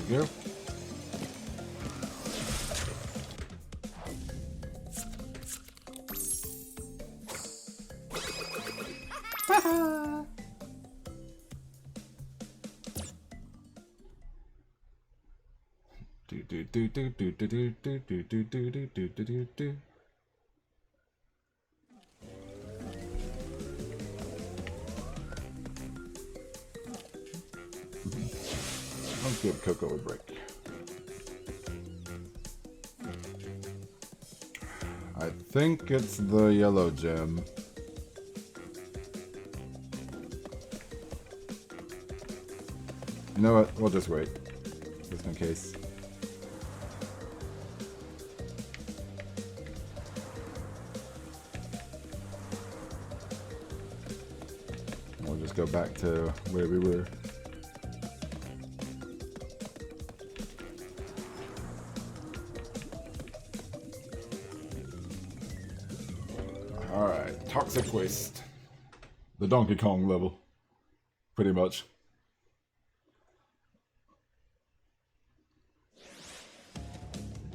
There we go. Haha. Do do do do do do do do do do do do do do do. Let's give Coco a break. I think it's the yellow gem. You know what? We'll just wait. Just in case. We'll just go back to where we were. Alright, Toxic Waste. The Donkey Kong level. Pretty much.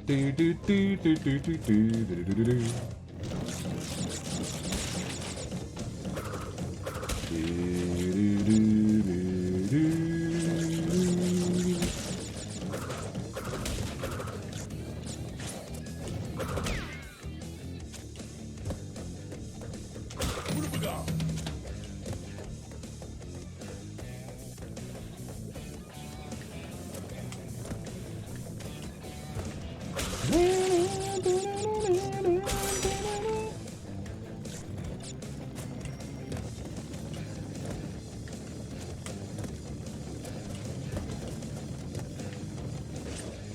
Do do do do do do do do do do.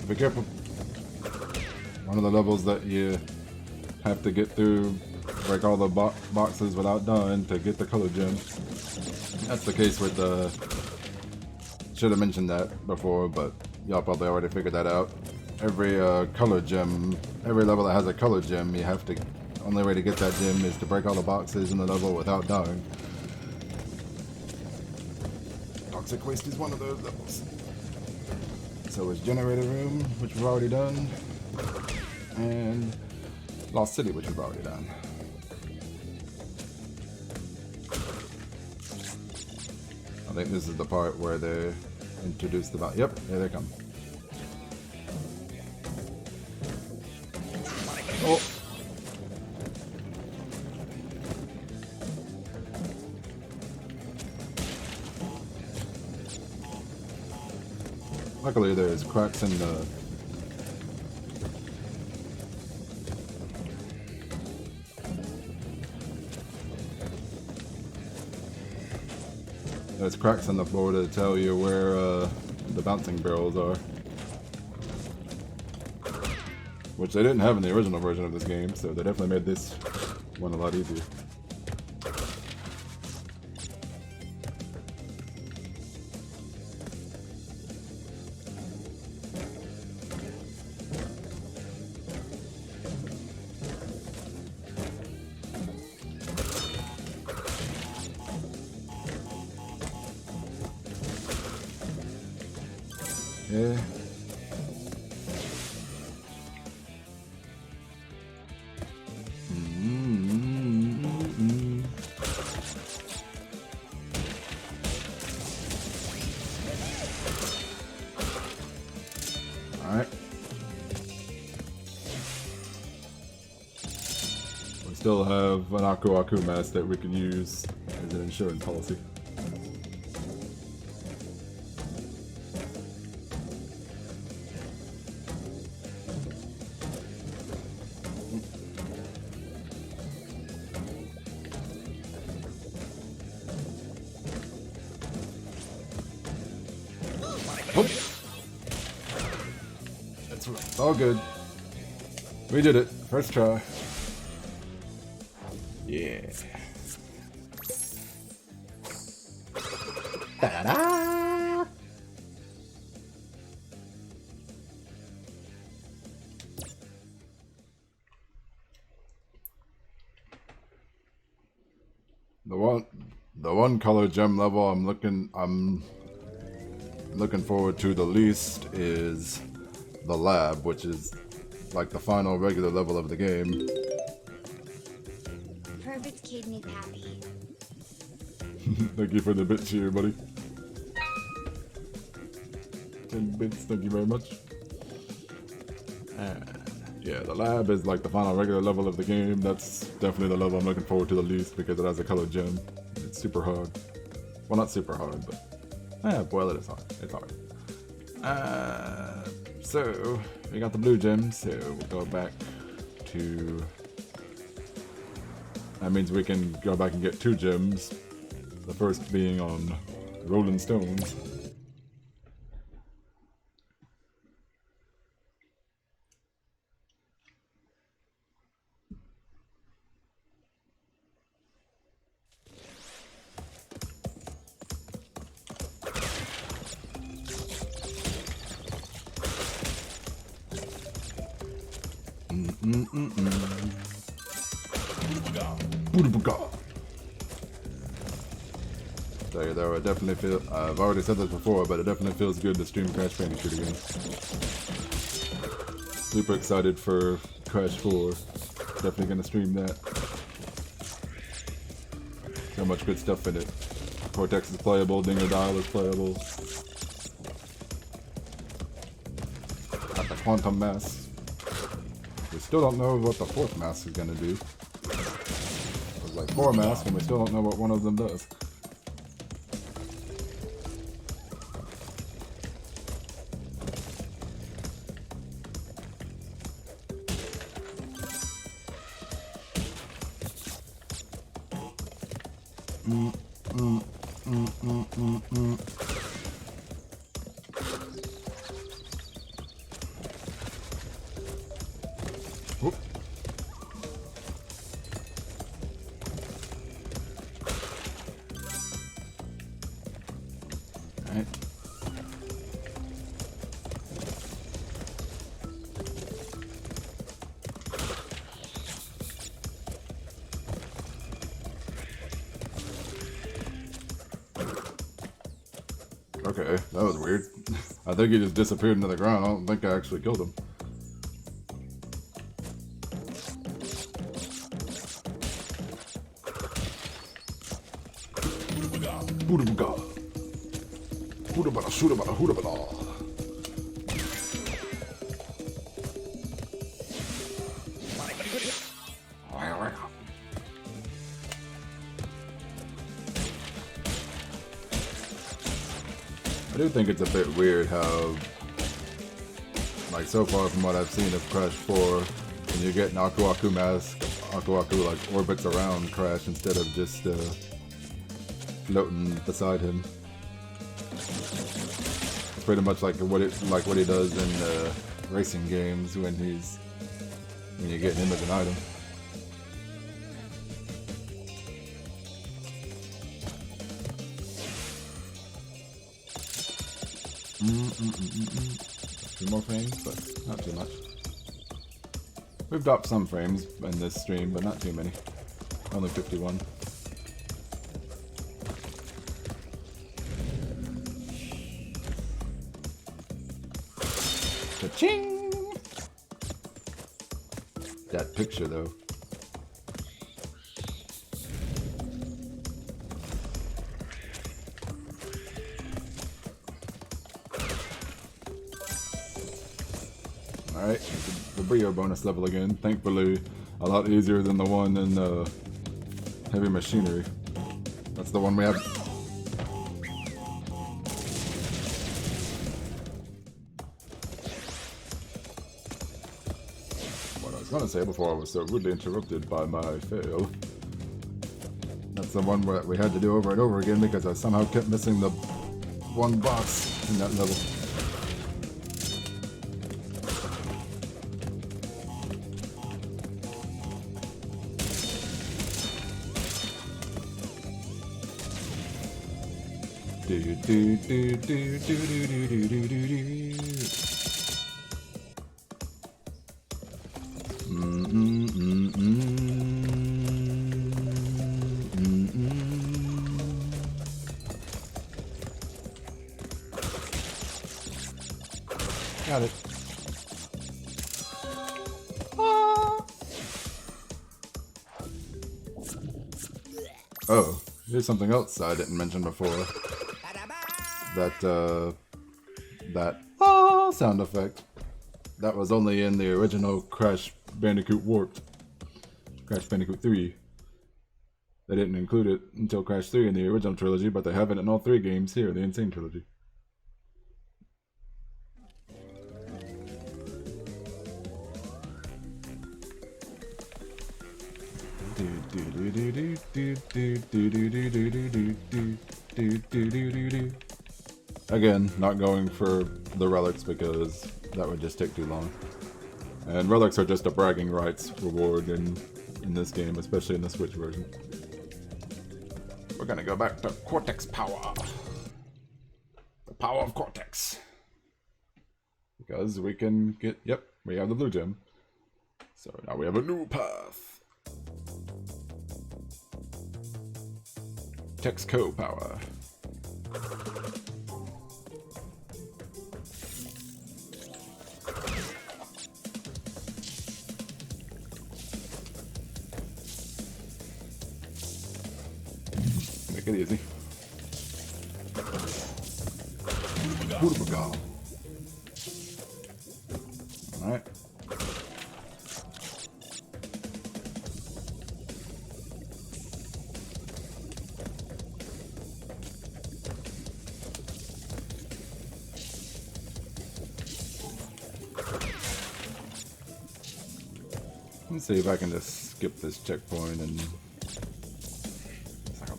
Be careful. One of the levels that you have to get through, break all the boxes without dying to get the color gem. That's the case with the... Should have mentioned that before, but y'all probably already figured that out. Every color gem, every level that has a color gem, you have to... Only way to get that gem is to break all the boxes in the level without dying. Toxic Waste is one of those levels. So it's Generator Room, which we've already done, and Lost City, which we've already done. I think this is the part where they introduce the... Yep, there they come. Oh! Luckily there's cracks in the... There's cracks in the floor to tell you where the bouncing barrels are. Which they didn't have in the original version of this game, so they definitely made this one a lot easier. Yeah. Alright. We still have an Aku Aku mask that we can use as an insurance policy. It's all good. We did it. First try. Yeah. Ta-da! The one color gem level I'm looking forward to the least is the lab, which is like the final regular level of the game. Perfect kid me happy. Thank you for the bits here, buddy. 10 bits, thank you very much. And yeah, the lab is like the final regular level of the game. That's definitely the level I'm looking forward to the least because it has a color gem. It's super hard. Well, not super hard, but well, it is hard. It's hard. So we got the blue gems, so we'll go back to. That means we can go back and get 2 gems. The first being on Rolling Stones. Tell you though, it definitely feels. I've already said this before, but it definitely feels good to stream Crash Bandicoot again. Super excited for Crash 4. Definitely gonna stream that. So much good stuff in it. Cortex is playable, Dinger Dial is playable. Got the Quantum Mask. We still don't know what the 4th mask is gonna do. There's like 4 masks, and we still don't know what one of them does. Whoop. Alright. Okay, that was weird. I think he just disappeared into the ground. I don't think I actually killed him. Boodabaga. Hoodabada, shoodabada, hoodabada. I do think it's a bit weird how, like, so far from what I've seen of Crash 4, when you get an Aku Aku mask, Aku Aku like orbits around Crash instead of just floating beside him. It's pretty much like what he does in racing games when you get him as an item. A few more frames, but not too much. We've dropped some frames in this stream, but not too many. Only 51. Cha-ching! That picture, though. Alright, the Brio bonus level again. Thankfully, a lot easier than the one in Heavy Machinery. That's the one we have. What I was gonna say before I was so rudely interrupted by my fail. That's the one where we had to do over and over again because I somehow kept missing the one box in that level. Do do do do do do do do do do. Got it. Oh, here's something else I didn't mention before. That sound effect. That was only in the original Crash Bandicoot Warped. Crash Bandicoot 3. They didn't include it until Crash 3 in the original trilogy, but they have it in all 3 games here, the N-Sane trilogy. Again, not going for the relics because that would just take too long. And relics are just a bragging rights reward in this game, especially in the Switch version. We're gonna go back to Cortex power. The power of Cortex. Because we can get, yep, we have the blue gem. So now we have a new path. Texco power. Make it easy. Alright. Let's see if I can just skip this checkpoint and it's like a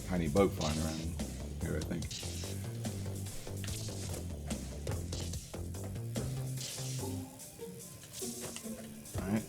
tiny boat flying around here, I think. Alright.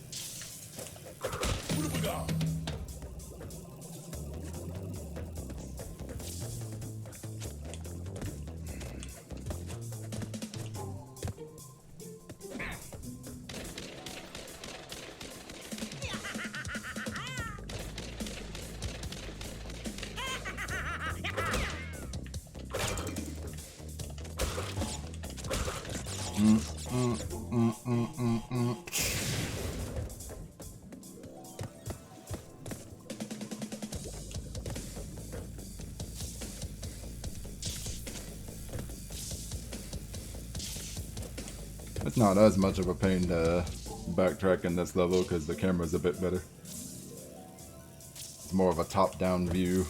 It's not as much of a pain to backtrack in this level because the camera's a bit better. It's more of a top-down view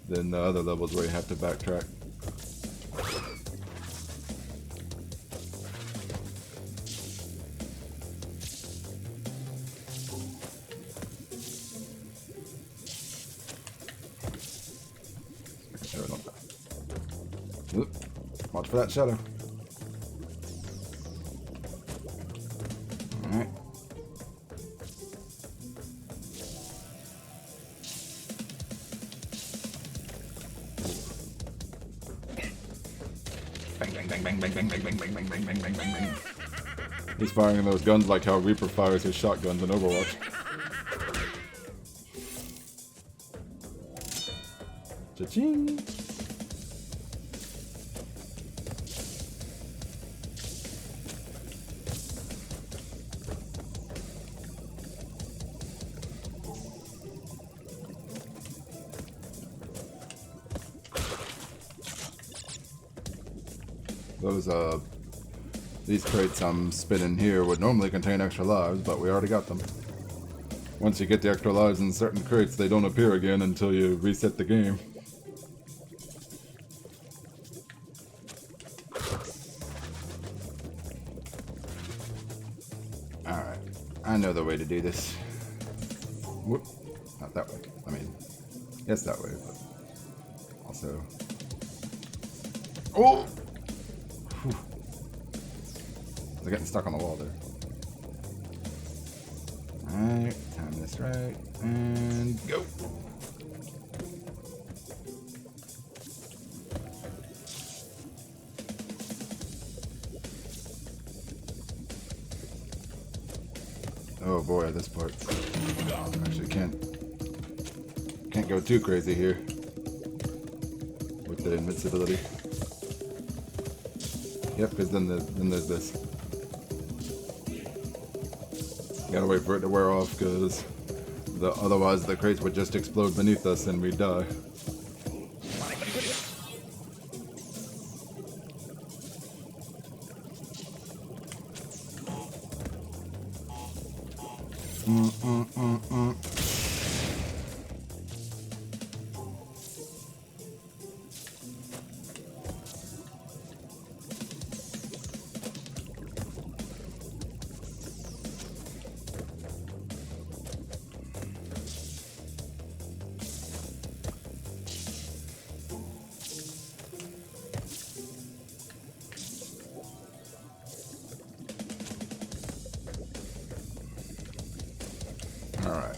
than the other levels where you have to backtrack. Oop. Watch for that shadow. Alright. Bang, bang, bang, bang, bang, bang, bang, bang, bang, bang, bang, bang, bang, bang. He's firing those guns like how Reaper fires his shotguns in Overwatch. Cha-ching! These crates I'm spinning here would normally contain extra lives, but we already got them. Once you get the extra lives in certain crates, they don't appear again until you reset the game. Alright, I know the way to do this. Whoop, not that way. I mean, yes, that way, but also... Oh! Whew. They're getting stuck on the wall there. Alright, time this right, and go! Oh boy, this part. Actually can't go too crazy here with the invincibility. Yep, because then there's this. Gotta wait for it to wear off, because otherwise the crates would just explode beneath us and we'd die.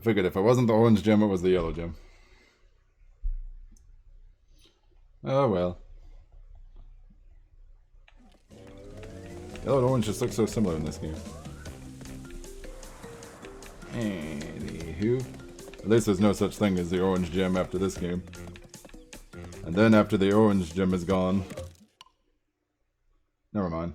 I figured if it wasn't the orange gem, it was the yellow gem. Oh well. Yellow and orange just look so similar in this game. Anywho. At least there's no such thing as the orange gem after this game. And then after the orange gem is gone... Never mind.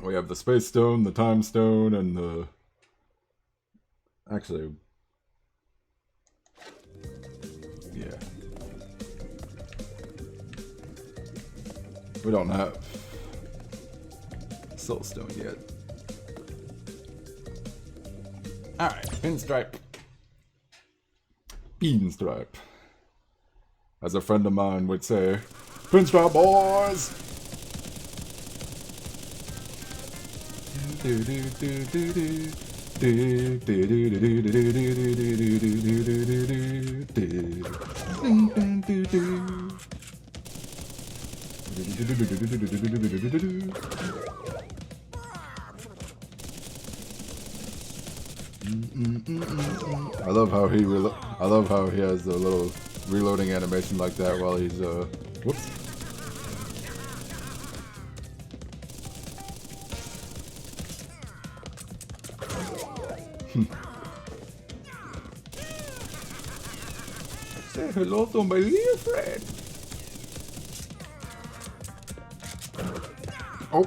We have the space stone, the time stone, and the... Actually... Yeah. We don't have soul stone yet. Alright, pinstripe. Beanstripe. As a friend of mine would say, pinstripe boys! I love how he has a little reloading animation like that while he's whoops. Say hello to my little friend. Oh,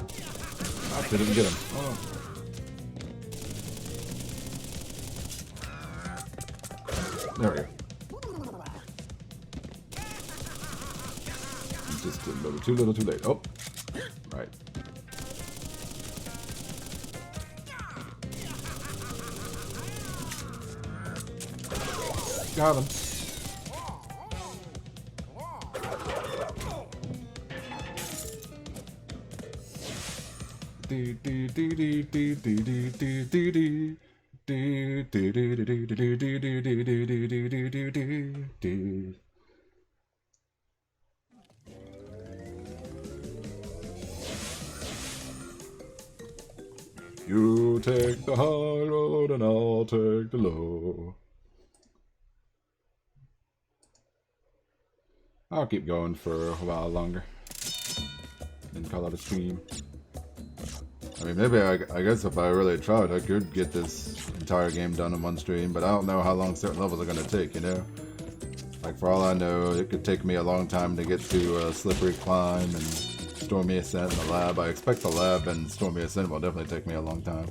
I didn't get him. Oh. There we go. Just a little too late. Oh, right. Got him. You take the high road and I'll take the low. I'll keep going for a while longer. Then call it a stream. I mean, maybe I guess if I really tried, I could get this entire game done in one stream, but I don't know how long certain levels are going to take, you know? Like, for all I know, it could take me a long time to get to Slippery Climb and Stormy Ascent in the lab. I expect the lab and Stormy Ascent will definitely take me a long time.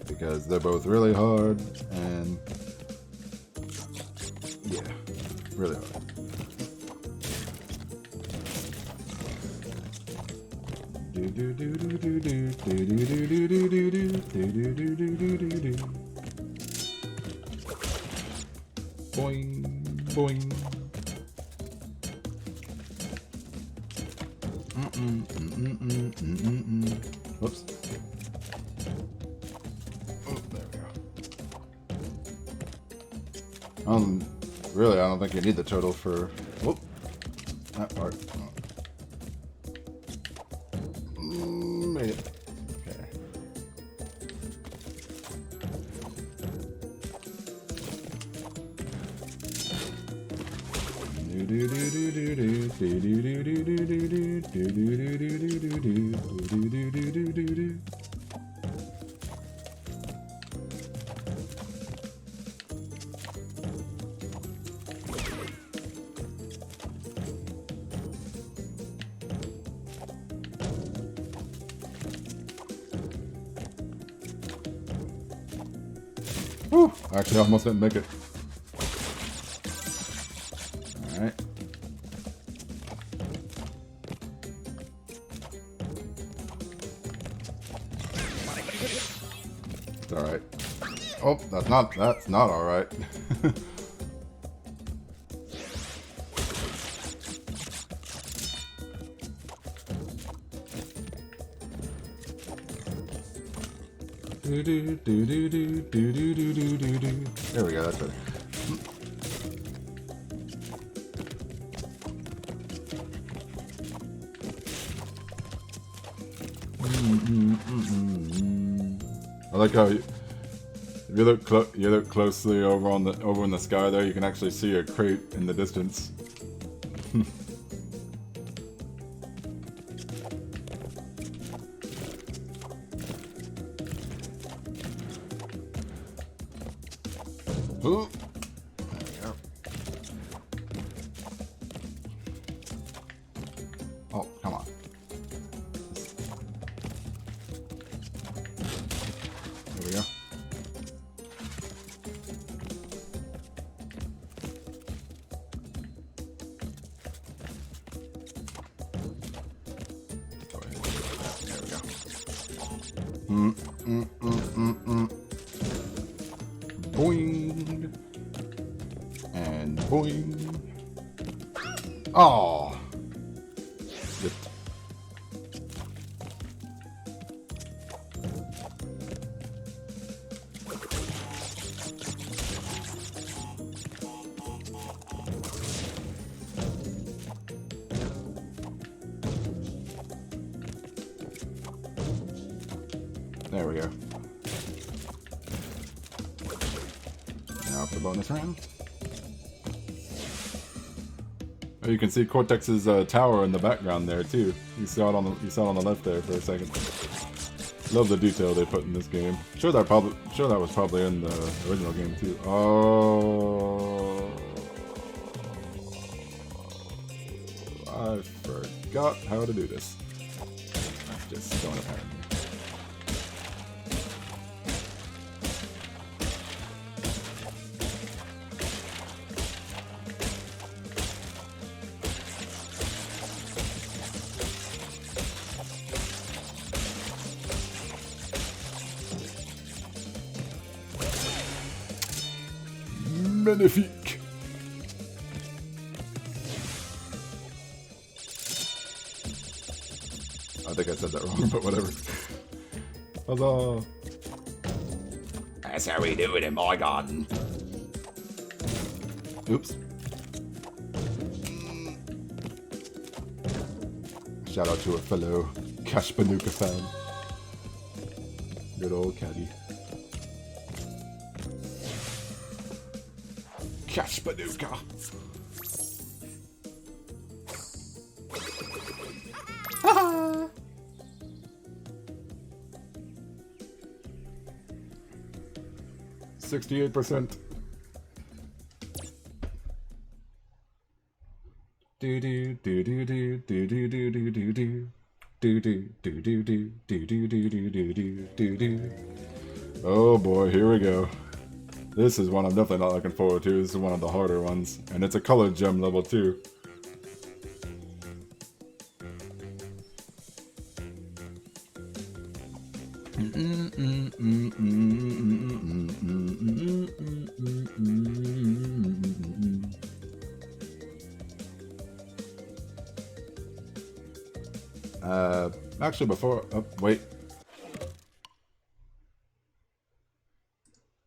Because they're both really hard, and... yeah, really hard. Boing, boing. Whoops. Oh, there we go. Really, I don't think you need the turtle for... whoop. That part. Made it. Okay. Whew, actually almost didn't make it. Alright. It's alright. Oh, that's not alright. Do do do do do do do do do do do. There we go. That's better. I like how if you look closely over in the sky there, you can actually see a crate in the distance. Ooh. There we go. Oh, come on. There we go. There we go. Boing. And boing. Oh. There we go. Now for the bonus round. Oh, you can see Cortex's tower in the background there too. You saw it on the left there for a second. Love the detail they put in this game. Sure that was probably in the original game too. Oh, I forgot how to do this. Just don't apparently. Magnifique. I think I said that wrong, but whatever. Huzzah! That's how we do it in my garden. Oops. Shout out to a fellow Cash Banuka fan. Good old caddy. Cash Banuka. Haha. 68%. Do do do do do do do do do do do. Do do do do do do do do do do do do. Oh boy, here we go. This is one I'm definitely not looking forward to. This is one of the harder ones, and it's a colored gem level too. Actually, before... Oh, wait.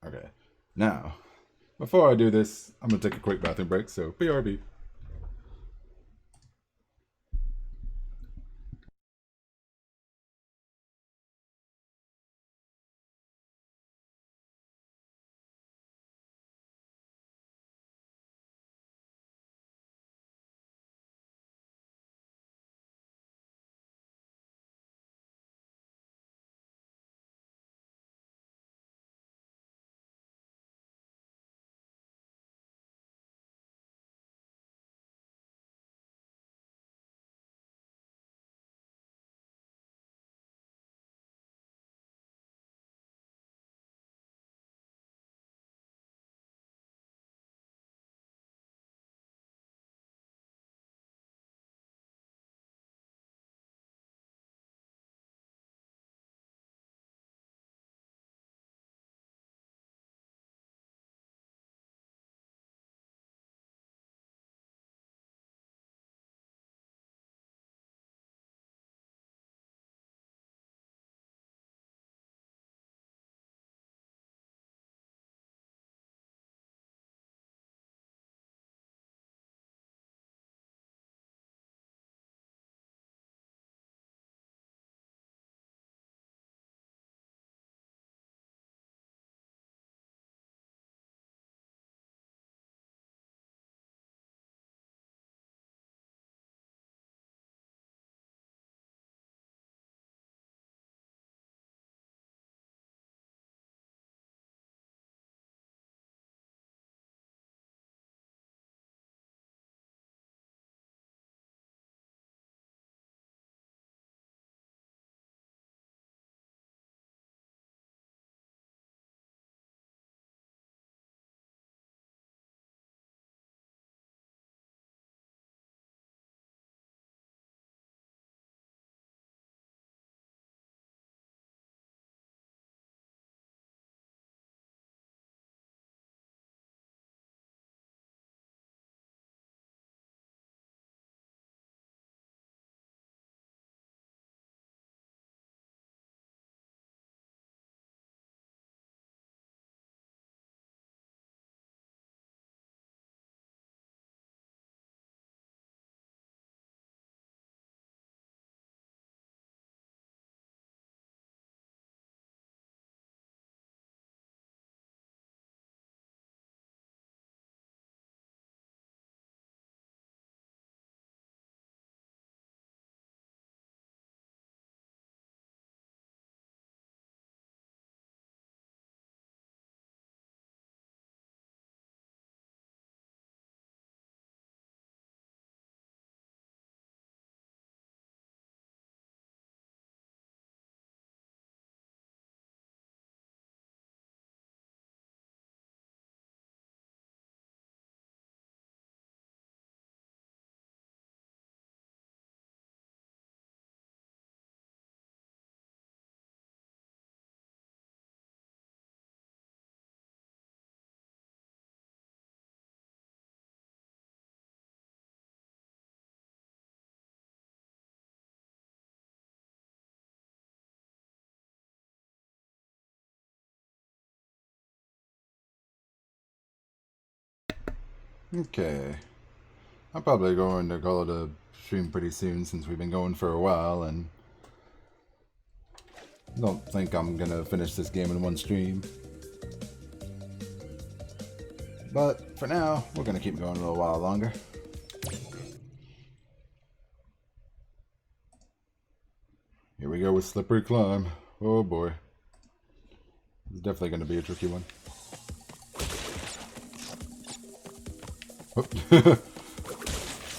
Okay. Now, before I do this, I'm going to take a quick bathroom break, so BRB. Okay. I'm probably going to call it a stream pretty soon since we've been going for a while, and I don't think I'm gonna finish this game in one stream. But for now, we're gonna keep going a little while longer. Here we go with Slippery Climb. Oh boy. It's definitely gonna be a tricky one. Oh.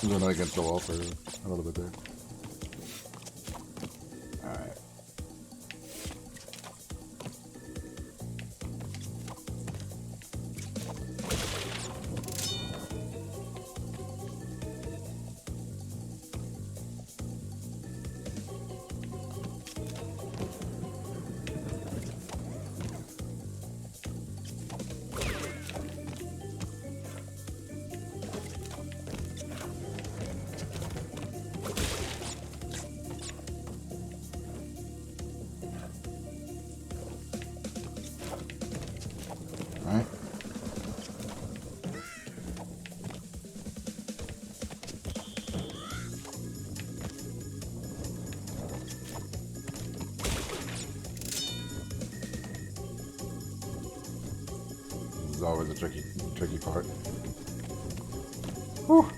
Went against the wall for a little bit there. Alright. Alright. This is always a tricky part. Whew.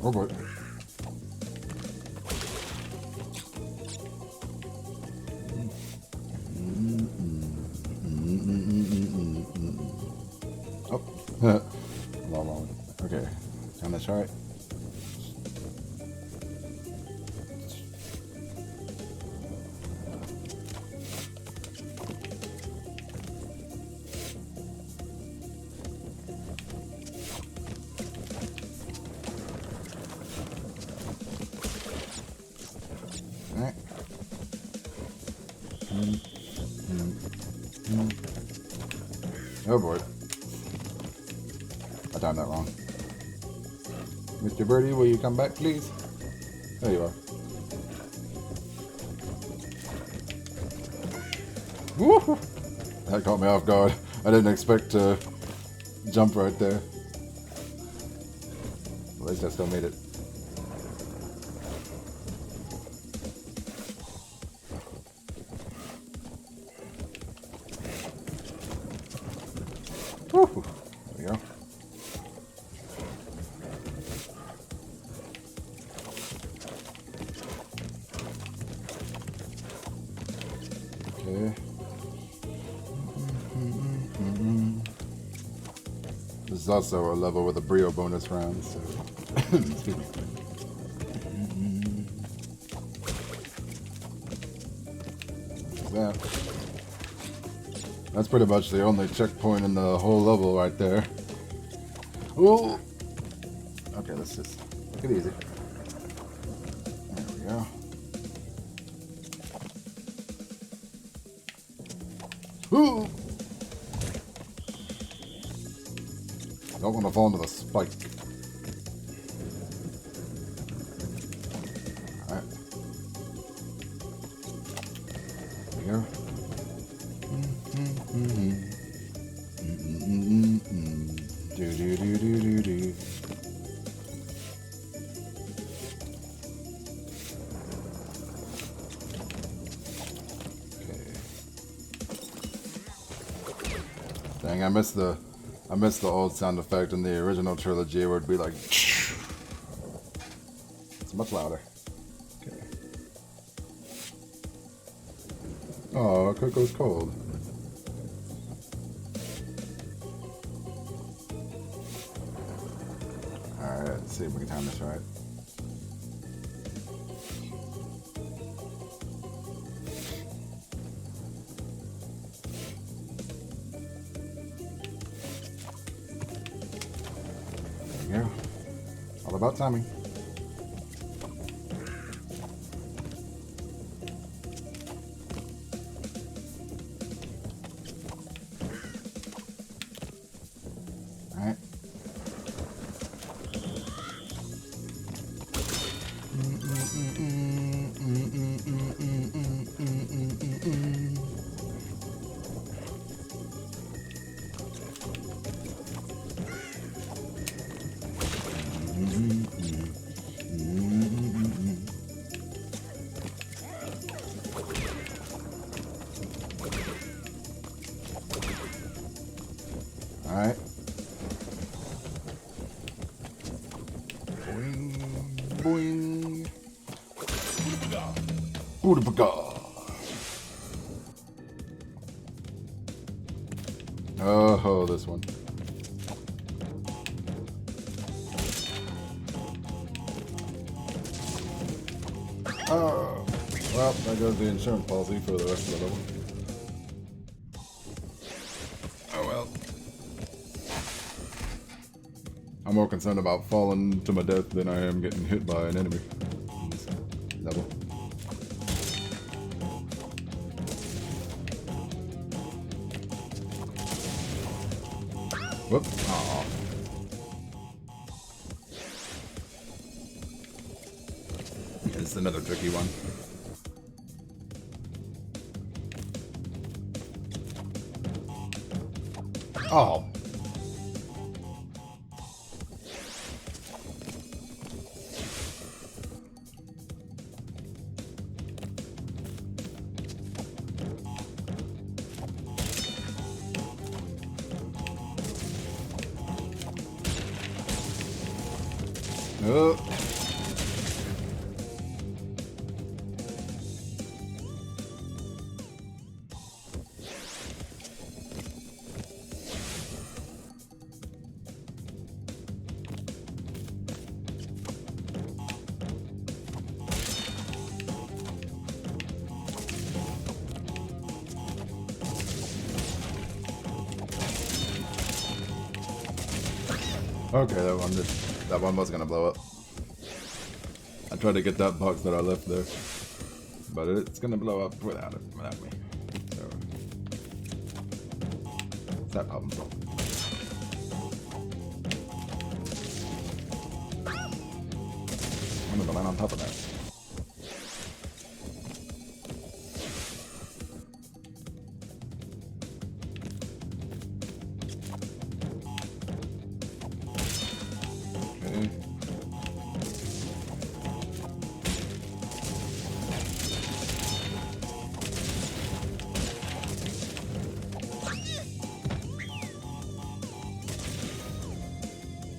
Oh boy. Oh. Long. Okay. Time to try it. Alright. Oh boy. I timed that wrong. Mr. Birdie, will you come back, please? There you are. Woo! That caught me off guard. I didn't expect to jump right there. At least I still made it. Woo! There we go. Okay. This is also a level with a Brio bonus round, so. Excuse me. There's that. That's pretty much the only checkpoint in the whole level right there. Ooh! Okay, let's just take it easy. There we go. Ooh! Don't want to fall into the spike. Alright. There we go. Do. Okay. Dang, I missed the old sound effect in the original trilogy where it'd be like. It's much louder. Okay. Oh, Coco's cold. Alright, let's see if we can time this right. There we go. All about timing. Alright. Alright. Boing, boing. Boodabaga. Oh, this one. Oh, well, there goes the insurance policy for the rest of the level. Oh well. I'm more concerned about falling to my death than I am getting hit by an enemy in this level. Whoop. Aw. It's another tricky one. Oh. Oh. Okay, that one was gonna blow up. I tried to get that box that I left there, but it's gonna blow up without me. So it's that problem solved. I'm gonna land on top of that. Okay.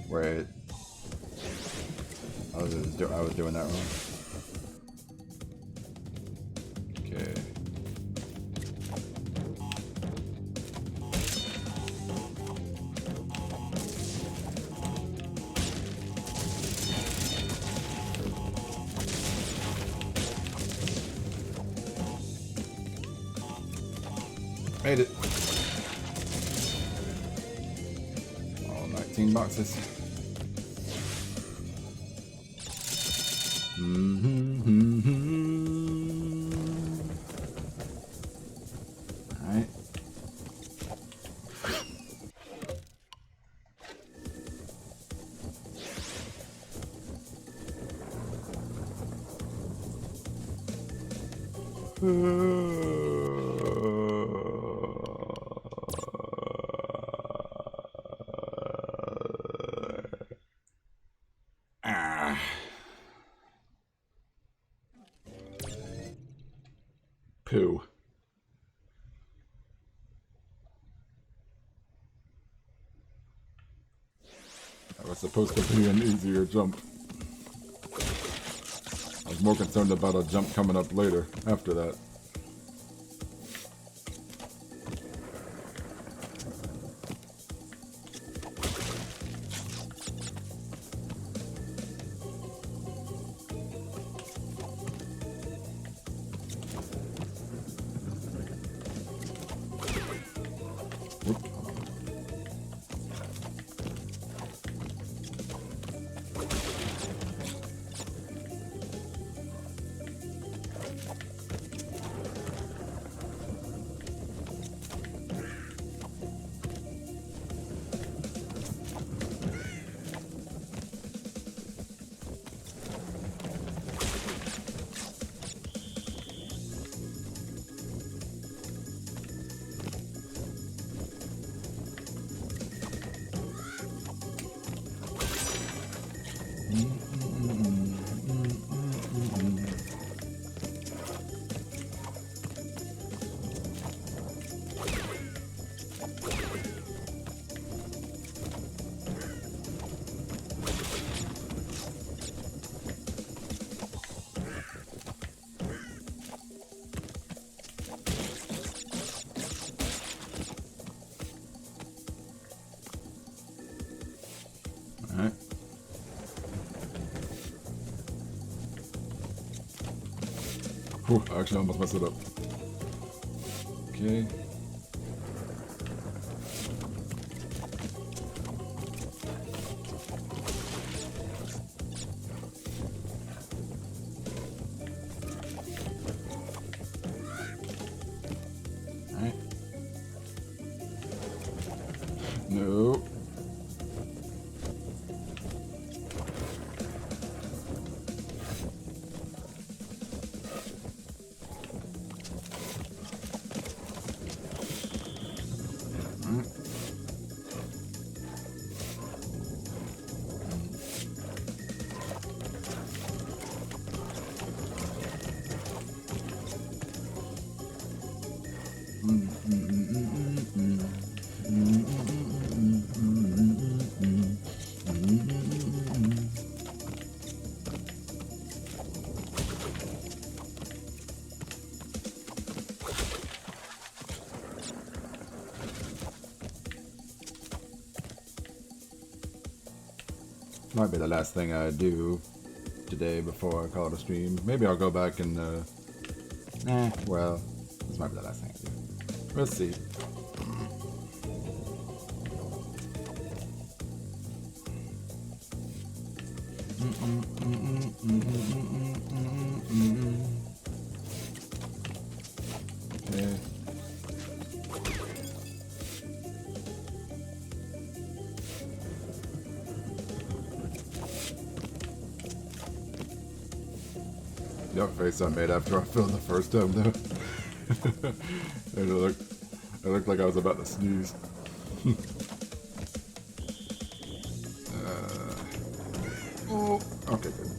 Wait. I was doing that wrong. Okay. Made it. All 19 boxes. Alright. Poo. That was supposed to be an easier jump. I was more concerned about a jump coming up later, after that. Whew, I actually almost messed it up. Okay. Alright. No. Might be the last thing I do today before I call it a stream. Maybe I'll go back and, well, this might be the last thing I do. Let's see. Okay. Your face I made after I filled the first time though. And it looked like I was about to sneeze. Oh, okay, good.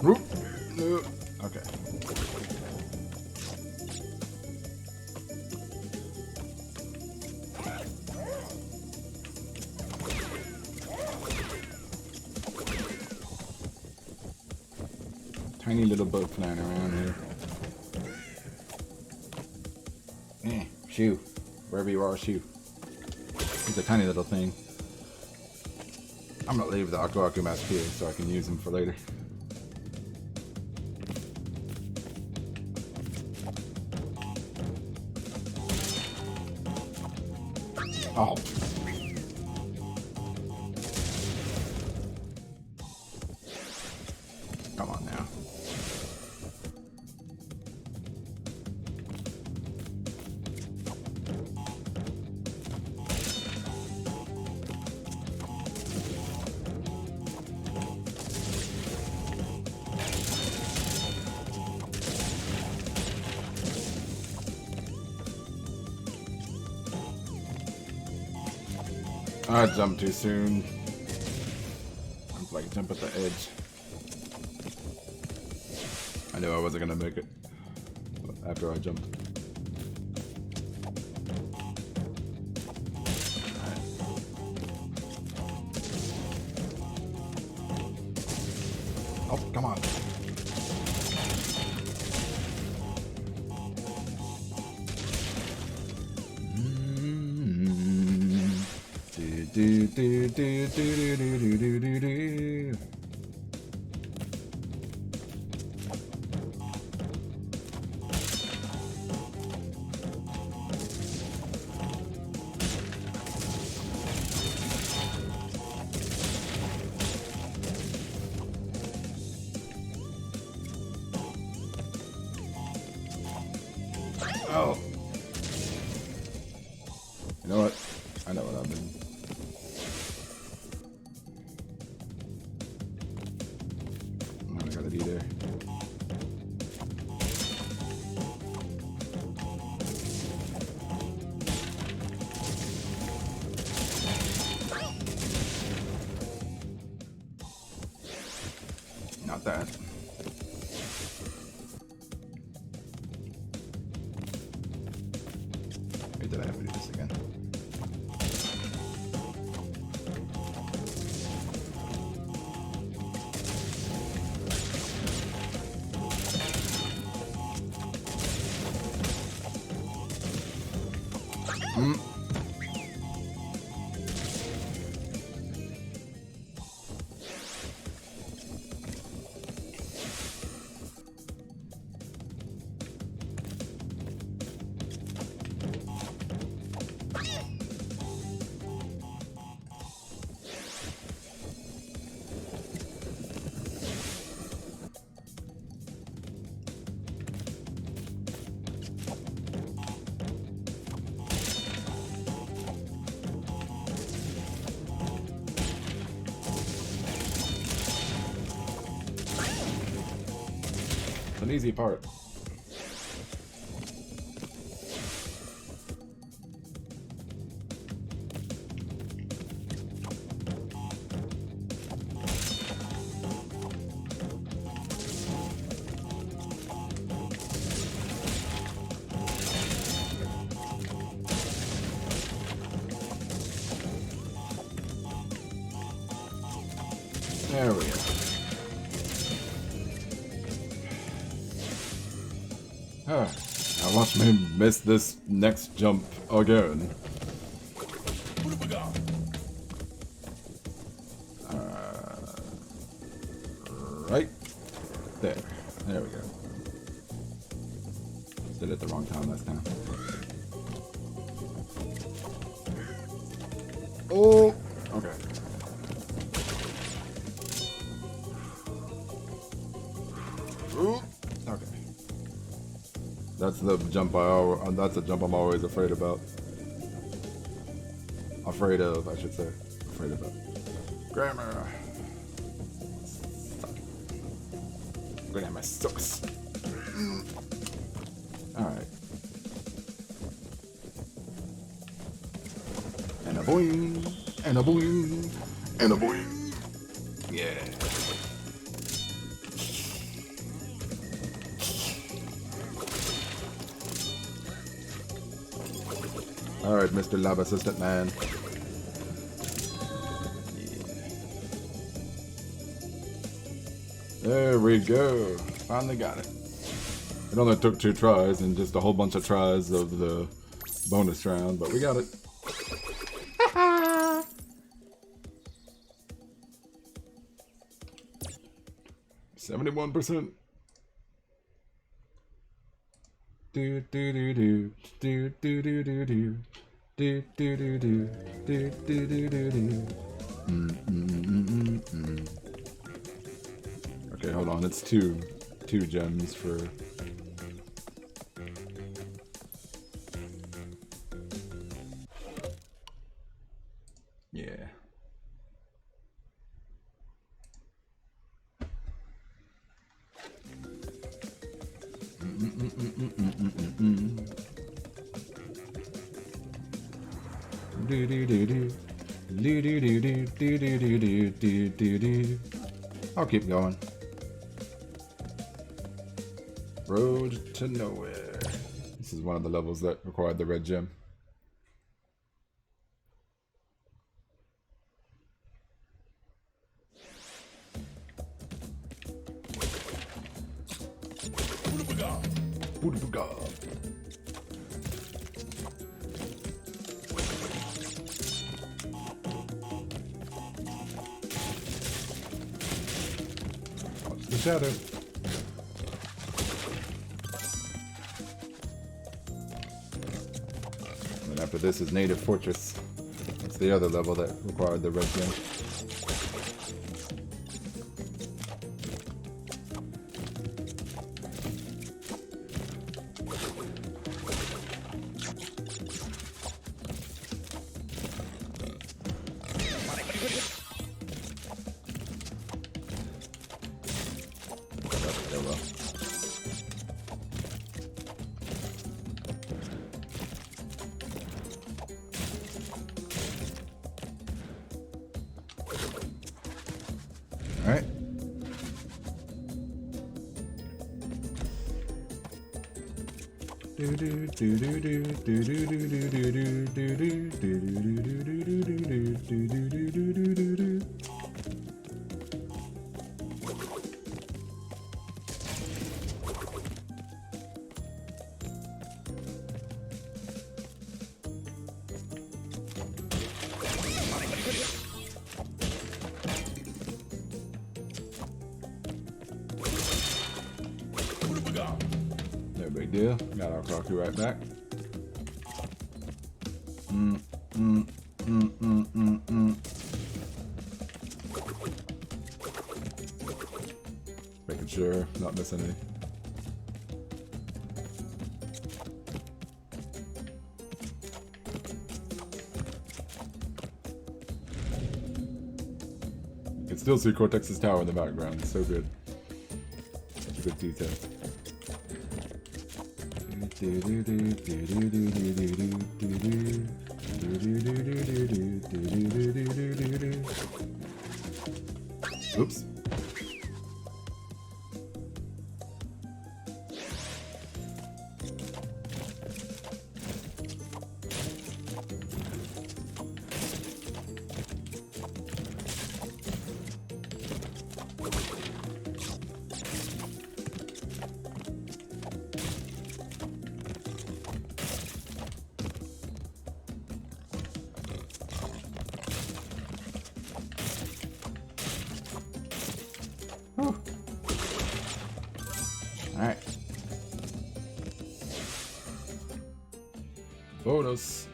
Whoop. Okay. Tiny little bug flying around here. Shoe. Wherever you are, shoe. He's a tiny little thing. I'm gonna leave the Aku Aku mask here so I can use him for later. Oh. Come on now. I jumped too soon. I'm like jump at the edge. I knew I wasn't gonna make it after I jumped. Alright. Oh, come on. Do do do do do do do do do. Oh. You know what? I know what I've been. I gotta be there. Not that. Wait, did I have to do this again? an easy part. There we go. Now watch me miss this next jump again. Right there. There we go. Did it the wrong time last time. Oh, okay. Ooh, okay. That's the jump that's a jump I'm always afraid about. Afraid of, I should say. Afraid about. Grammar. Grammar sucks. Alright. And a boing. And a boing. And a boing. Yeah. Alright, Mr. Lab Assistant Man. Yeah. There we go. Finally got it. It only took 2 tries and just a whole bunch of tries of the bonus round, but we got it. 71%. Do do do do do do do do do do do do do do do do do. Okay, hold on. It's two gems for. Yeah. I'll keep going. Road to nowhere. This is one of the levels that required the red gem. The shadow. And after this is Native Fortress. It's the other level that required the red gem. Alright. No big deal. Got our coffee right back. Making sure, not missing any. You can still see Cortex's tower in the background. It's so good. Such a good detail. Oops. Alright. Bonus.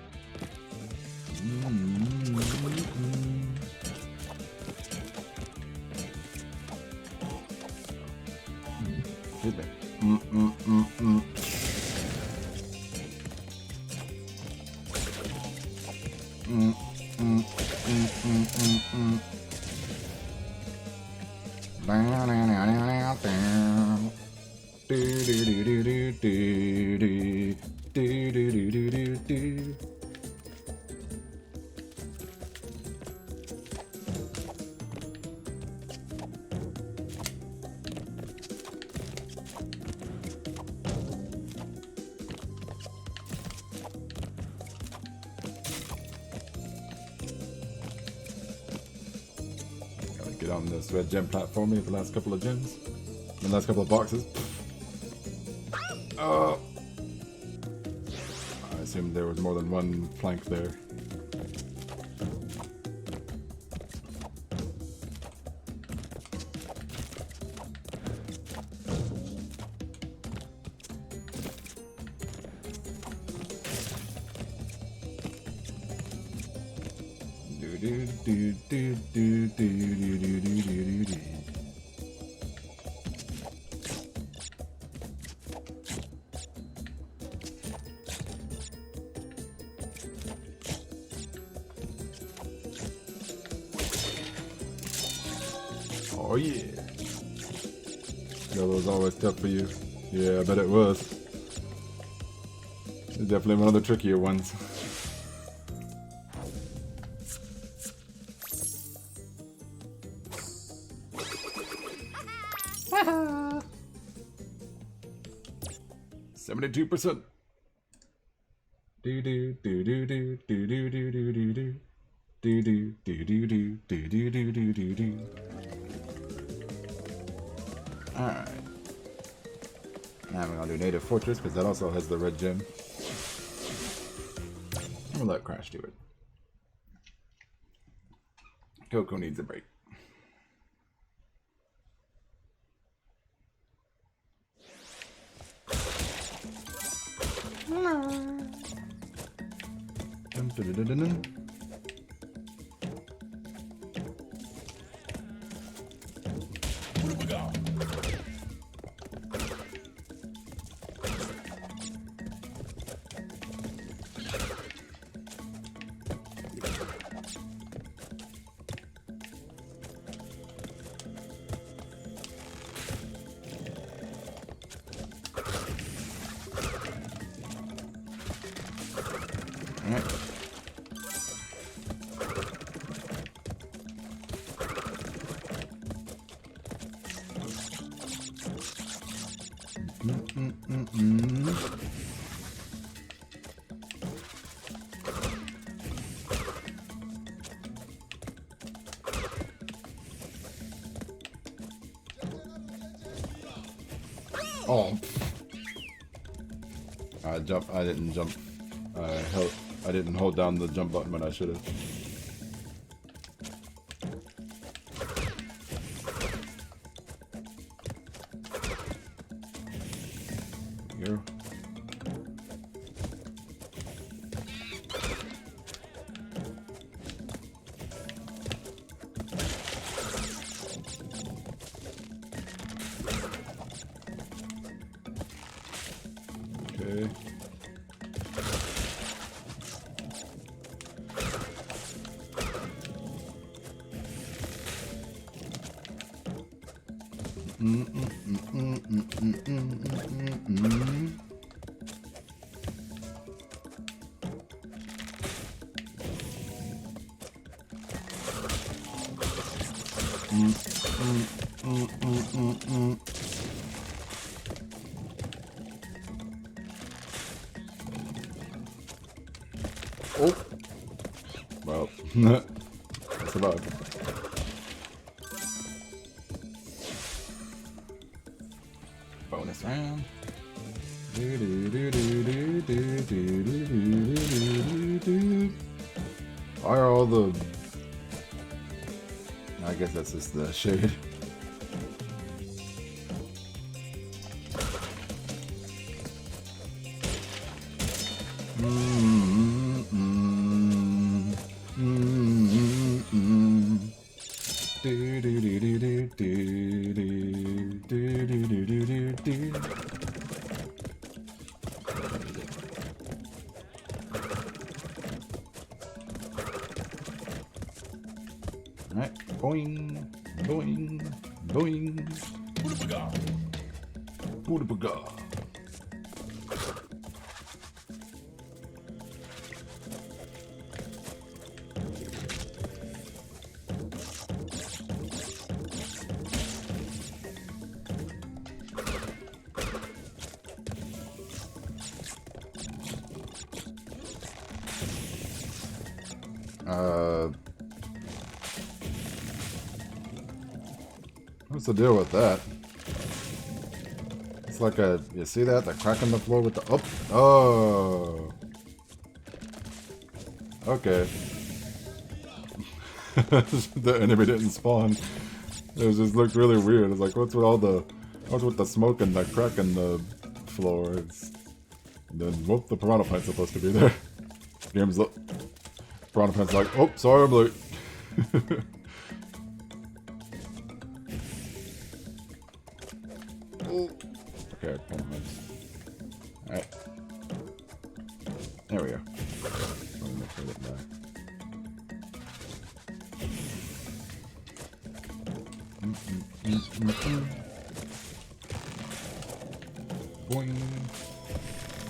Excuse me. Gotta get on this red gem platform with the last couple of gems. The last couple of boxes. Oh! I assumed there was more than one plank there. Oh yeah. That was always tough for you. Yeah, I bet it was. It's definitely one of the trickier ones. Haha. 72%. Do do do do do do do do do do do. Do do do do do do do do do do do. Alright. Now we're gonna do Native Fortress because that also has the red gem. We'll let Crash do it. Coco needs a break. Dun, dun, dun, dun, dun. Alright. Oh. I didn't jump. I didn't hold down the jump button when I should have. Here. Okay. Oh. Well, I survived. Bonus round. Why are all the... I guess that's just the shade. Alright, boing, boing, boing. Boodabaga. Boodabaga. What's the deal with that? It's like a, you see that? The crack in the floor with the, oh. Okay. The enemy didn't spawn. It just looked really weird. It's like, what's with the smoke and the crack in the floor? It's, then, whoop, the piranha plant's supposed to be there. Game's look. Piranha plant's like, oh, sorry, I'm late. Okay, alright. There we go. Make sure that back. Boing.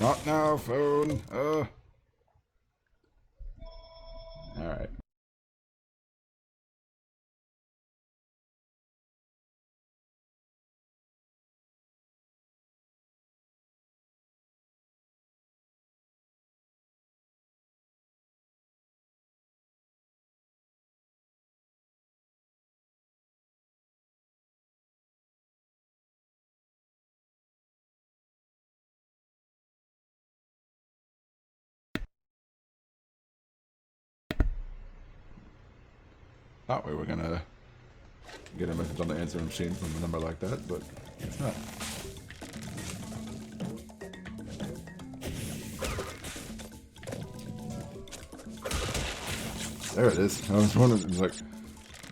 Not now, phone. Alright. Thought we were gonna get a message on the answering machine from a number like that, but it's not. There it is. I was wondering, it's like,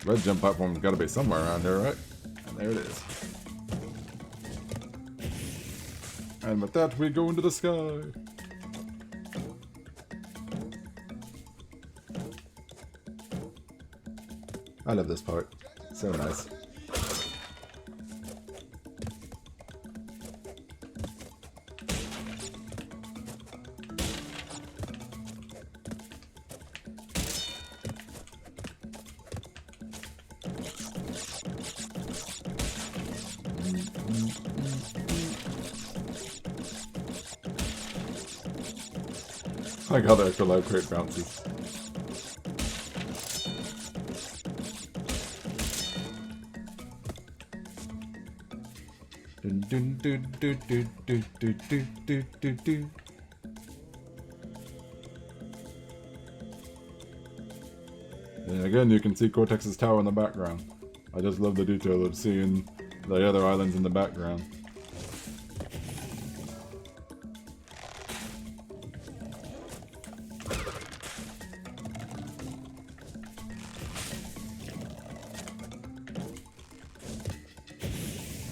red jump platform's gotta be somewhere around here, right? And there it is. And with that, we go into the sky. I love this part. So nice. I like how the extra life crate bounces. Dun, dun, dun, dun, dun, dun, dun, dun, dun, dun. And again, you can see Cortex's tower in the background. I just love the detail of seeing the other islands in the background.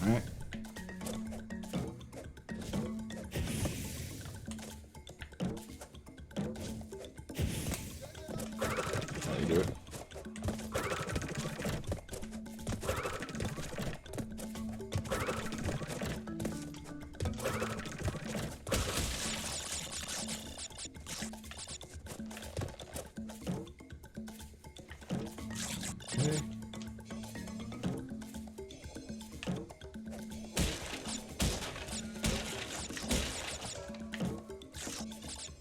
Alright. That's how you do it. Okay.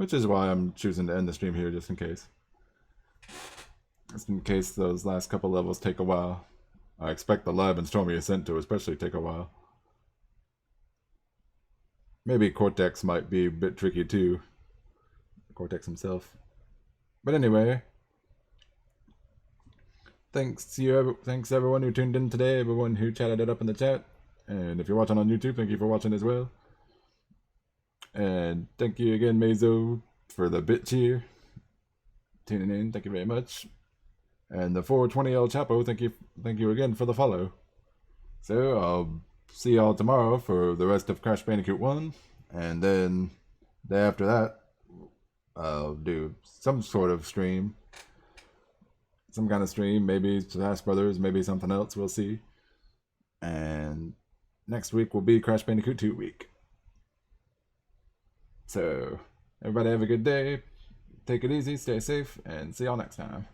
Which is why I'm choosing to end the stream here, just in case. Just in case those last couple levels take a while. I expect the lab and Stormy Ascent to especially take a while. Maybe Cortex might be a bit tricky too. Cortex himself. But anyway, thanks everyone who tuned in today, everyone who chatted it up in the chat. And if you're watching on YouTube, thank you for watching as well. And thank you again, Mazo, for the bit cheer. Tuning in, thank you very much. And the 420 El Chapo, thank you again for the follow. So I'll see y'all tomorrow for the rest of Crash Bandicoot 1. And then day after that, I'll do some sort of stream. Some kind of stream, maybe Smash Brothers, maybe something else, we'll see. And next week will be Crash Bandicoot 2 week. So, everybody have a good day, take it easy, stay safe, and see y'all next time.